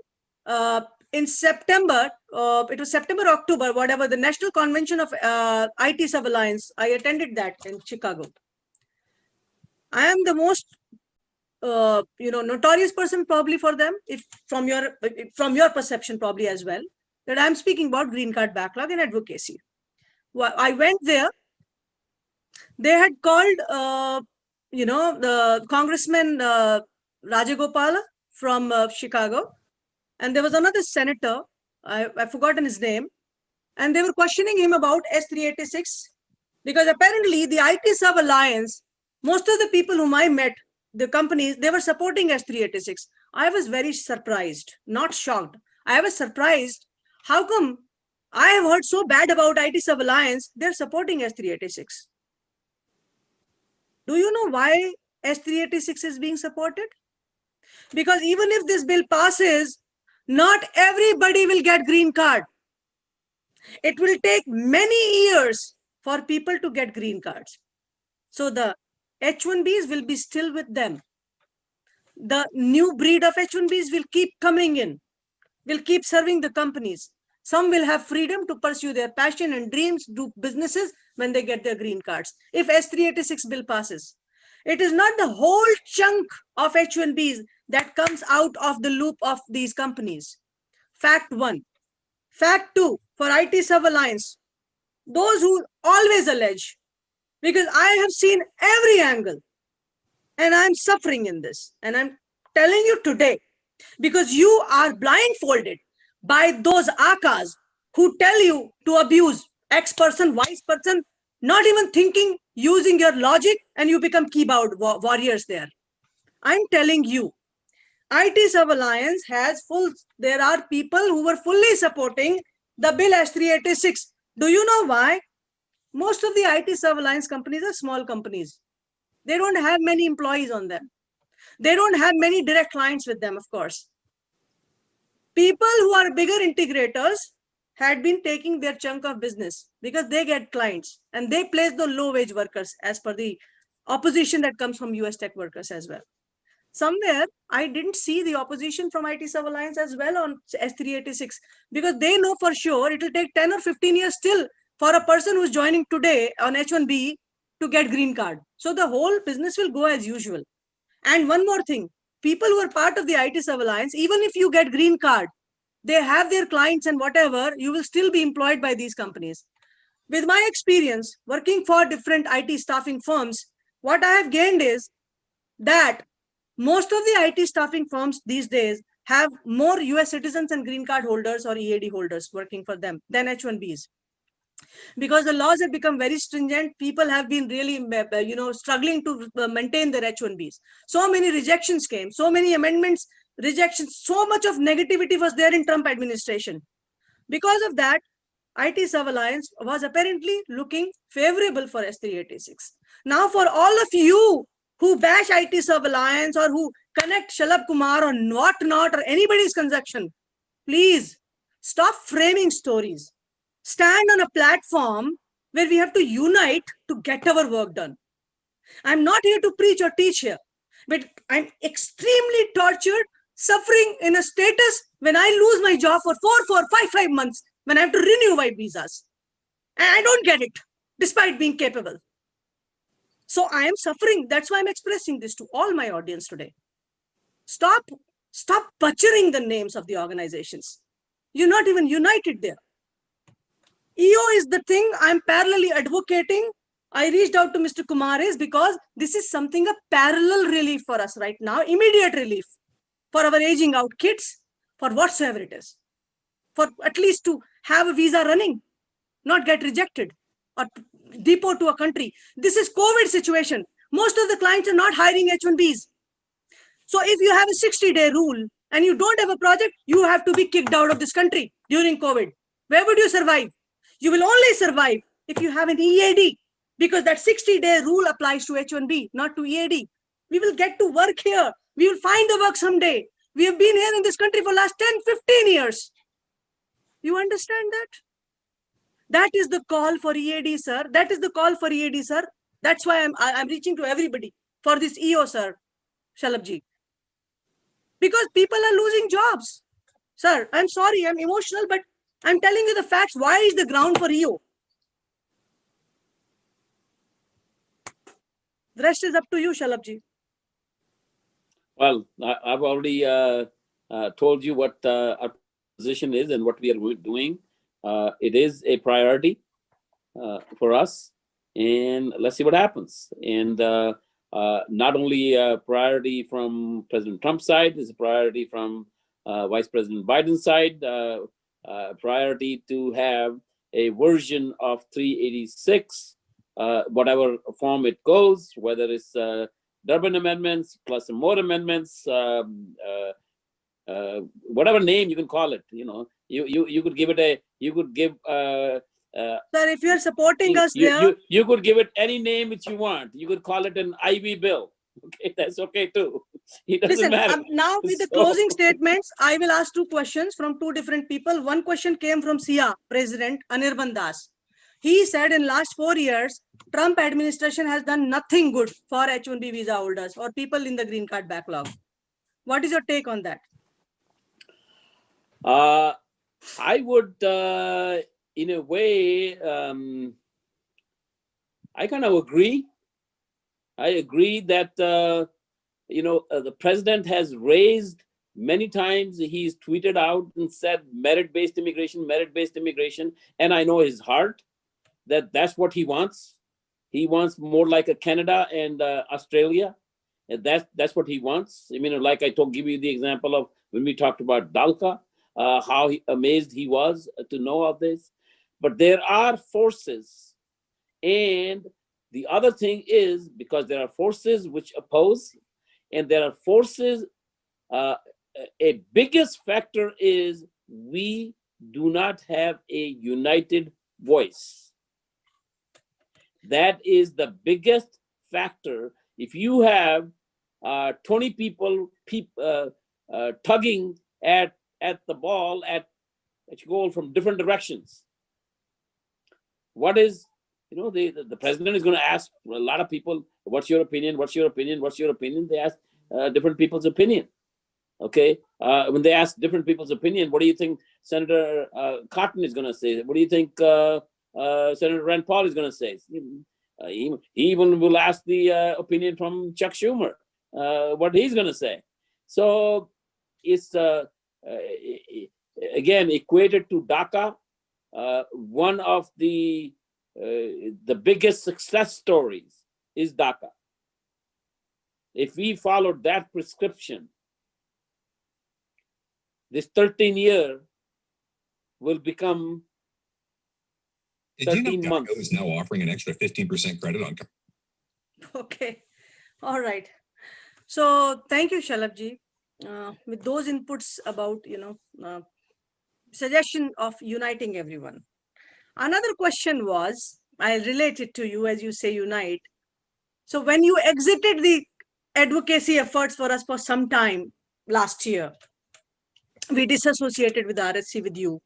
in September, it was September, October, whatever, the National Convention of IT Serve Alliance, I attended that in Chicago. I am the most notorious person probably for them, if from your perception probably as well, that I'm speaking about green card backlog and advocacy. Well, I went there. They had called, the Congressman Rajagopala from Chicago, and there was another senator, I've forgotten his name, and they were questioning him about S386, because apparently the IT Serve Alliance, most of the people whom I met, the companies, they were supporting S386. I was very surprised, not shocked. I was surprised. How come I have heard so bad about IT Serve Alliance, they're supporting S386? Do you know why S386 is being supported? Because even if this bill passes, not everybody will get green card. It will take many years for people to get green cards. So the H1Bs will be still with them. The new breed of H1Bs will keep coming in, will keep serving the companies. Some will have freedom to pursue their passion and dreams, do businesses when they get their green cards. If S386 bill passes, it is not the whole chunk of H1Bs that comes out of the loop of these companies. Fact one. Fact two, for IT Serve Alliance, those who always allege, because I have seen every angle and I'm suffering in this, and I'm telling you today, because you are blindfolded by those akas who tell you to abuse X person, Y person, not even thinking, using your logic, and you become keyboard warriors there. I'm telling you, IT Serve Alliance has there are people who were fully supporting the bill S386. Do you know why? Most of the IT Serve Alliance companies are small companies. They don't have many employees on them. They don't have many direct clients with them, of course. People who are bigger integrators had been taking their chunk of business because they get clients and they place the low wage workers as per the opposition that comes from US tech workers as well. Somewhere I didn't see the opposition from IT Sub Alliance as well on S386 because they know for sure it will take 10 or 15 years still for a person who's joining today on H1B to get green card. So the whole business will go as usual. And one more thing, people who are part of the IT Sub Alliance, even if you get green card, they have their clients and whatever, you will still be employed by these companies. With my experience working for different IT staffing firms, what I have gained is that most of the IT staffing firms these days have more US citizens and green card holders or EAD holders working for them than H1Bs. Because the laws have become very stringent, people have been really struggling to maintain their H1Bs. So many rejections came, so many amendments, rejections, so much of negativity was there in Trump administration. Because of that, IT Sub Alliance was apparently looking favorable for S386. Now, for all of you who bash IT Sub Alliance or who connect Shalabh Kumar or not or anybody's consumption, please stop framing stories. Stand on a platform where we have to unite to get our work done. I'm not here to preach or teach here, but I'm extremely tortured, suffering in a status when I lose my job for 5 months, when I have to renew my visas. And I don't get it, despite being capable. So I am suffering. That's why I'm expressing this to all my audience today. Stop butchering the names of the organizations. You're not even united there. EO is the thing I'm parallelly advocating. I reached out to Mr. Kumar is because this is something a parallel relief for us right now, immediate relief for our aging out kids, for whatsoever it is, for at least to have a visa running, not get rejected or deport to a country. This is COVID situation. Most of the clients are not hiring H1Bs. So if you have a 60-day rule and you don't have a project, you have to be kicked out of this country during COVID. Where would you survive? You will only survive if you have an EAD, because that 60-day rule applies to H1B, not to EAD. We will get to work here. We will find the work someday. We have been here in this country for the last 10, 15 years. You understand that? That is the call for EAD, sir. That is the call for EAD, sir. That's why I'm reaching to everybody for this EO, sir, Shalabhji. Because people are losing jobs. Sir, I'm sorry, I'm emotional, but I'm telling you the facts. Why is the ground for EO? The rest is up to you, Shalabhji. Well, I've already told you what our position is and what we are doing. It is a priority for us, and let's see what happens. And not only a priority from President Trump's side, it's a priority from Vice President Biden's side, priority to have a version of 386, whatever form it goes, whether it's Durbin amendments plus some more amendments, whatever name you can call it. You know, you could give it Sir, if you're supporting us you could give it any name which you want. You could call it an IV bill. Okay, that's okay too. It doesn't matter. Now with the closing statements, I will ask 2 questions from 2 different people. One question came from SIA President Anirban Das. He said in last 4 years, Trump administration has done nothing good for H1B visa holders or people in the green card backlog. What is your take on that? I would, in a way, I kind of agree. I agree that, the president has raised many times, he's tweeted out and said merit-based immigration. And I know his heart that that's what he wants. He wants more like a Canada and Australia. And that's what he wants. I mean, like I give you the example of when we talked about Dalka, how amazed he was to know of this. But there are forces, and the other thing is, because there are forces which oppose, and there are forces, a biggest factor is we do not have a united voice. That is the biggest factor. If you have 20 people tugging at at the ball at goal from different directions. What is, the president is going to ask a lot of people, what's your opinion? What's your opinion? What's your opinion? They ask different people's opinion. Okay. When they ask different people's opinion, what do you think Senator Cotton is going to say? What do you think Senator Rand Paul is going to say? He even will ask the opinion from Chuck Schumer, what he's going to say. So it's again equated to DACA. One of the biggest success stories is DACA. If we followed that prescription, this 13-year will become 13 months. DACA is now offering an extra 15% credit on. Okay, all right. So thank you, Shalabji. With those inputs about, suggestion of uniting everyone. Another question was, I'll relate it to you as you say unite. So when you exited the advocacy efforts for us for some time last year, we disassociated with RSC with you.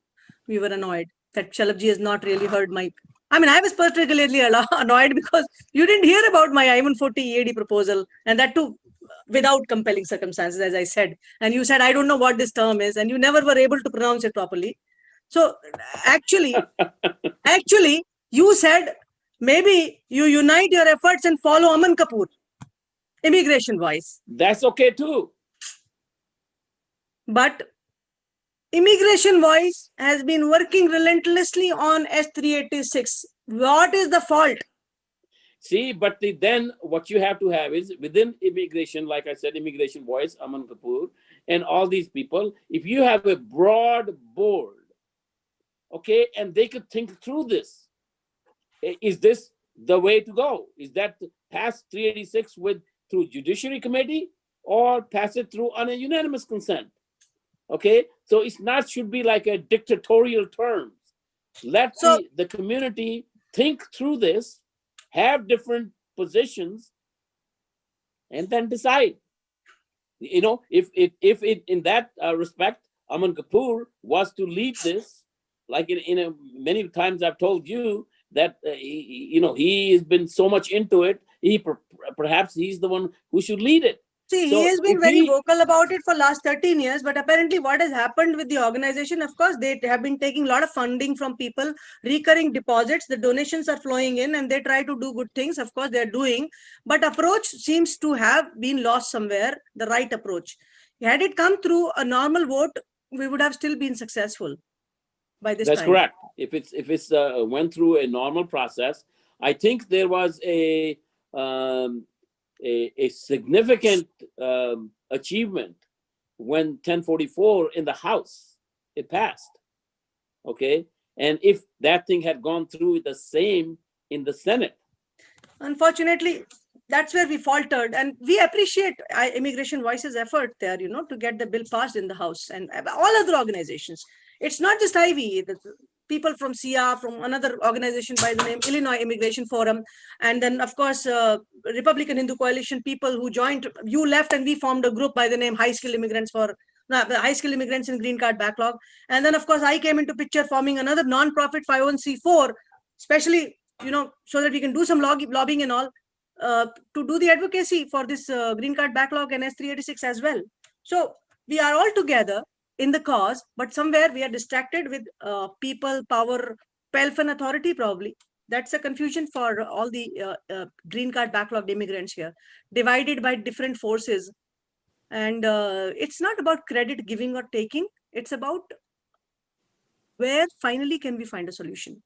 We were annoyed that Shalabji has not really heard my, I was particularly annoyed because you didn't hear about my I-140 EAD proposal, and that too without compelling circumstances, as I said. And you said, I don't know what this term is, and you never were able to pronounce it properly. So actually, you said, maybe you unite your efforts and follow Aman Kapoor, Immigration Voice. That's okay too. But Immigration Voice has been working relentlessly on S386. What is the fault? See, but then what you have to have is within immigration, like I said, Immigration Voice, Aman Kapoor, and all these people, if you have a broad board, okay, and they could think through this. Is this the way to go? Is that pass 386 through Judiciary Committee or pass it through on a unanimous consent? Okay, so it's not should be like a dictatorial terms. Let the community think through this, have different positions, and then decide. If it in that respect, Aman Kapoor was to lead this, like many times I've told you that he has been so much into it. Perhaps he's the one who should lead it. See, he has been very vocal about it for last 13 years, but apparently what has happened with the organization, of course, they have been taking a lot of funding from people, recurring deposits, the donations are flowing in, and they try to do good things. Of course, they're doing, but approach seems to have been lost somewhere, the right approach. Had it come through a normal vote, we would have still been successful by this time. That's correct. If it's went through a normal process, I think there was a significant achievement when 1044 in the House, it passed, okay? And if that thing had gone through the same in the Senate. Unfortunately, that's where we faltered, and we appreciate Immigration Voice's effort there, to get the bill passed in the House and all other organizations. It's not just Ivy, people from SIA, from another organization by the name Illinois Immigration Forum, and then of course Republican Hindu Coalition people who joined. You left and we formed a group by the name High Skilled Immigrants in Green Card Backlog, and then of course I came into picture forming another non-profit 501c4, especially so that we can do some lobbying and all to do the advocacy for this Green Card Backlog and S386 as well. So we are all together in the cause, but somewhere we are distracted with people, power, pelf and authority probably. That's a confusion for all the Green Card backlogged immigrants here, divided by different forces. And it's not about credit giving or taking. It's about where finally can we find a solution.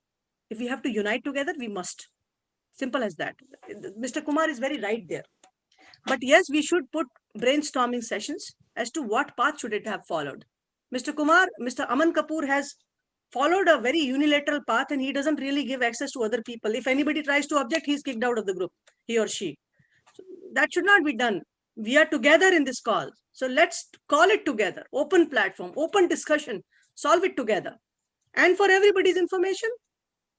If we have to unite together, we must. Simple as that. Mr. Kumar is very right there. But yes, we should put brainstorming sessions as to what path should it have followed. Mr. Aman Kapoor has followed a very unilateral path, and he doesn't really give access to other people. If anybody tries to object, he's kicked out of the group, he or she. So that should not be done. We are together in this call. So let's call it together. Open platform, open discussion, solve it together. And for everybody's information,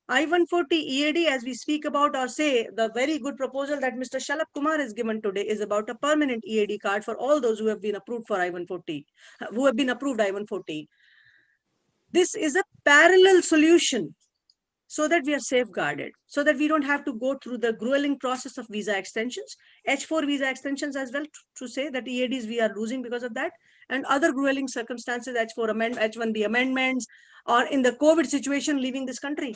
I-140 EAD, as we speak about, or say the very good proposal that Mr. Shalabh Kumar has given today, is about a permanent EAD card for all those who have been approved for I-140, who have been approved I-140. This is a parallel solution so that we are safeguarded, so that we don't have to go through the grueling process of visa extensions, H4 visa extensions as well, to say that EADs we are losing because of that, and other grueling circumstances, H4 H1B amendments, or in the COVID situation, leaving this country.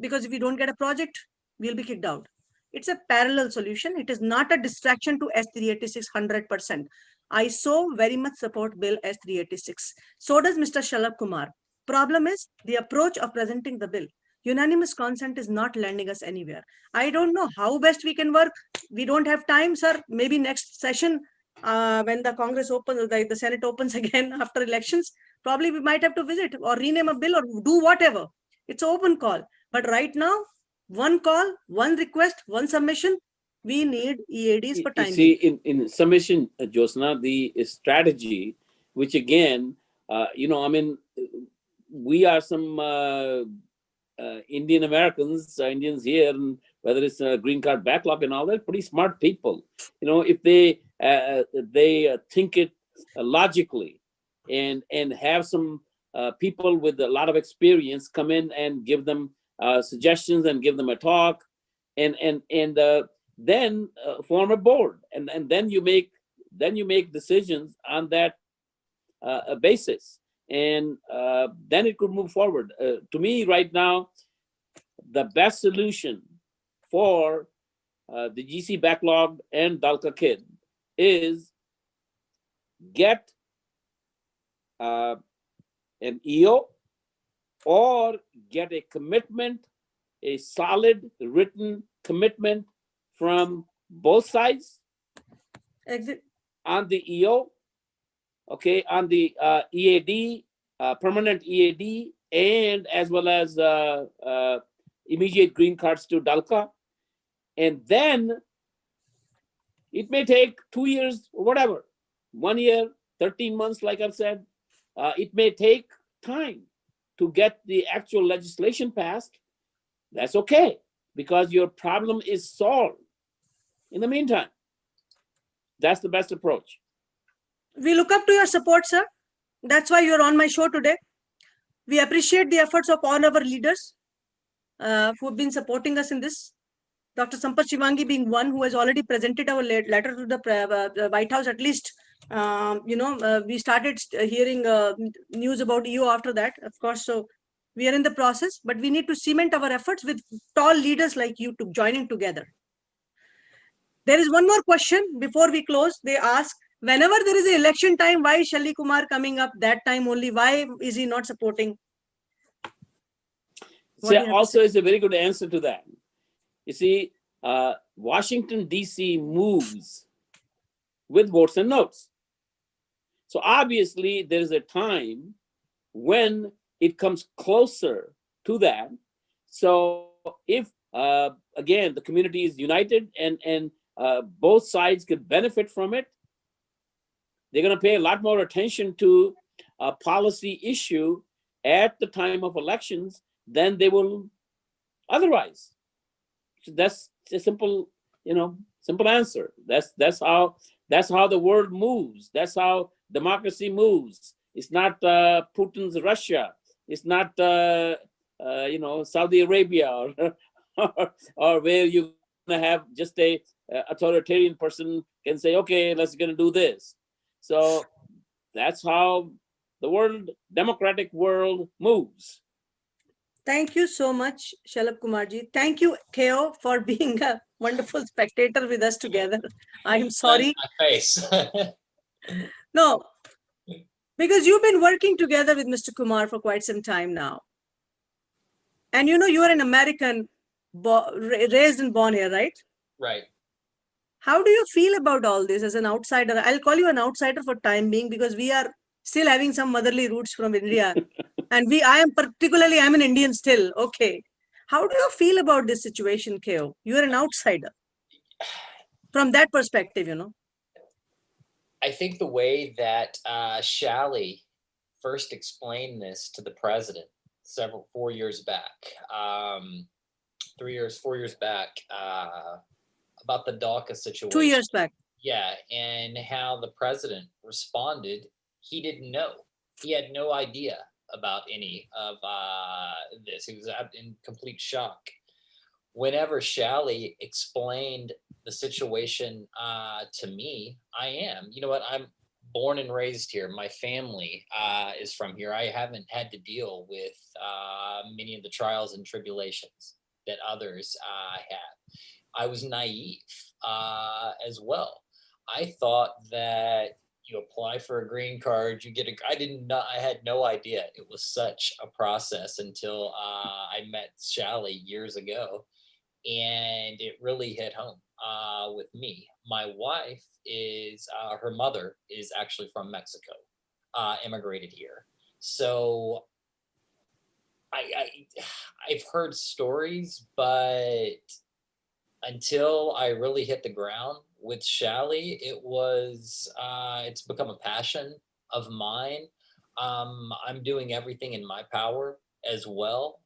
Because if we don't get a project, we'll be kicked out. It's a parallel solution. It is not a distraction to S386 100%. I so very much support Bill S386. So does Mr. Shalabh Kumar. Problem is the approach of presenting the bill. Unanimous consent is not landing us anywhere. I don't know how best we can work. We don't have time, sir. Maybe next session, when the Congress opens, the Senate opens again after elections, probably we might have to visit or rename a bill or do whatever. It's an open call. But right now, one call, one request, one submission, we need EADs for time. You see, in submission, Josna, the strategy, which again, I mean, we are some Indian Americans, Indians here, and whether it's a green card backlog and all that, pretty smart people. If they think it logically and have some people with a lot of experience come in and give them suggestions and give them a talk, and then form a board, and then you make decisions on that basis, and then it could move forward. To me, right now, the best solution for the GC backlog and DALCA kid is get an EO or get a commitment, a solid written commitment from both sides on the EO, okay, on the EAD, permanent EAD, and as well as immediate green cards to DALCA. And then it may take 2 years or whatever, 1 year, 13 months, like I've said. It may take time to get the actual legislation passed. That's okay, because your problem is solved. In the meantime, that's the best approach. We look up to your support, sir. That's why you're on my show today. We appreciate the efforts of all our leaders who have been supporting us in this. Dr. Sampath Shivangi being one who has already presented our letter to the White House. At least, we started hearing news about EO after that, of course. So we are in the process, but we need to cement our efforts with tall leaders like you to joining together. There is one more question before we close. They ask, whenever there is an election time, why is Shalabh Kumar coming up that time only? Why is he not supporting? So also is a very good answer to that. You see, Washington, D.C. moves with votes and notes. So obviously there is a time when it comes closer to that. So if, again, the community is united and both sides could benefit from it, they're going to pay a lot more attention to a policy issue at the time of elections than they will otherwise. So that's a simple answer. That's how the world moves. That's how democracy moves. It's not Putin's Russia. It's not Saudi Arabia or where you're gonna have just a authoritarian person can say, okay, let's gonna do this. So that's how the democratic world moves. Thank you so much, Shalabh Kumarji. Thank you, Keo, for being a wonderful spectator with us together. I'm sorry. My face. No, because you've been working together with Mr. Kumar for quite some time now. And you are an American, raised and born here, right? Right. How do you feel about all this as an outsider? I'll call you an outsider for time being, because we are still having some motherly roots from India. And I'm an Indian still. Okay. How do you feel about this situation, Keo? You're an outsider. From that perspective, I think the way that Shally first explained this to the president 4 years back, 4 years back, about the DACA situation. 2 years back. Yeah, and how the president responded. He didn't know. He had no idea about any of this. He was in complete shock. Whenever Shally explained the situation to me, you know what, I'm born and raised here. My family is from here. I haven't had to deal with many of the trials and tribulations that others have. I was naive as well. I thought that you apply for a green card, you get I had no idea it was such a process until I met Shally years ago, and it really hit home with me. My wife her mother is actually from Mexico, immigrated here. So I've heard stories, but until I really hit the ground with Shally, it's become a passion of mine. I'm doing everything in my power as well,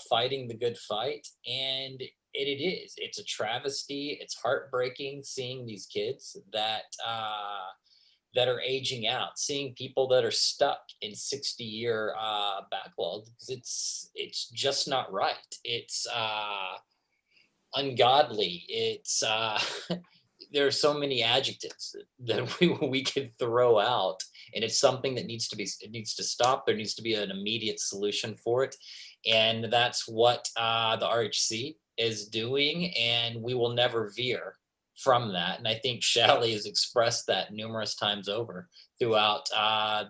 fighting the good fight. And it's a travesty. It's heartbreaking seeing these kids that are aging out, seeing people that are stuck in 60-year backlog, because it's just not right. It's ungodly. It's there are so many adjectives that we could throw out, and it's something that needs to stop. There needs to be an immediate solution for it, and that's what the RHC is doing, and we will never veer from that. And I think Shally has expressed that numerous times over throughout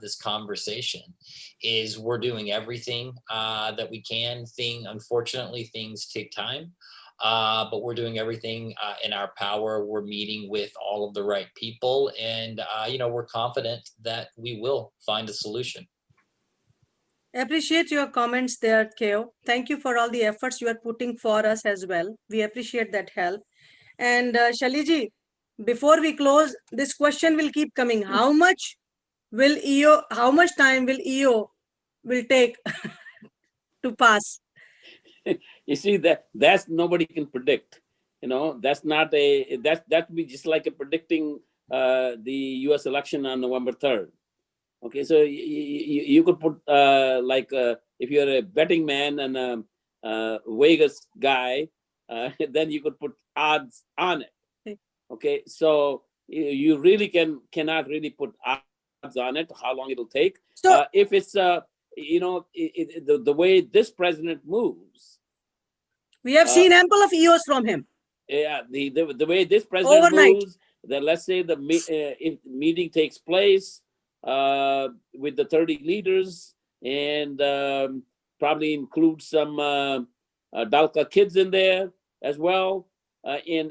this conversation, is we're doing everything that we can. Unfortunately, things take time. But we're doing everything in our power. We're meeting with all of the right people, and we're confident that we will find a solution. I appreciate your comments there, Keo. Thank you for all the efforts you are putting for us as well. We appreciate that help. And Shaliji, before we close, this question will keep coming. How much time will EO will take to pass? You see, that's nobody can predict. That's not that would be just like predicting the U.S. election on November 3rd. Okay, so you could put if you're a betting man and a Vegas guy, then you could put odds on it. Okay, so you really cannot really put odds on it, how long it'll take. So if it's the way this president moves, we have seen ample of EOs from him. Yeah, the way this president moves, that let's say the meeting takes place with the 30 leaders, and probably include some Dalka kids in there as well, and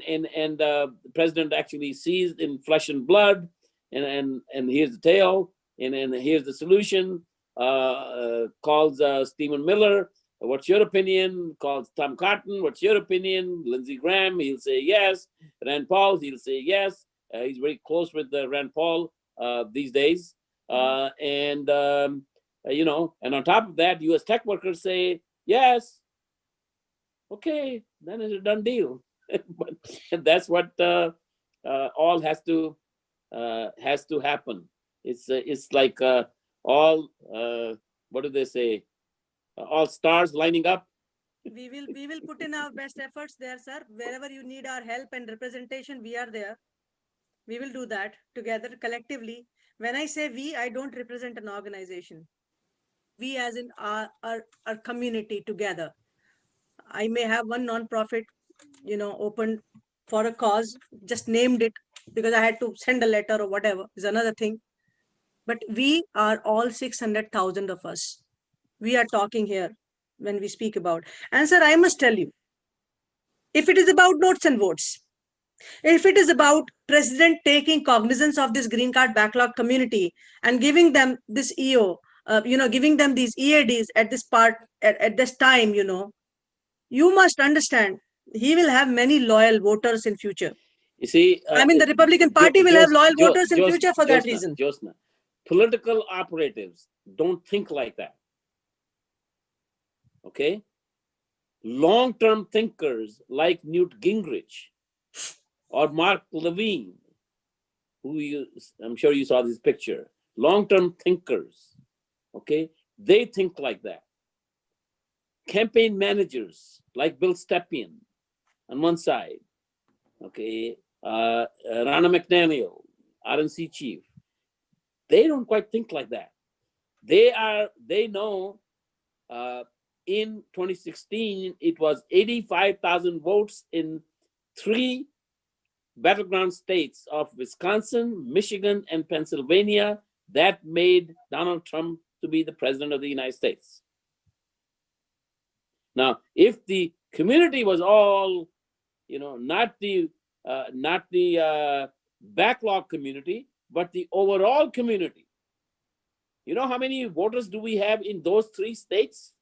the president actually sees in flesh and blood, and here's the tale, and here's the solution. Calls Stephen Miller, what's your opinion? Calls Tom Cotton, what's your opinion? Lindsey Graham, he'll say yes. Rand Paul, he'll say yes. He's very close with Rand Paul these days. And on top of that, U.S. tech workers say yes. Okay, then it's a done deal. But that's what all has to happen. It's like all what do they say? All stars lining up. We will put in our best efforts there, sir. Wherever you need our help and representation, we are there. We will do that together, collectively. When I say we, I don't represent an organization. We as in our community together. I may have one non-profit, open for a cause, just named it because I had to send a letter or whatever, is another thing. But we are all 600,000 of us. We are talking here when we speak about. And sir, I must tell you, if it is about notes and votes, if it is about president taking cognizance of this green card backlog community and giving them this EO, giving them these EADs at this time, you must understand he will have many loyal voters in future. You see, the Republican Party will have loyal voters in future for that reason. Josna, political operatives don't think like that. Okay. Long-term thinkers like Newt Gingrich or Mark Levine, I'm sure you saw this picture. Long-term thinkers, okay? They think like that. Campaign managers like Bill Stepien on one side, okay? Ronna McDaniel, RNC chief. They don't quite think like that. They know in 2016, it was 85,000 votes in 3 battleground states of Wisconsin, Michigan, and Pennsylvania that made Donald Trump to be the president of the United States. Now, if the community was all, not the backlog community, but the overall community, you know how many voters do we have in those 3 states?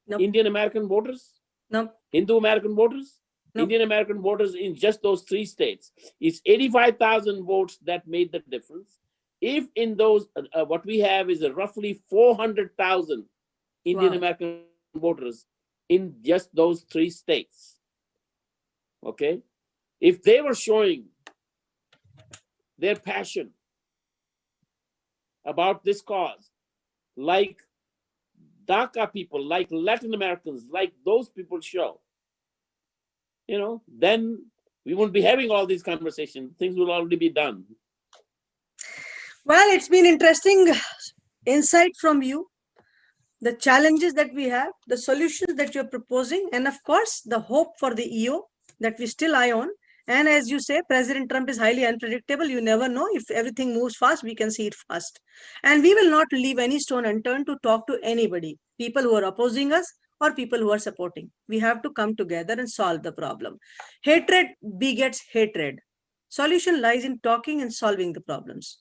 Nope. Indian American voters? No. Hindu American voters? Nope. Indian American voters in just those 3 states. It's 85,000 votes that made the difference. If in those, what we have is roughly 400,000 Indian American voters in just those 3 states. Okay? If they were showing their passion about this cause, like DACA people, like Latin Americans, like those people show, then we wouldn't be having all these conversations. Things will already be done. Well, it's been interesting insight from you, the challenges that we have, the solutions that you're proposing, and of course, the hope for the EO that we still eye on. And as you say, President Trump is highly unpredictable. You never know. If everything moves fast, we can see it fast. And we will not leave any stone unturned to talk to anybody, people who are opposing us or people who are supporting. We have to come together and solve the problem. Hatred begets hatred. Solution lies in talking and solving the problems.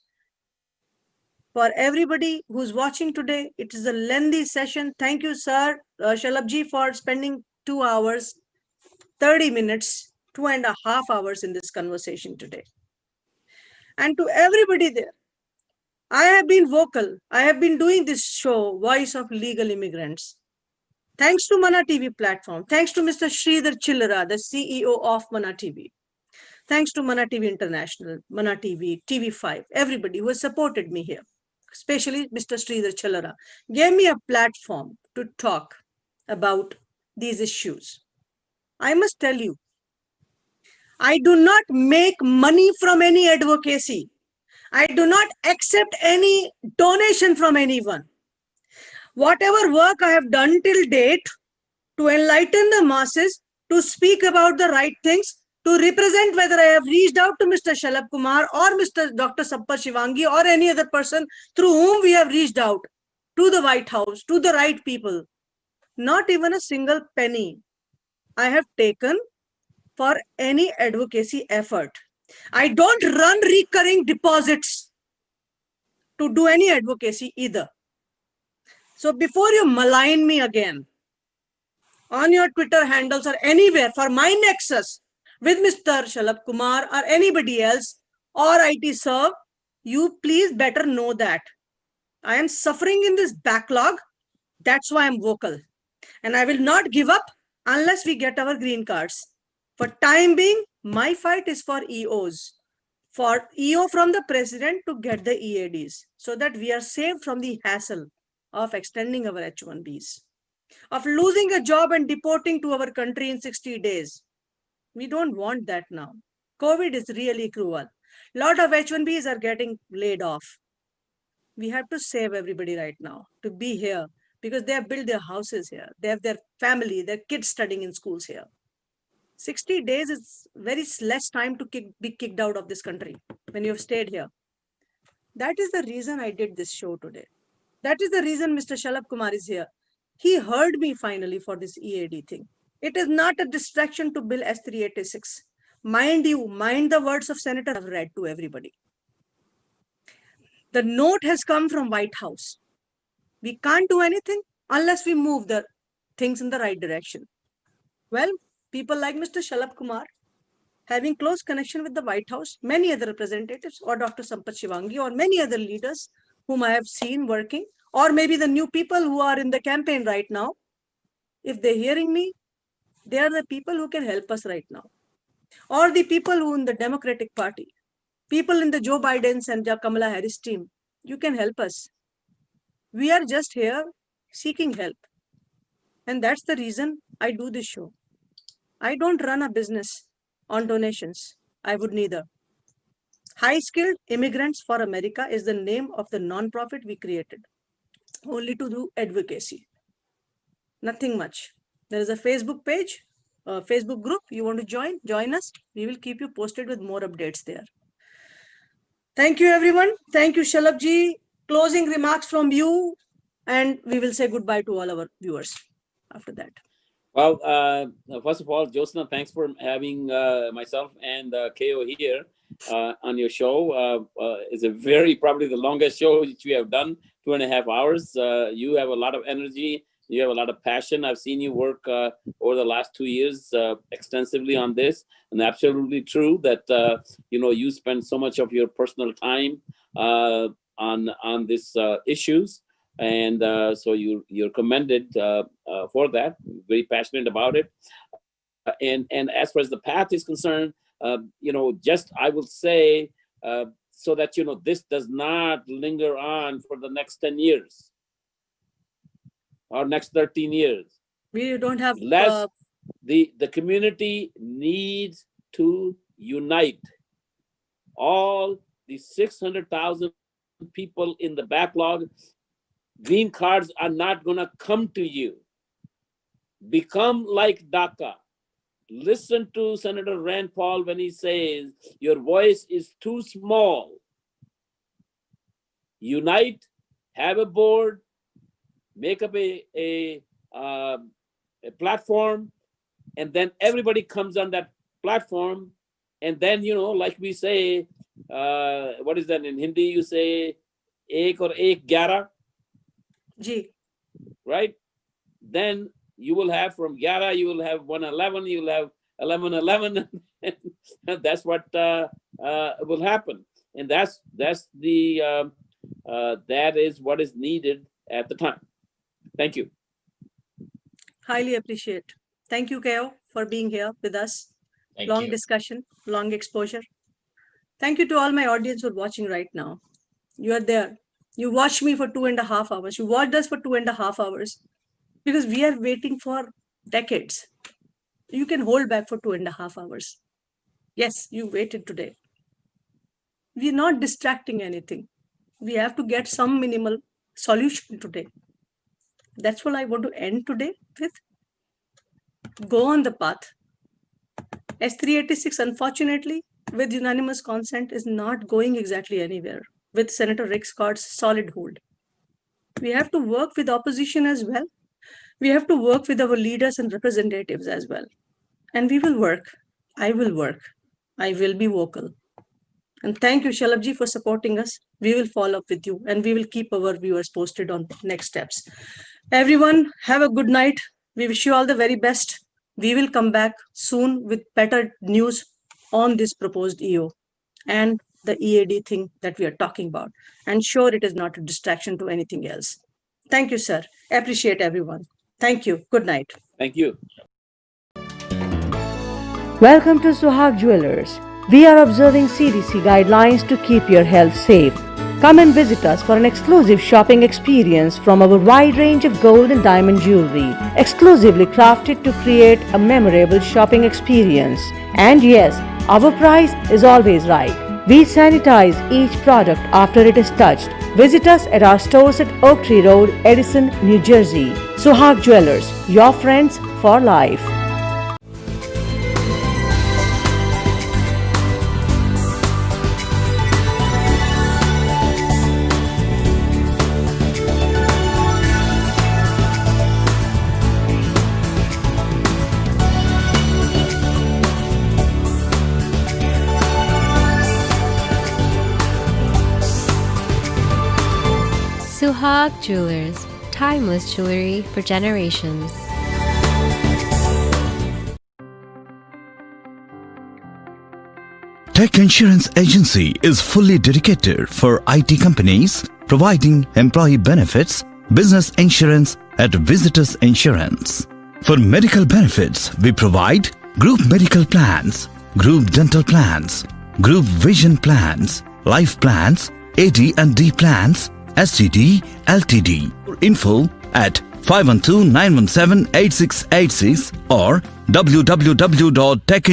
For everybody who's watching today, it is a lengthy session. Thank you, sir, Shalabji, for spending 2 hours, 30 minutes, 2.5 hours in this conversation today. And to everybody there, I have been vocal. I have been doing this show, Voice of Legal Immigrants. Thanks to Mana TV platform. Thanks to Mr. Sridhar Chillara, the CEO of Mana TV. Thanks to Mana TV International, Mana TV, TV5, everybody who has supported me here, especially Mr. Sridhar Chillara, gave me a platform to talk about these issues. I must tell you, I do not make money from any advocacy. I do not accept any donation from anyone. Whatever work I have done till date to enlighten the masses, to speak about the right things, to represent whether I have reached out to Mr. Shalabh Kumar or Mr. Dr. Sampath Shivangi or any other person through whom we have reached out to the White House, to the right people. Not even a single penny I have taken for any advocacy effort. I don't run recurring deposits to do any advocacy either. So before you malign me again on your Twitter handles or anywhere for my nexus with Mr. Shalabh Kumar or anybody else or IT Serve, you please better know that I am suffering in this backlog. That's why I'm vocal. And I will not give up unless we get our green cards. For time being, my fight is for EOs. For EO from the president to get the EADs so that we are saved from the hassle of extending our H1Bs, of losing a job and deporting to our country in 60 days. We don't want that now. COVID is really cruel. A lot of H1Bs are getting laid off. We have to save everybody right now to be here because they have built their houses here. They have their family, their kids studying in schools here. 60 days is very less time to be kicked out of this country when you have stayed here. That is the reason I did this show today. That is the reason Mr. Shalabh Kumar is here. He heard me finally for this EAD thing. It is not a distraction to Bill S386. Mind you, mind the words of Senator I've read to everybody. The note has come from White House. We can't do anything unless we move the things in the right direction. Well, people like Mr. Shalabh Kumar, having close connection with the White House, many other representatives, or Dr. Sampath Shivangi, or many other leaders whom I have seen working, or maybe the new people who are in the campaign right now, if they're hearing me, they are the people who can help us right now. Or the people who in the Democratic Party, people in the Joe Biden's and the Kamala Harris team, you can help us. We are just here seeking help. And that's the reason I do this show. I don't run a business on donations. I would neither. High Skilled Immigrants for America is the name of the non-profit we created, only to do advocacy. Nothing much. There is a Facebook page, a Facebook group. You want to join us. We will keep you posted with more updates there. Thank you, everyone. Thank you, Shalabji. Closing remarks from you, and we will say goodbye to all our viewers after that. Well, first of all, Jyotsna, thanks for having myself and KO here on your show. It's probably the longest show which we have done, 2.5 hours. You have a lot of energy. You have a lot of passion. I've seen you work over the last 2 years extensively on this, and absolutely true that you spend so much of your personal time on these issues, and so you're commended for that. Very passionate about it, and as far as the path is concerned, just I will say so that this does not linger on for the next 10 years. Or next 13 years. We don't have the community needs to unite. All the 600,000 people in the backlog, green cards are not going to come to you. Become like DACA. Listen to Senator Rand Paul when he says your voice is too small. Unite, have a board, make up a platform, and then everybody comes on that platform, and then like we say, what is that in Hindi? You say ek or ek 11. Ji. Right? Then you will have from 11, you will have 111, you will have 1111, and that's what will happen. And that is what is needed at the time. Thank you. Highly appreciate. Thank you, Keo, for being here with us. Thank Long you. discussion, long exposure. Thank you to all my audience who are watching right now. You are there. You watched me for 2.5 hours. You watched us for 2.5 hours because we are waiting for decades. You can hold back for 2.5 hours. Yes, you waited today. We are not distracting anything. We have to get some minimal solution today. That's what I want to end today with. Go on the path. S386, unfortunately, with unanimous consent, is not going exactly anywhere with Senator Rick Scott's solid hold. We have to work with opposition as well. We have to work with our leaders and representatives as well. And we will work. I will work. I will be vocal. And thank you, Shalabji, for supporting us. We will follow up with you, and we will keep our viewers posted on next steps. Everyone, have a good night. We wish you all the very best. We will come back soon with better news on this proposed EO and the EAD thing that we are talking about. And sure, it is not a distraction to anything else. Thank you, sir. Appreciate everyone. Thank you. Good night. Thank you. Welcome to Suhag Jewelers. We are observing CDC guidelines to keep your health safe. Come and visit us for an exclusive shopping experience from our wide range of gold and diamond jewelry, exclusively crafted to create a memorable shopping experience. And yes, our price is always right. We sanitize each product after it is touched. Visit us at our stores at Oak Tree Road, Edison, New Jersey. Suhag Jewelers, your friends for life. Suhag Jewelers, timeless jewelry for generations. Tech Insurance Agency is fully dedicated for IT companies, providing employee benefits, business insurance at Visitors Insurance. For medical benefits, we provide group medical plans, group dental plans, group vision plans, life plans, AD and D plans, STD, LTD. For info at 512-917-8686 or www.techin